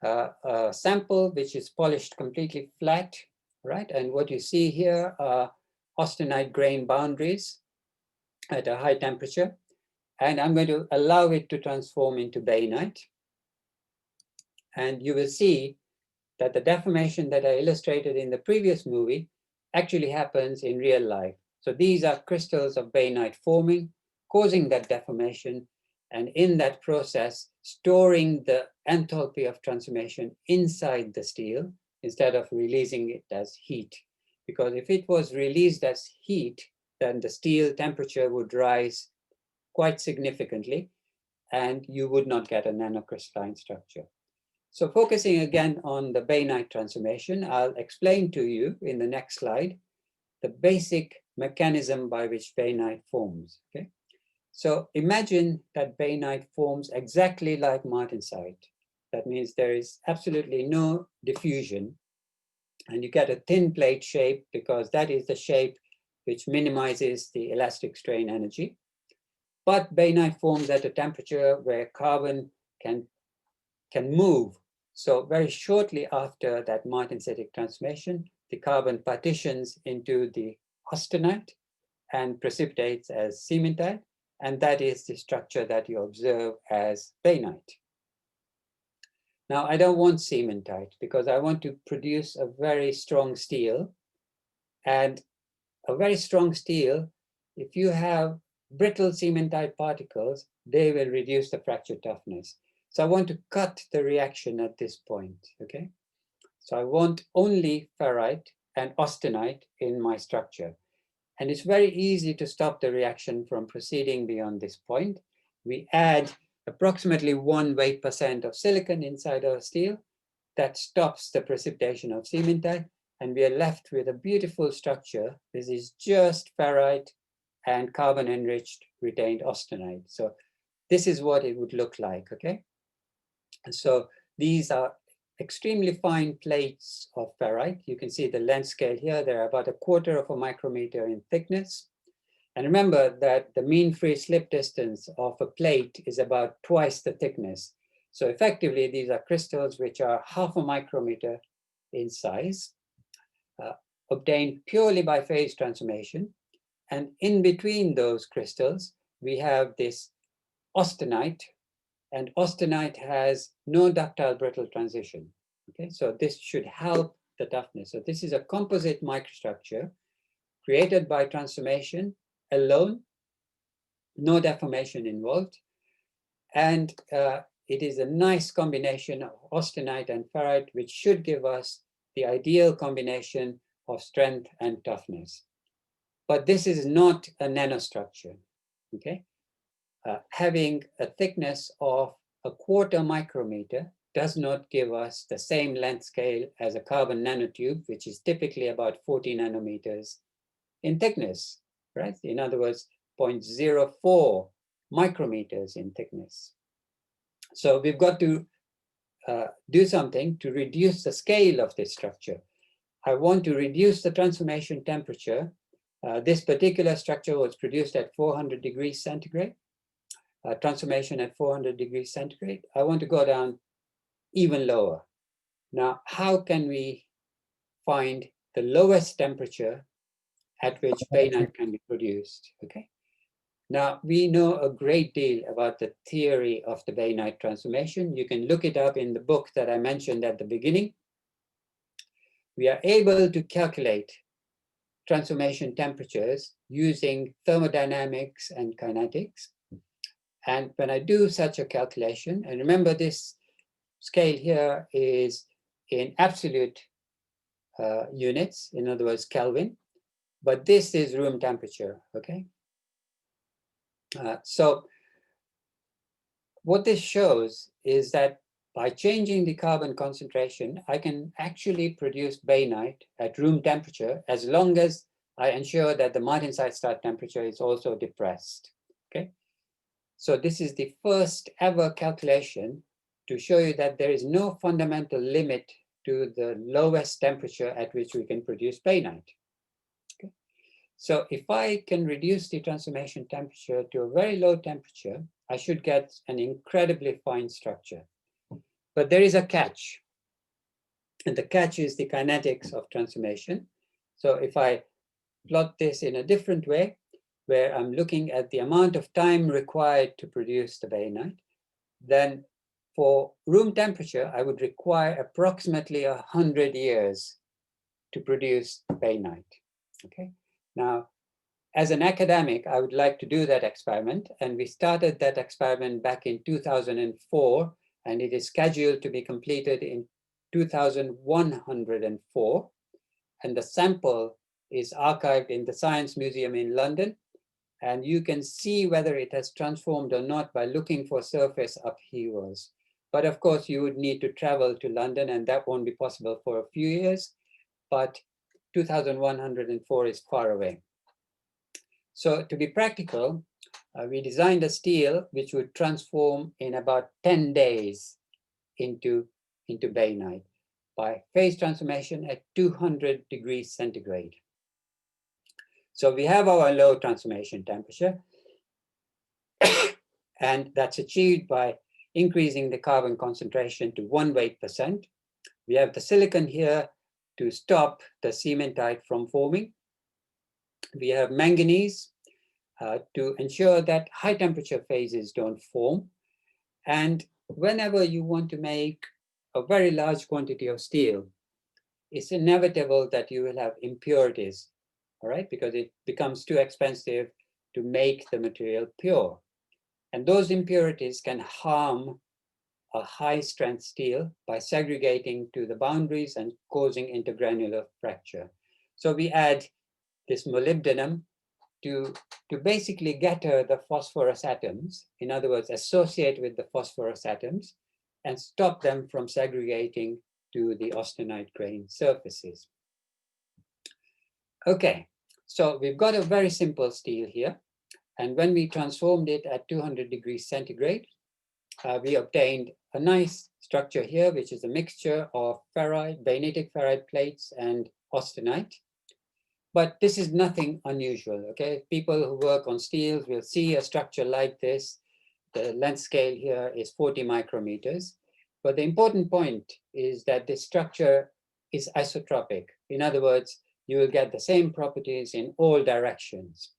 a sample which is polished completely flat, right? And what you see here are austenite grain boundaries at a high temperature. And I'm going to allow it to transform into bainite. And you will see that the deformation that I illustrated in the previous movie actually happens in real life. So these are crystals of bainite forming, causing that deformation, and in that process, storing the enthalpy of transformation inside the steel instead of releasing it as heat. Because if it was released as heat, then the steel temperature would rise quite significantly, and you would not get a nanocrystalline structure. So focusing again on the bainite transformation, I'll explain to you in the next slide the basic mechanism by which bainite forms, okay? So imagine that bainite forms exactly like martensite. That means there is absolutely no diffusion, and you get a thin plate shape because that is the shape which minimizes the elastic strain energy. But bainite forms at a temperature where carbon can move. So very shortly after that martensitic transformation, the carbon partitions into the austenite and precipitates as cementite, and that is the structure that you observe as bainite. Now, I don't want cementite because I want to produce a very strong steel, and a very strong steel, if you have brittle cementite particles, they will reduce the fracture toughness. So I want to cut the reaction at this point, okay? So I want only ferrite and austenite in my structure. And it's very easy to stop the reaction from proceeding beyond this point. We add approximately 1 weight% of silicon inside our steel. That stops the precipitation of cementite, and we are left with a beautiful structure. This is just ferrite and carbon-enriched retained austenite. So this is what it would look like, okay? And so these are extremely fine plates of ferrite. You can see the length scale here. They're about 1/4 of a micrometer in thickness. And remember that the mean free slip distance of a plate is about twice the thickness. So effectively, these are crystals which are 1/2 micrometer in size, obtained purely by phase transformation. And in between those crystals, we have this austenite, and austenite has no ductile brittle transition. Okay, so this should help the toughness. So this is a composite microstructure created by transformation alone, no deformation involved. And it is a nice combination of austenite and ferrite, which should give us the ideal combination of strength and toughness. But this is not a nanostructure, okay? Having a thickness of 1/4 micrometer does not give us the same length scale as a carbon nanotube, which is typically about 40 nanometers in thickness, right? In other words, 0.04 micrometers in thickness. So we've got to do something to reduce the scale of this structure. I want to reduce the transformation temperature. This particular structure was produced at 400 degrees centigrade, transformation at 400 degrees centigrade. I want to go down even lower. Now, how can we find the lowest temperature at which bainite can be produced? Okay. Now, we know a great deal about the theory of the bainite transformation. You can look it up in the book that I mentioned at the beginning. We are able to calculate transformation temperatures using thermodynamics and kinetics. And when I do such a calculation, and remember this scale here is in absolute units, in other words, Kelvin, but this is room temperature, okay? So what this shows is that by changing the carbon concentration, I can actually produce bainite at room temperature as long as I ensure that the Martensite start temperature is also depressed, okay? So this is the first ever calculation to show you that there is no fundamental limit to the lowest temperature at which we can produce bainite. Okay? So if I can reduce the transformation temperature to a very low temperature, I should get an incredibly fine structure. But there is a catch. And the catch is the kinetics of transformation. So if I plot this in a different way, where I'm looking at the amount of time required to produce the bainite, then for room temperature, I would require approximately 100 years to produce bainite, okay? Now, as an academic, I would like to do that experiment, and we started that experiment back in 2004, and it is scheduled to be completed in 2104, and the sample is archived in the Science Museum in London, and you can see whether it has transformed or not by looking for surface upheavals. But of course, you would need to travel to London, and that won't be possible for a few years, but 2104 is far away. So to be practical, we designed a steel which would transform in about 10 days into bainite by phase transformation at 200 degrees centigrade. So we have our low transformation temperature, and that's achieved by increasing the carbon concentration to 1 weight%. We have the silicon here to stop the cementite from forming. We have manganese to ensure that high temperature phases don't form. And whenever you want to make a very large quantity of steel, it's inevitable that you will have impurities, all right, because it becomes too expensive to make the material pure. And those impurities can harm a high strength steel by segregating to the boundaries and causing intergranular fracture. So we add this molybdenum to basically gather the phosphorus atoms, in other words, associate with the phosphorus atoms, and stop them from segregating to the austenite grain surfaces. Okay, so we've got a very simple steel here. And when we transformed it at 200 degrees centigrade, we obtained a nice structure here, which is a mixture of ferrite, bainitic ferrite plates and austenite. But this is nothing unusual, okay? People who work on steels will see a structure like this. The length scale here is 40 micrometers. But the important point is that this structure is isotropic. In other words, you will get the same properties in all directions.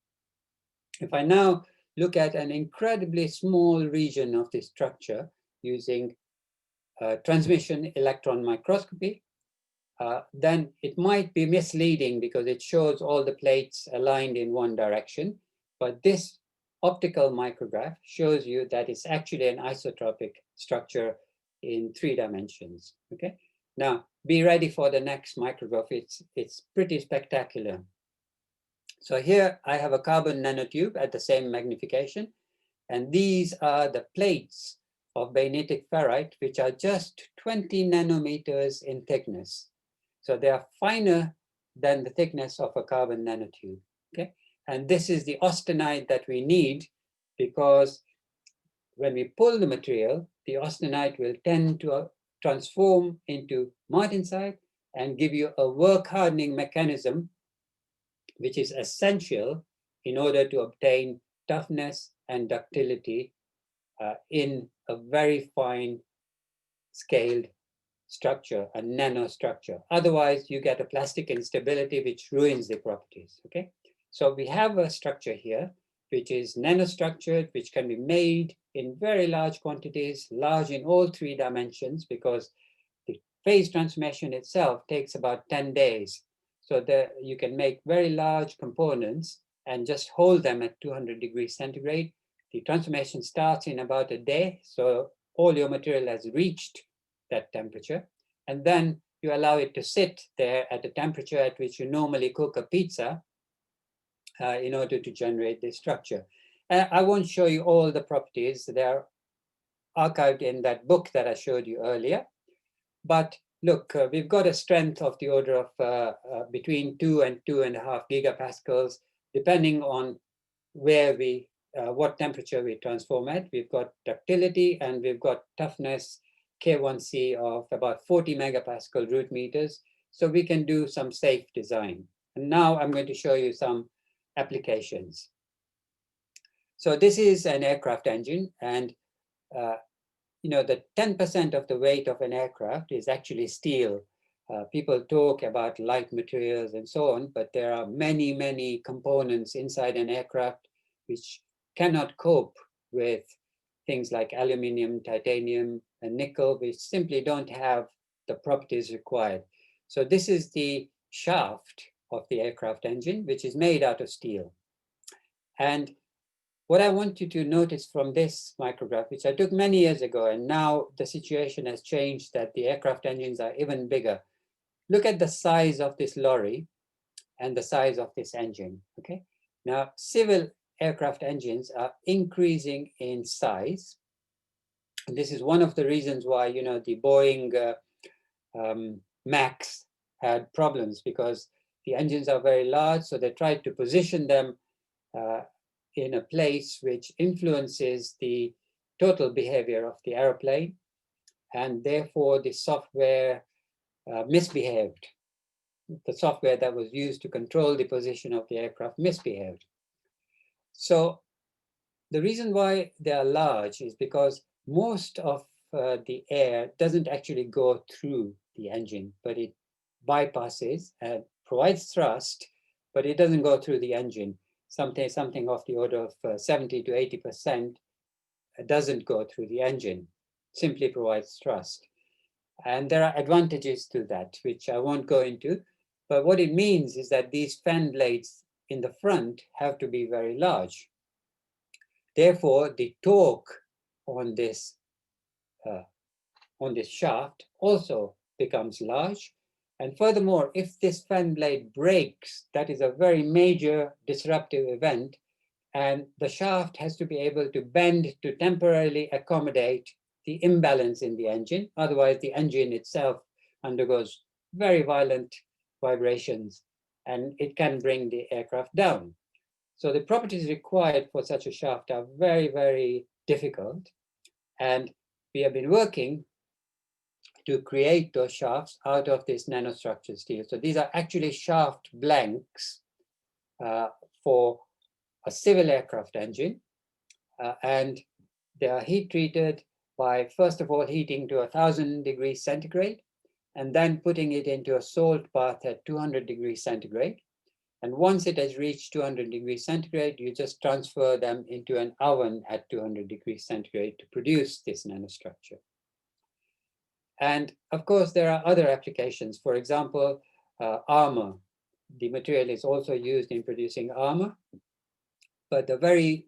If I now look at an incredibly small region of this structure using transmission electron microscopy, then it might be misleading because it shows all the plates aligned in one direction. But this optical micrograph shows you that it's actually an isotropic structure in 3 dimensions. Okay. Now, be ready for the next micrograph. It's pretty spectacular. So here I have a carbon nanotube at the same magnification. And these are the plates of bainitic ferrite, which are just 20 nanometers in thickness. So they are finer than the thickness of a carbon nanotube. Okay? And this is the austenite that we need, because when we pull the material, the austenite will tend to transform into martensite and give you a work hardening mechanism, which is essential in order to obtain toughness and ductility in a very fine scaled structure, a nanostructure. Otherwise, you get a plastic instability which ruins the properties, okay? So we have a structure here which is nanostructured, which can be made in very large quantities, large in all 3 dimensions, because the phase transformation itself takes about 10 days. So you can make very large components and just hold them at 200 degrees centigrade. The transformation starts in about a day, so all your material has reached that temperature, and then you allow it to sit there at the temperature at which you normally cook a pizza in order to generate this structure. I won't show you all the properties. They are archived in that book that I showed you earlier. But look, we've got a strength of the order of between 2 and 2.5 gigapascals, depending on where what temperature we transform at. We've got ductility and we've got toughness, K1C of about 40 megapascal root meters. So we can do some safe design. And now I'm going to show you some applications. So this is an aircraft engine, and you know, the 10% of the weight of an aircraft is actually steel. People talk about light materials and so on, but there are many, many components inside an aircraft which cannot cope with things like aluminum, titanium, and nickel, which simply don't have the properties required. So this is the shaft of the aircraft engine, which is made out of steel. And what I want you to notice from this micrograph, which I took many years ago, and now the situation has changed that the aircraft engines are even bigger. Look at the size of this lorry and the size of this engine, okay? Now, civil aircraft engines are increasing in size. And this is one of the reasons why, you know, the Boeing Max had problems, because the engines are very large, so they tried to position them in a place which influences the total behavior of the airplane, and therefore the software misbehaved. The software that was used to control the position of the aircraft misbehaved. So the reason why they are large is because most of the air doesn't actually go through the engine, but it bypasses and provides thrust, but it doesn't go through the engine. Something of the order of 70 to 80% doesn't go through the engine, simply provides thrust. And there are advantages to that, which I won't go into. But what it means is that these fan blades in the front have to be very large. Therefore, the torque on this shaft also becomes large. And furthermore, if this fan blade breaks, that is a very major disruptive event, and the shaft has to be able to bend to temporarily accommodate the imbalance in the engine. Otherwise, the engine itself undergoes very violent vibrations, and it can bring the aircraft down. So the properties required for such a shaft are very, very difficult. And we have been working to create those shafts out of this nanostructured steel. So these are actually shaft blanks for a civil aircraft engine. And they are heat treated by, first of all, heating to 1000 degrees centigrade, and then putting it into a salt bath at 200 degrees centigrade. And once it has reached 200 degrees centigrade, you just transfer them into an oven at 200 degrees centigrade to produce this nanostructure. And of course, there are other applications. For example, armor. The material is also used in producing armor. But the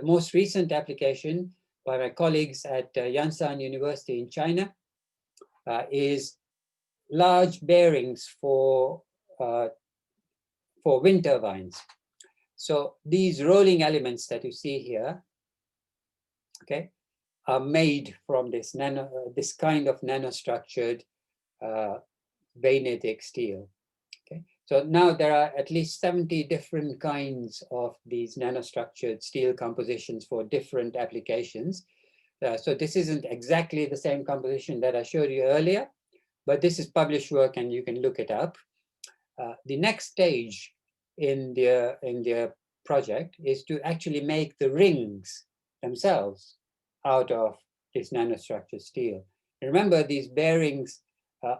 most recent application by my colleagues at Yangtze University in China is large bearings for wind turbines. So these rolling elements that you see here, okay, are made from this kind of nanostructured magnetic steel. Okay, so now there are at least 70 different kinds of these nanostructured steel compositions for different applications. So this isn't exactly the same composition that I showed you earlier, but this is published work and you can look it up. The next stage in their project is to actually make the rings themselves out of this nanostructured steel. Remember, these bearings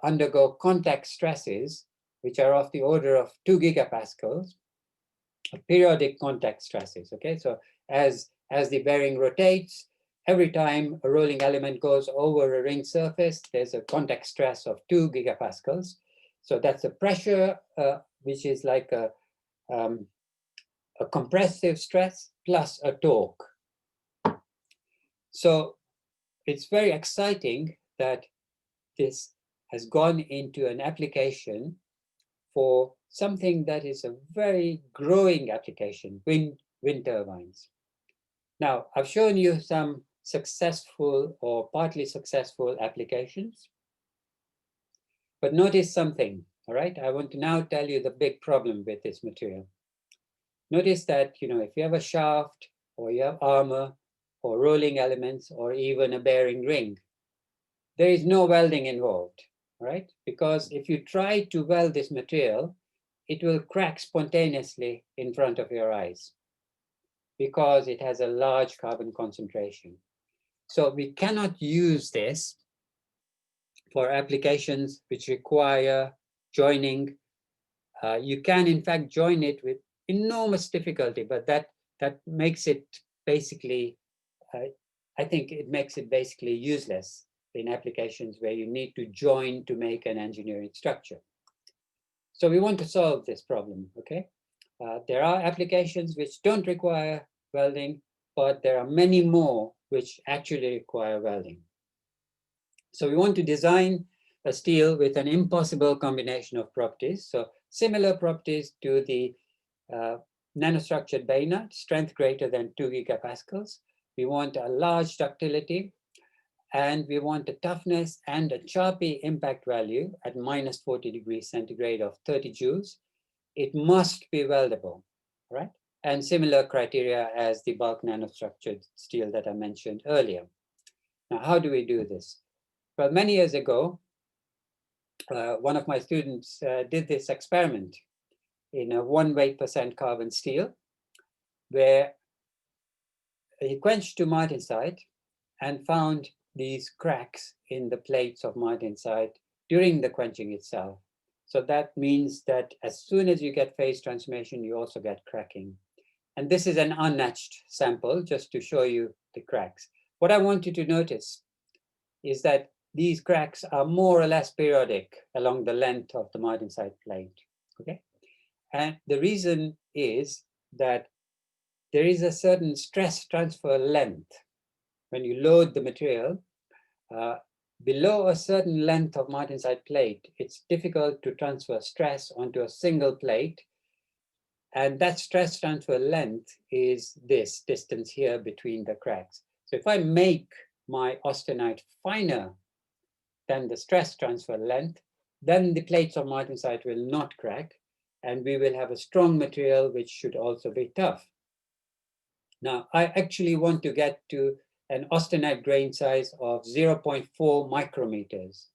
undergo contact stresses, which are of the order of 2 gigapascals, periodic contact stresses. Okay, so as the bearing rotates, every time a rolling element goes over a ring surface, there's a contact stress of 2 gigapascals. So that's a pressure which is like a compressive stress plus a torque. So it's very exciting that this has gone into an application for something that is a very growing application, wind turbines. Now, I've shown you some successful or partly successful applications, but notice something, all right? I want to now tell you the big problem with this material. Notice that, if you have a shaft or you have armor or rolling elements or even a bearing ring, there is no welding involved, right? Because if you try to weld this material, it will crack spontaneously in front of your eyes because it has a large carbon concentration. So we cannot use this for applications which require joining. You can, in fact, join it with enormous difficulty, but that makes it basically, I think it makes it basically useless in applications where you need to join to make an engineering structure. So we want to solve this problem, okay? There are applications which don't require welding, but there are many more which actually require welding. So we want to design a steel with an impossible combination of properties. So similar properties to the nanostructured bayonet, strength greater than 2 gigapascals. We want a large ductility, and we want a toughness and a Charpy impact value at minus 40 degrees centigrade of 30 joules. It must be weldable, right? And similar criteria as the bulk nanostructured steel that I mentioned earlier. Now, how do we do this? Well, many years ago, one of my students did this experiment in a 1 weight % carbon steel, where he quenched to martensite and found these cracks in the plates of martensite during the quenching itself. So that means that as soon as you get phase transformation, you also get cracking. And this is an unmatched sample, just to show you the cracks. What I want you to notice is that these cracks are more or less periodic along the length of the martensite plate, okay? And the reason is that there is a certain stress transfer length. When you load the material, below a certain length of martensite plate, it's difficult to transfer stress onto a single plate. And that stress transfer length is this distance here between the cracks. So if I make my austenite finer than the stress transfer length, then the plates of martensite will not crack, and we will have a strong material which should also be tough. Now, I actually want to get to an austenite grain size of 0.4 micrometers.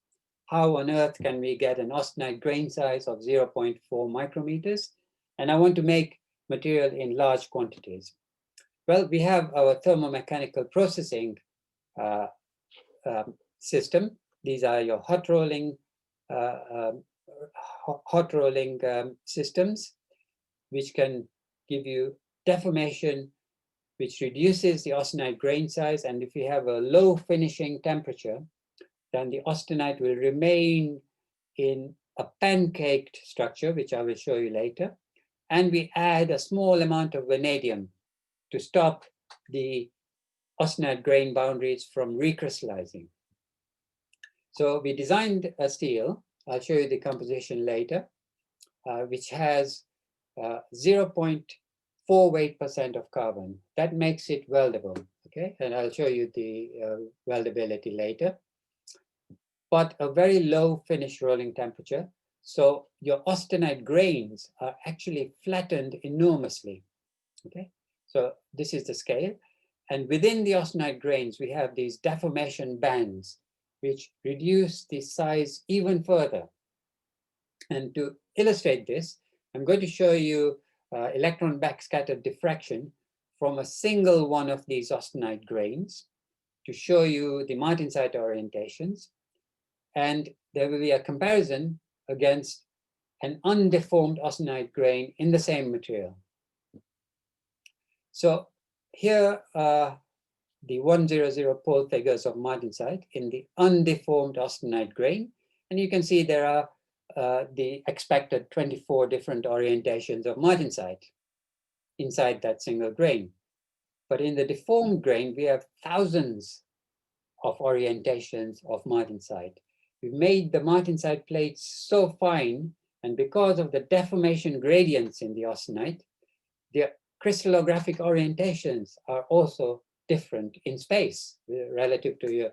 How on earth can we get an austenite grain size of 0.4 micrometers? And I want to make material in large quantities. Well, we have our thermomechanical processing system. These are your hot rolling systems, which can give you deformation, which reduces the austenite grain size. And if you have a low finishing temperature, then the austenite will remain in a pancaked structure, which I will show you later. And we add a small amount of vanadium to stop the austenite grain boundaries from recrystallizing. So we designed a steel, I'll show you the composition later, which has 0.4 weight% of carbon. That makes it weldable, okay? And I'll show you the weldability later. But a very low finish rolling temperature. So your austenite grains are actually flattened enormously, okay? So this is the scale. And within the austenite grains, we have these deformation bands, which reduce the size even further. And to illustrate this, I'm going to show you electron backscatter diffraction from a single one of these austenite grains to show you the martensite orientations. And there will be a comparison against an undeformed austenite grain in the same material. So here are the 100 pole figures of martensite in the undeformed austenite grain. And you can see there are the expected 24 different orientations of martensite inside that single grain. But in the deformed grain, we have thousands of orientations of martensite. We've made the martensite plates so fine, and because of the deformation gradients in the austenite, the crystallographic orientations are also different in space relative to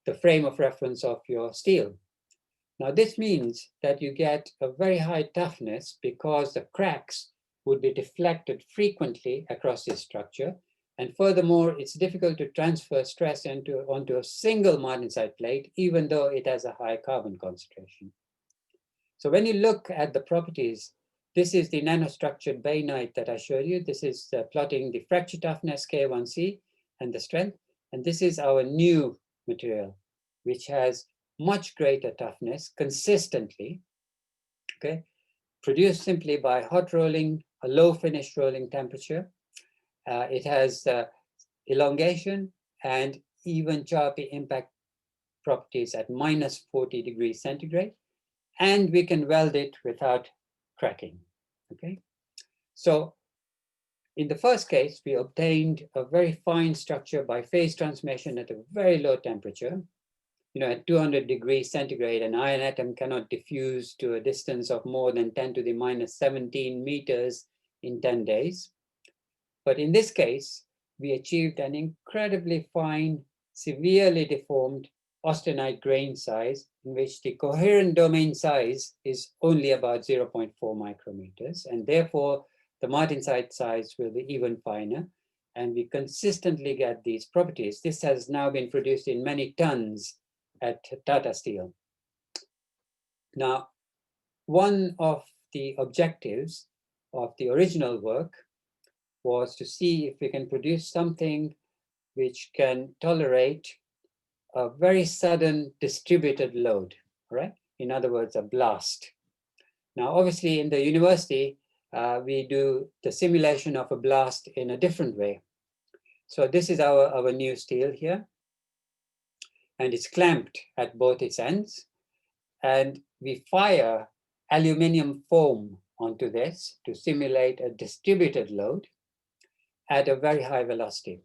the frame of reference of your steel. Now, this means that you get a very high toughness because the cracks would be deflected frequently across this structure. And furthermore, it's difficult to transfer stress onto a single martensite plate, even though it has a high carbon concentration. So when you look at the properties, this is the nanostructured bainite that I showed you. This is plotting the fracture toughness K1C and the strength. And this is our new material, which has much greater toughness consistently, okay, produced simply by hot rolling, a low finish rolling temperature. It has elongation and even Charpy impact properties at -40 degrees centigrade. And we can weld it without cracking, okay? So in the first case, we obtained a very fine structure by phase transformation at a very low temperature. You know, at 200 degrees centigrade, an iron atom cannot diffuse to a distance of more than 10 to the -17 meters in 10 days. But in this case, we achieved an incredibly fine, severely deformed austenite grain size in which the coherent domain size is only about 0.4 micrometers. And therefore, the martensite size will be even finer. And we consistently get these properties. This has now been produced in many tons at Tata Steel. Now, one of the objectives of the original work was to see if we can produce something which can tolerate a very sudden distributed load, right? In other words, a blast. Now, obviously, in the university, we do the simulation of a blast in a different way. So this is our new steel here. And it's clamped at both its ends. And we fire aluminum foam onto this to simulate a distributed load at a very high velocity.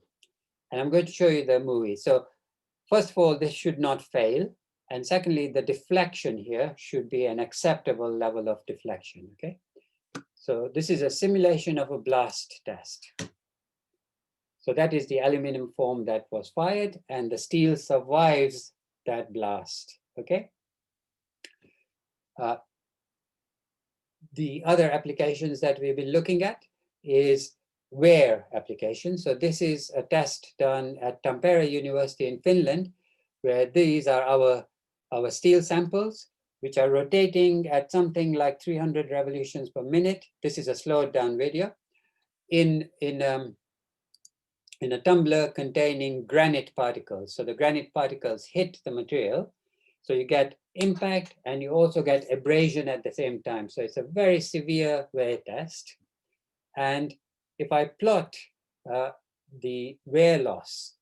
And I'm going to show you the movie. So first of all, this should not fail. And secondly, the deflection here should be an acceptable level of deflection, okay? So this is a simulation of a blast test. So that is the aluminum foam that was fired, and the steel survives that blast, okay? The other applications that we've been looking at is wear application. So this is a test done at Tampere University in Finland, where these are our steel samples, which are rotating at something like 300 revolutions per minute. This is a slowed down video in a tumbler containing granite particles. So the granite particles hit the material. So you get impact and you also get abrasion at the same time. So it's a very severe wear test. And if I plot the wear loss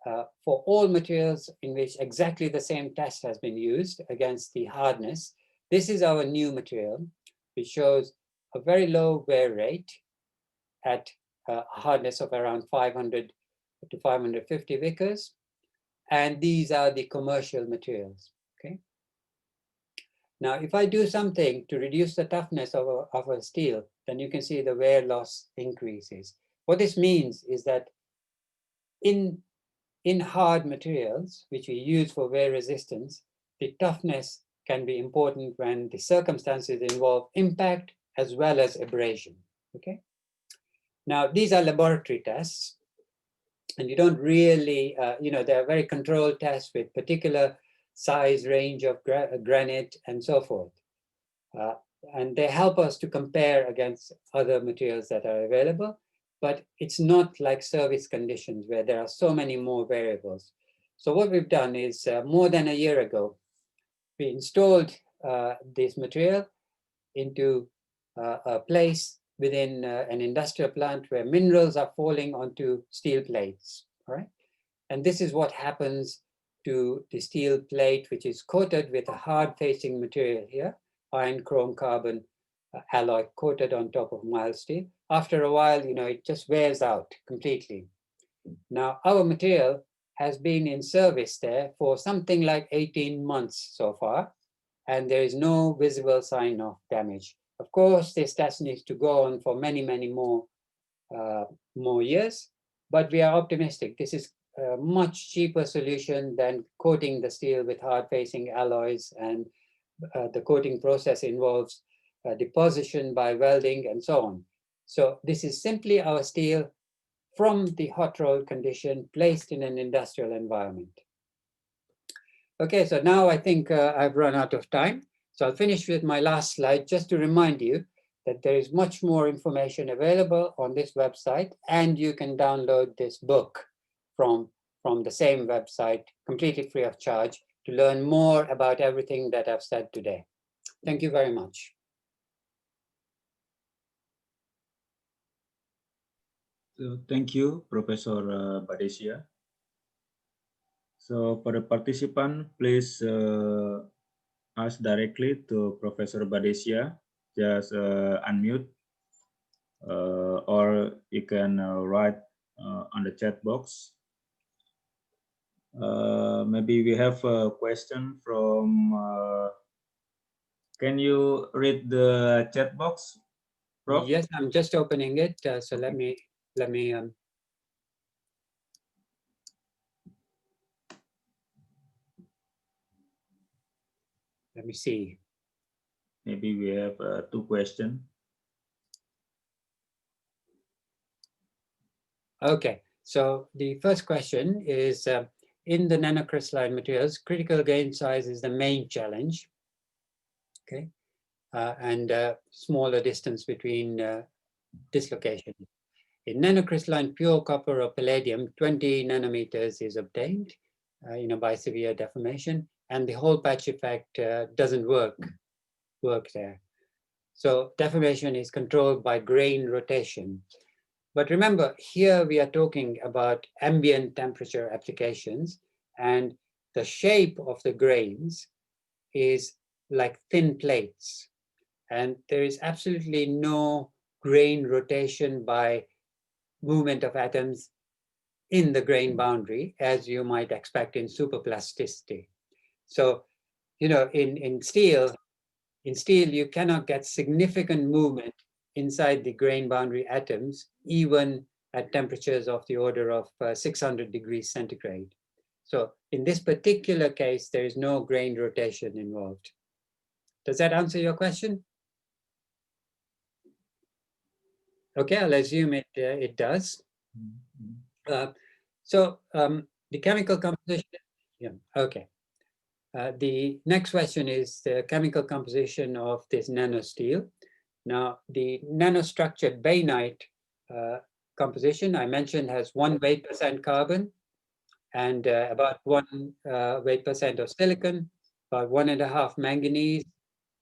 for all materials in which exactly the same test has been used against the hardness, this is our new material, which shows a very low wear rate at a hardness of around 500 to 550 Vickers. And these are the commercial materials, okay? Now, if I do something to reduce the toughness of a steel, then you can see the wear loss increases. What this means is that in hard materials, which we use for wear resistance, the toughness can be important when the circumstances involve impact as well as abrasion, okay? Now, these are laboratory tests, and you don't really, they're very controlled tests with particular size range of granite and so forth. And they help us to compare against other materials that are available, but it's not like service conditions where there are so many more variables. So what we've done is more than a year ago, we installed this material into a place within an industrial plant where minerals are falling onto steel plates, all right? And this is what happens to the steel plate, which is coated with a hard-facing material here, iron chrome carbon alloy coated on top of mild steel. After a while, it just wears out completely. Now, our material has been in service there for something like 18 months so far, and there is no visible sign of damage. Of course, this test needs to go on for many, many more years, but we are optimistic. This is a much cheaper solution than coating the steel with hard-facing alloys, and the coating process involves deposition by welding and so on. So this is simply our steel from the hot rolled condition placed in an industrial environment. Okay, so now I think I've run out of time. So I'll finish with my last slide just to remind you that there is much more information available on this website, and you can download this book from the same website completely free of charge to learn more about everything that I've said today. Thank you very much. So thank you, Professor Badesia. So for the participant, please ask directly to Professor Badesia. Just unmute, or you can write on the chat box. Maybe we have a question from. Can you read the chat box, Prof? Yes, I'm just opening it. So let me see. Maybe we have 2 questions. Okay, so the first question is, in the nanocrystalline materials, critical grain size is the main challenge, okay? And smaller distance between dislocation. In nanocrystalline pure copper or palladium, 20 nanometers is obtained, by severe deformation, and the hole patch effect doesn't work there. So deformation is controlled by grain rotation. But remember, here we are talking about ambient temperature applications, and the shape of the grains is like thin plates. And there is absolutely no grain rotation by movement of atoms in the grain boundary, as you might expect in superplasticity. So, you know, in steel, you cannot get significant movement inside the grain boundary atoms, even at temperatures of the order of 600 degrees centigrade. So in this particular case, there is no grain rotation involved. Does that answer your question? Okay, I'll assume it does. So the chemical composition, yeah, okay. The next question is the chemical composition of this nanosteel. Now, the nanostructured bainite composition I mentioned has 1 weight % carbon and about 1 weight % of silicon, about 1.5 manganese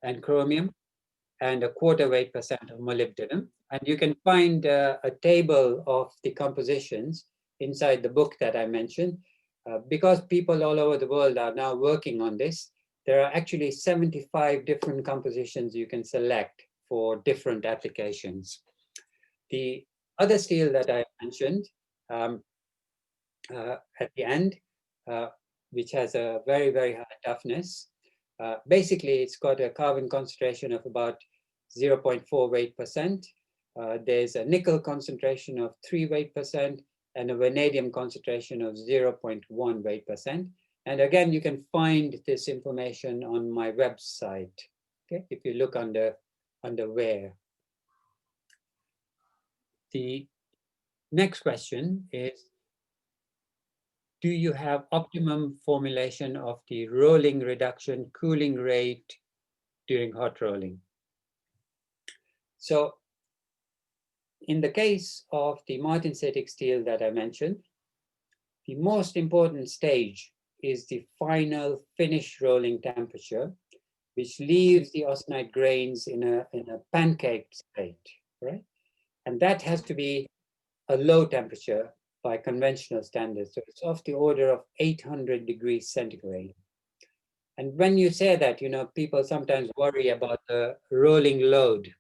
and chromium, and 1/4 weight % of molybdenum. And you can find a table of the compositions inside the book that I mentioned. Because people all over the world are now working on this, there are actually 75 different compositions you can select for different applications. The other steel that I mentioned at the end, which has a very, very high toughness, basically it's got a carbon concentration of about 0.4 weight %. There's a nickel concentration of 3 weight % and a vanadium concentration of 0.1 weight %. And again, you can find this information on my website, okay, if you look under where. The next question is, do you have optimum formulation of the rolling reduction cooling rate during hot rolling? So in the case of the martensitic steel that I mentioned, the most important stage is the final finish rolling temperature, which leaves the austenite grains in a pancaked state, right? And that has to be a low temperature by conventional standards. So it's of the order of 800 degrees centigrade. And when you say that, you know, people sometimes worry about the rolling load.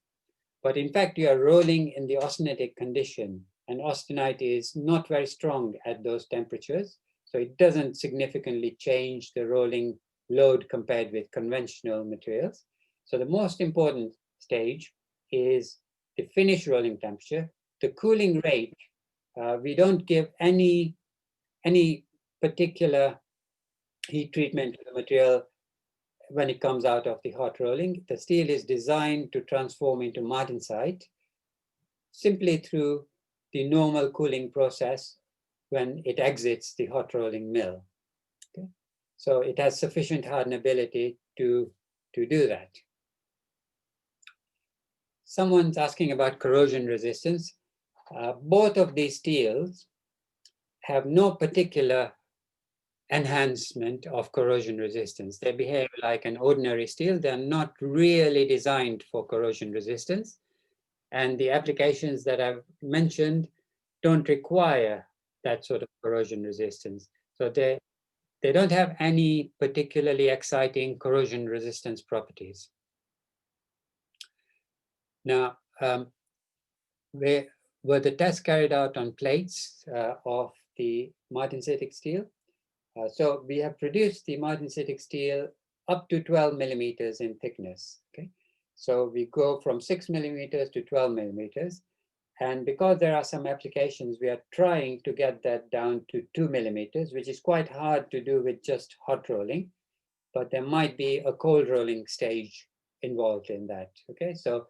But in fact, you are rolling in the austenitic condition, and austenite is not very strong at those temperatures. So it doesn't significantly change the rolling load compared with conventional materials. So the most important stage is the finish rolling temperature. The cooling rate, we don't give any particular heat treatment to the material when it comes out of the hot rolling. The steel is designed to transform into martensite simply through the normal cooling process when it exits the hot rolling mill. Okay? So it has sufficient hardenability to do that. Someone's asking about corrosion resistance. Both of these steels have no particular enhancement of corrosion resistance. They behave like an ordinary steel. They're not really designed for corrosion resistance. And the applications that I've mentioned don't require that sort of corrosion resistance. So they don't have any particularly exciting corrosion resistance properties. Now, were the tests carried out on plates of the martensitic steel? So we have produced the martensitic steel up to 12 millimeters in thickness. Okay, so we go from 6 millimeters to 12 millimeters. And because there are some applications, we are trying to get that down to 2 millimeters, which is quite hard to do with just hot rolling, but there might be a cold rolling stage involved in that. Okay, so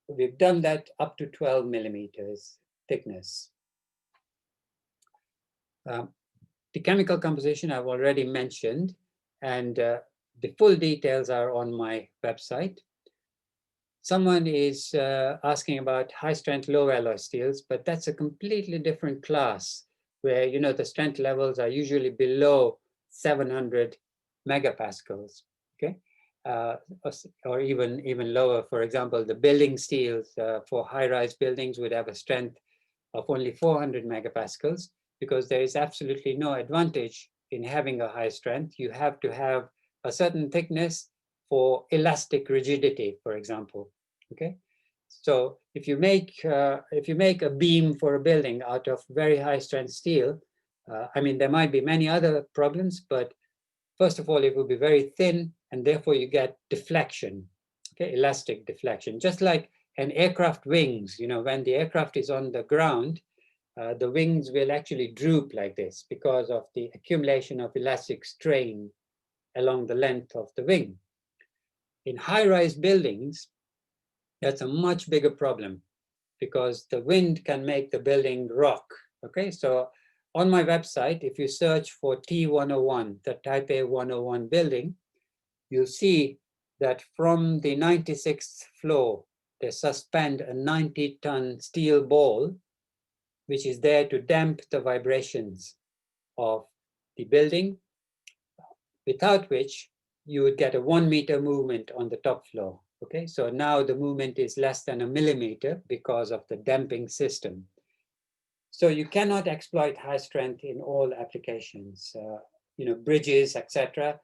we've done that up to 12 millimeters thickness. The chemical composition I've already mentioned, and the full details are on my website. Someone is asking about high strength low alloy steels, but that's a completely different class where, you know, the strength levels are usually below 700 megapascals, okay? Or even lower. For example, the building steels for high-rise buildings would have a strength of only 400 megapascals, because there is absolutely no advantage in having a high strength. You have to have a certain thickness for elastic rigidity, for example. Okay, so if you make a beam for a building out of very high strength steel, I mean, there might be many other problems, but first of all, it will be very thin, and therefore you get deflection, okay, elastic deflection. Just like an aircraft wings, when the aircraft is on the ground, the wings will actually droop like this because of the accumulation of elastic strain along the length of the wing. In high-rise buildings, that's a much bigger problem because the wind can make the building rock, okay? So on my website, if you search for T101, the Type A 101 building, you'll see that from the 96th floor, they suspend a 90-ton steel ball, which is there to damp the vibrations of the building, without which you would get a 1 meter movement on the top floor. Okay, so now the movement is less than 1 millimeter because of the damping system. So you cannot exploit high strength in all applications. Bridges, etc.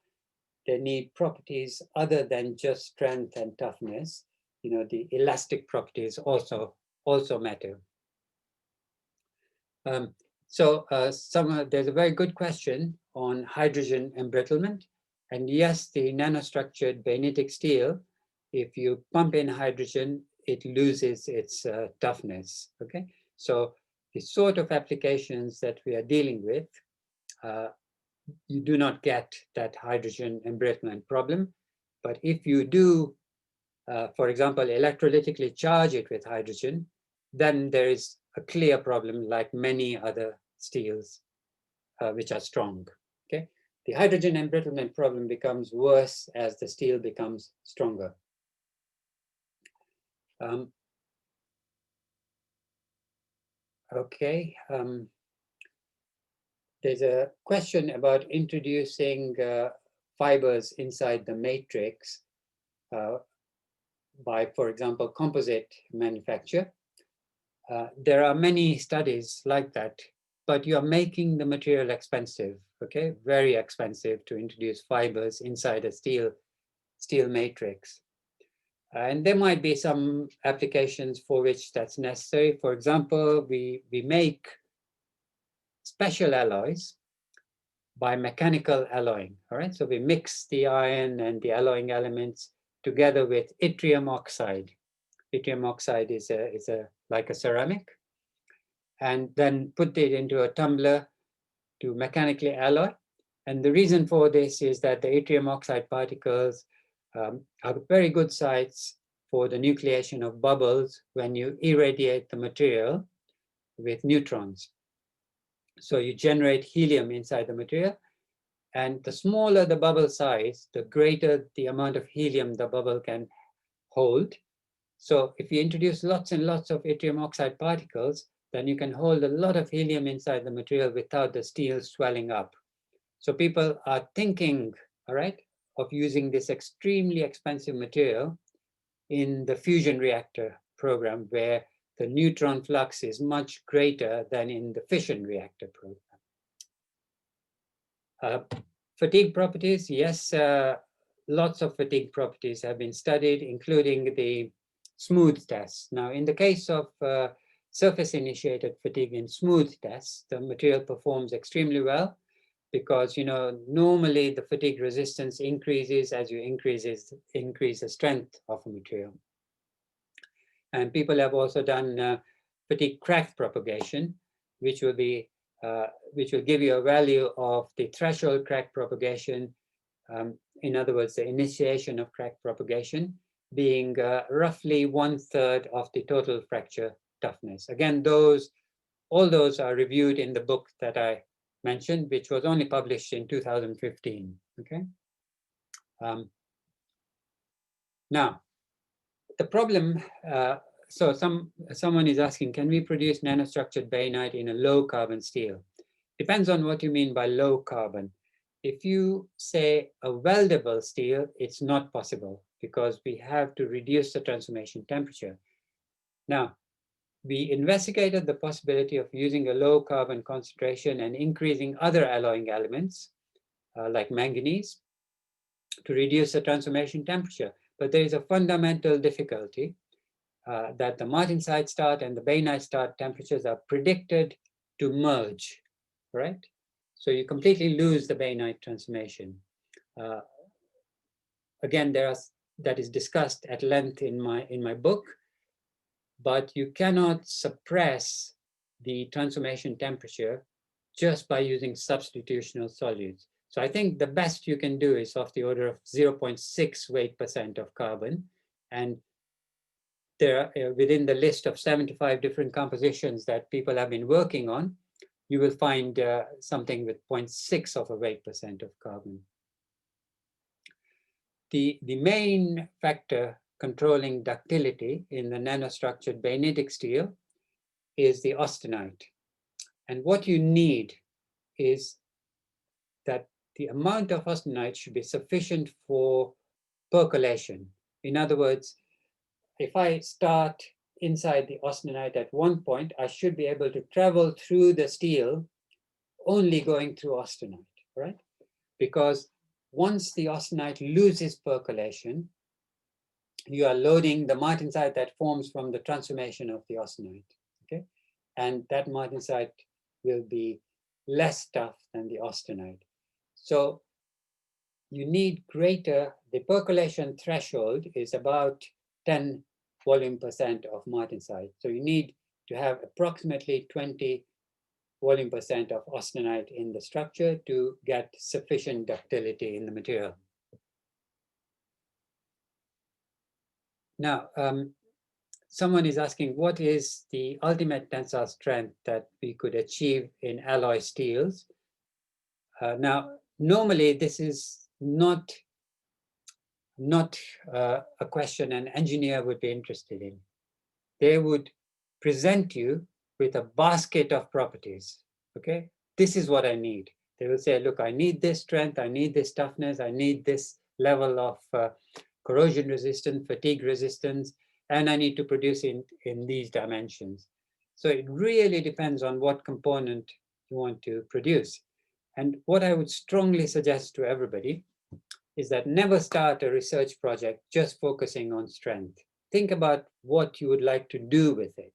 They need properties other than just strength and toughness. The elastic properties also matter. There's a very good question on hydrogen embrittlement. And yes, the nanostructured bainitic steel, if you pump in hydrogen, it loses its toughness, okay? So the sort of applications that we are dealing with, you do not get that hydrogen embrittlement problem. But if you do, for example, electrolytically charge it with hydrogen, then there is a clear problem like many other steels which are strong, okay? The hydrogen embrittlement problem becomes worse as the steel becomes stronger. There's a question about introducing fibers inside the matrix by, for example, composite manufacture. There are many studies like that, but you're making the material expensive, okay? Very expensive to introduce fibers inside a steel matrix. And there might be some applications for which that's necessary. For example, we make special alloys by mechanical alloying, all right? So we mix the iron and the alloying elements together with yttrium oxide. Yttrium oxide is like a ceramic, and then put it into a tumbler to mechanically alloy. And the reason for this is that the yttrium oxide particles are very good sites for the nucleation of bubbles when you irradiate the material with neutrons. So you generate helium inside the material, and the smaller the bubble size, the greater the amount of helium the bubble can hold. So if you introduce lots and lots of yttrium oxide particles, then you can hold a lot of helium inside the material without the steel swelling up. So people are thinking, all right, of using this extremely expensive material in the fusion reactor program, where the neutron flux is much greater than in the fission reactor program. Fatigue properties, yes, lots of fatigue properties have been studied, including the smooth tests. Now, in the case of surface-initiated fatigue in smooth tests, the material performs extremely well because, normally the fatigue resistance increases as you increase the strength of a material. And people have also done fatigue crack propagation, which will give you a value of the threshold crack propagation. In other words, the initiation of crack propagation being roughly 1/3 of the total fracture toughness. Again, all those are reviewed in the book that I mentioned, which was only published in 2015. Okay. Now, the problem. So someone is asking, can we produce nanostructured bainite in a low carbon steel? Depends on what you mean by low carbon. If you say a weldable steel, it's not possible because we have to reduce the transformation temperature. Now, we investigated the possibility of using a low carbon concentration and increasing other alloying elements like manganese to reduce the transformation temperature. But there is a fundamental difficulty that the martensite start and the bainite start temperatures are predicted to merge, right? So you completely lose the bainite transformation. Again, that is discussed at length in my book, but you cannot suppress the transformation temperature just by using substitutional solutes. So I think the best you can do is of the order of 0.6 weight% of carbon. And there are, within the list of 75 different compositions that people have been working on, you will find something with 0.6 of a weight% of carbon. The main factor controlling ductility in the nanostructured bainitic steel is the austenite. And what you need is that the amount of austenite should be sufficient for percolation. In other words, if I start inside the austenite at one point, I should be able to travel through the steel only going through austenite, right? Because once the austenite loses percolation, you are loading the martensite that forms from the transformation of the austenite, okay? And that martensite will be less tough than the austenite. So you need greater, the percolation threshold is about 10 volume% of martensite. So you need to have approximately 20 volume% of austenite in the structure to get sufficient ductility in the material. Now, someone is asking, what is the ultimate tensile strength that we could achieve in alloy steels? Now, normally this is not a question an engineer would be interested in. They would present you with a basket of properties, okay? This is what I need. They will say, look, I need this strength, I need this toughness, I need this level of corrosion resistance, fatigue resistance, and I need to produce in these dimensions. So it really depends on what component you want to produce. And what I would strongly suggest to everybody is that never start a research project just focusing on strength. Think about what you would like to do with it.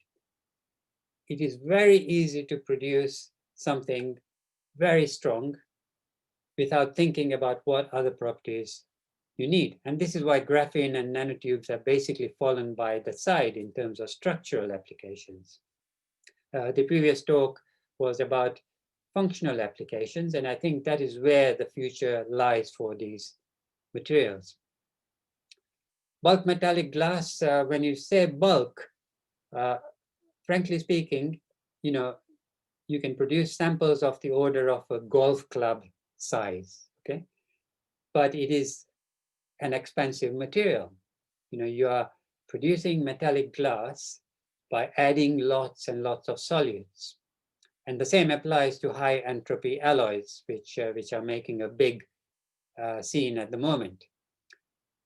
It is very easy to produce something very strong without thinking about what other properties you need. And this is why graphene and nanotubes have basically fallen by the side in terms of structural applications. The previous talk was about functional applications, and I think that is where the future lies for these materials. Bulk metallic glass, when you say bulk, frankly speaking, you can produce samples of the order of a golf club size, okay? But it is an expensive material. You are producing metallic glass by adding lots and lots of solutes. And the same applies to high entropy alloys, which are making a big scene at the moment.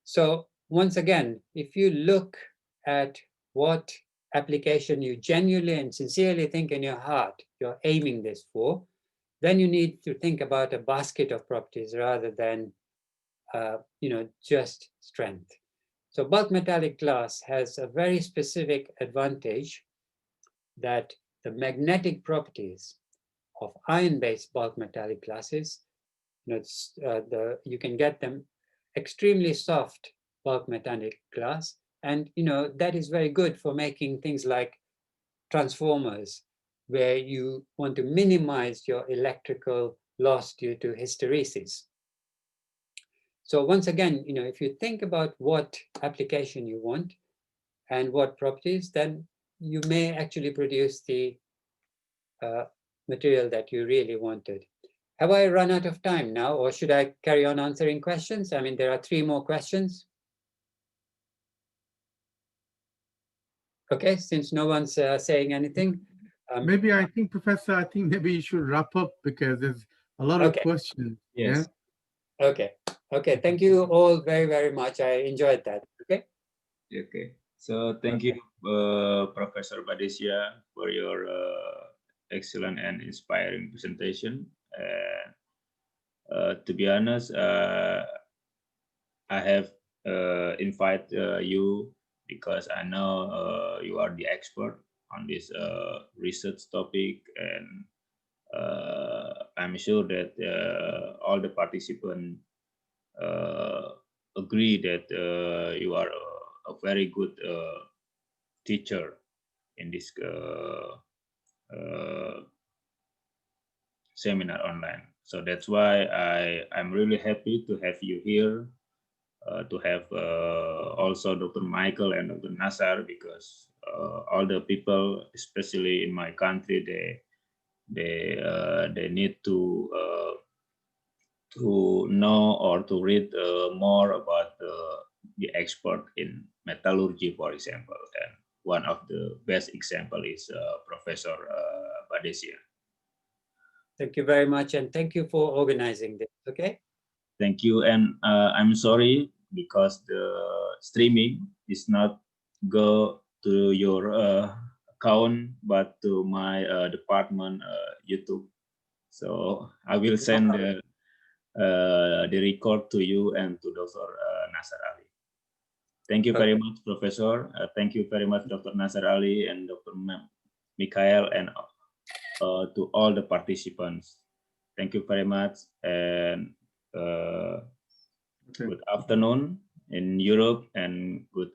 So once again, if you look at what application you genuinely and sincerely think in your heart you're aiming this for, then you need to think about a basket of properties rather than just strength. So bulk metallic glass has a very specific advantage that the magnetic properties of iron-based bulk metallic glasses, you can get them extremely soft bulk metallic glass, and that is very good for making things like transformers, where you want to minimize your electrical loss due to hysteresis. So once again, if you think about what application you want and what properties, then you may actually produce the material that you really wanted. Have I run out of time now, or should I carry on answering questions? I mean, there are 3 more questions. Okay, since no one's saying anything. Maybe I think, Professor, I think maybe you should wrap up because there's a lot of questions. Yes. Yeah? Okay. Thank you all very, very much. I enjoyed that. Okay. So thank you, Professor Badisya, for your excellent and inspiring presentation. To be honest, I have invited you because I know you are the expert on this research topic, and I'm sure that all the participants agree that you are a very good teacher in this seminar online. So that's why I'm really happy to have you here, to have also Dr. Michael and Dr. Nasar, because all the people, especially in my country, they need to know or to read more about the expert in metallurgy, for example. And one of the best example is Professor Badesia. Thank you very much, and thank you for organizing this. Okay. Thank you, and I'm sorry because the streaming is not go to your account, but to my department YouTube. So I will send the record to you and to Dr. Nasar Ali. Thank you very much, Professor. Thank you very much, Dr. Nasar Ali and Dr. Mikhail, and to all the participants. Thank you very much, and good afternoon in Europe and good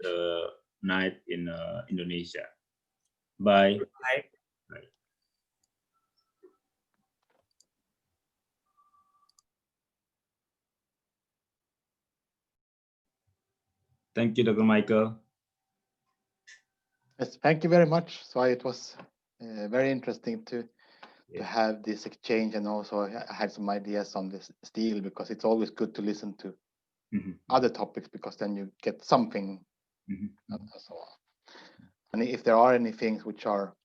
night in Indonesia. Bye. Bye. Bye. Thank you, Dr. Michael. Yes, thank you very much. So it was very interesting to have this exchange, and also I had some ideas on this steel, because it's always good to listen to other topics, because then you get something and so on. And if there are any things which are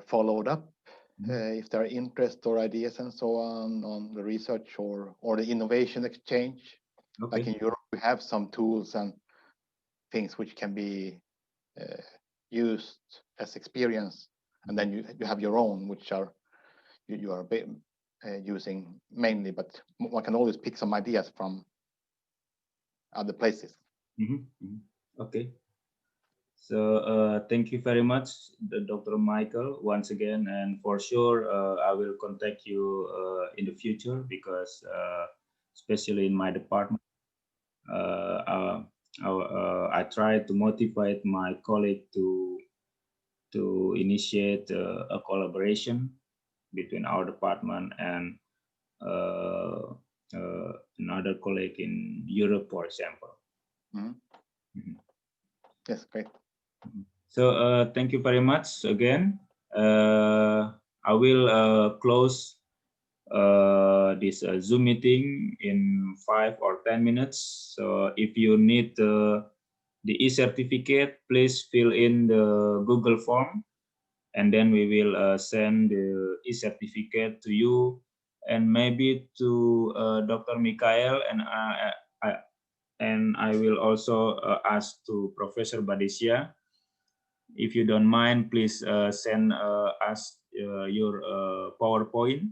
followed up, if there are interest or ideas and so on the research or the innovation exchange, like in Europe, we have some tools and things which can be used as experience, and then you have your own, which are you are using mainly, but one can always pick some ideas from other places. Okay. So thank you very much, Dr. Michael, once again, and for sure I will contact you in the future, because especially in my department, I try to motivate my colleague to initiate a collaboration between our department and another colleague in Europe, for example. Yes, great. So thank you very much again. I will close this Zoom meeting in 5 or 10 minutes. So if you need the e-certificate, please fill in the Google form, and then we will send the e-certificate to you, and maybe to Dr. Mikhail, and I will also ask to Professor Badesia. If you don't mind, please send us your PowerPoint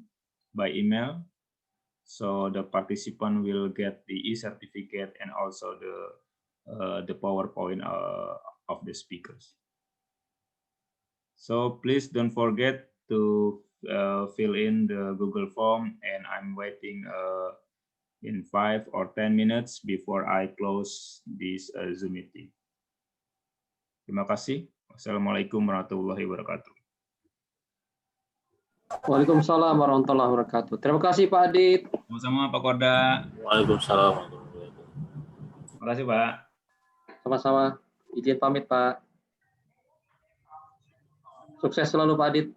by email, so the participant will get the e-certificate and also the PowerPoint of the speakers. So please don't forget to fill in the Google form, and I'm waiting in 5 or 10 minutes before I close this Zoom meeting. Terima kasih. Wassalamualaikum warahmatullahi wabarakatuh. Waalaikumsalam warahmatullahi wabarakatuh. Terima kasih Pak Adit. Sama-sama Pak Korda. Waalaikumsalam. Terima kasih Pak. Sama-sama. Izin pamit Pak. Sukses selalu Pak Adit.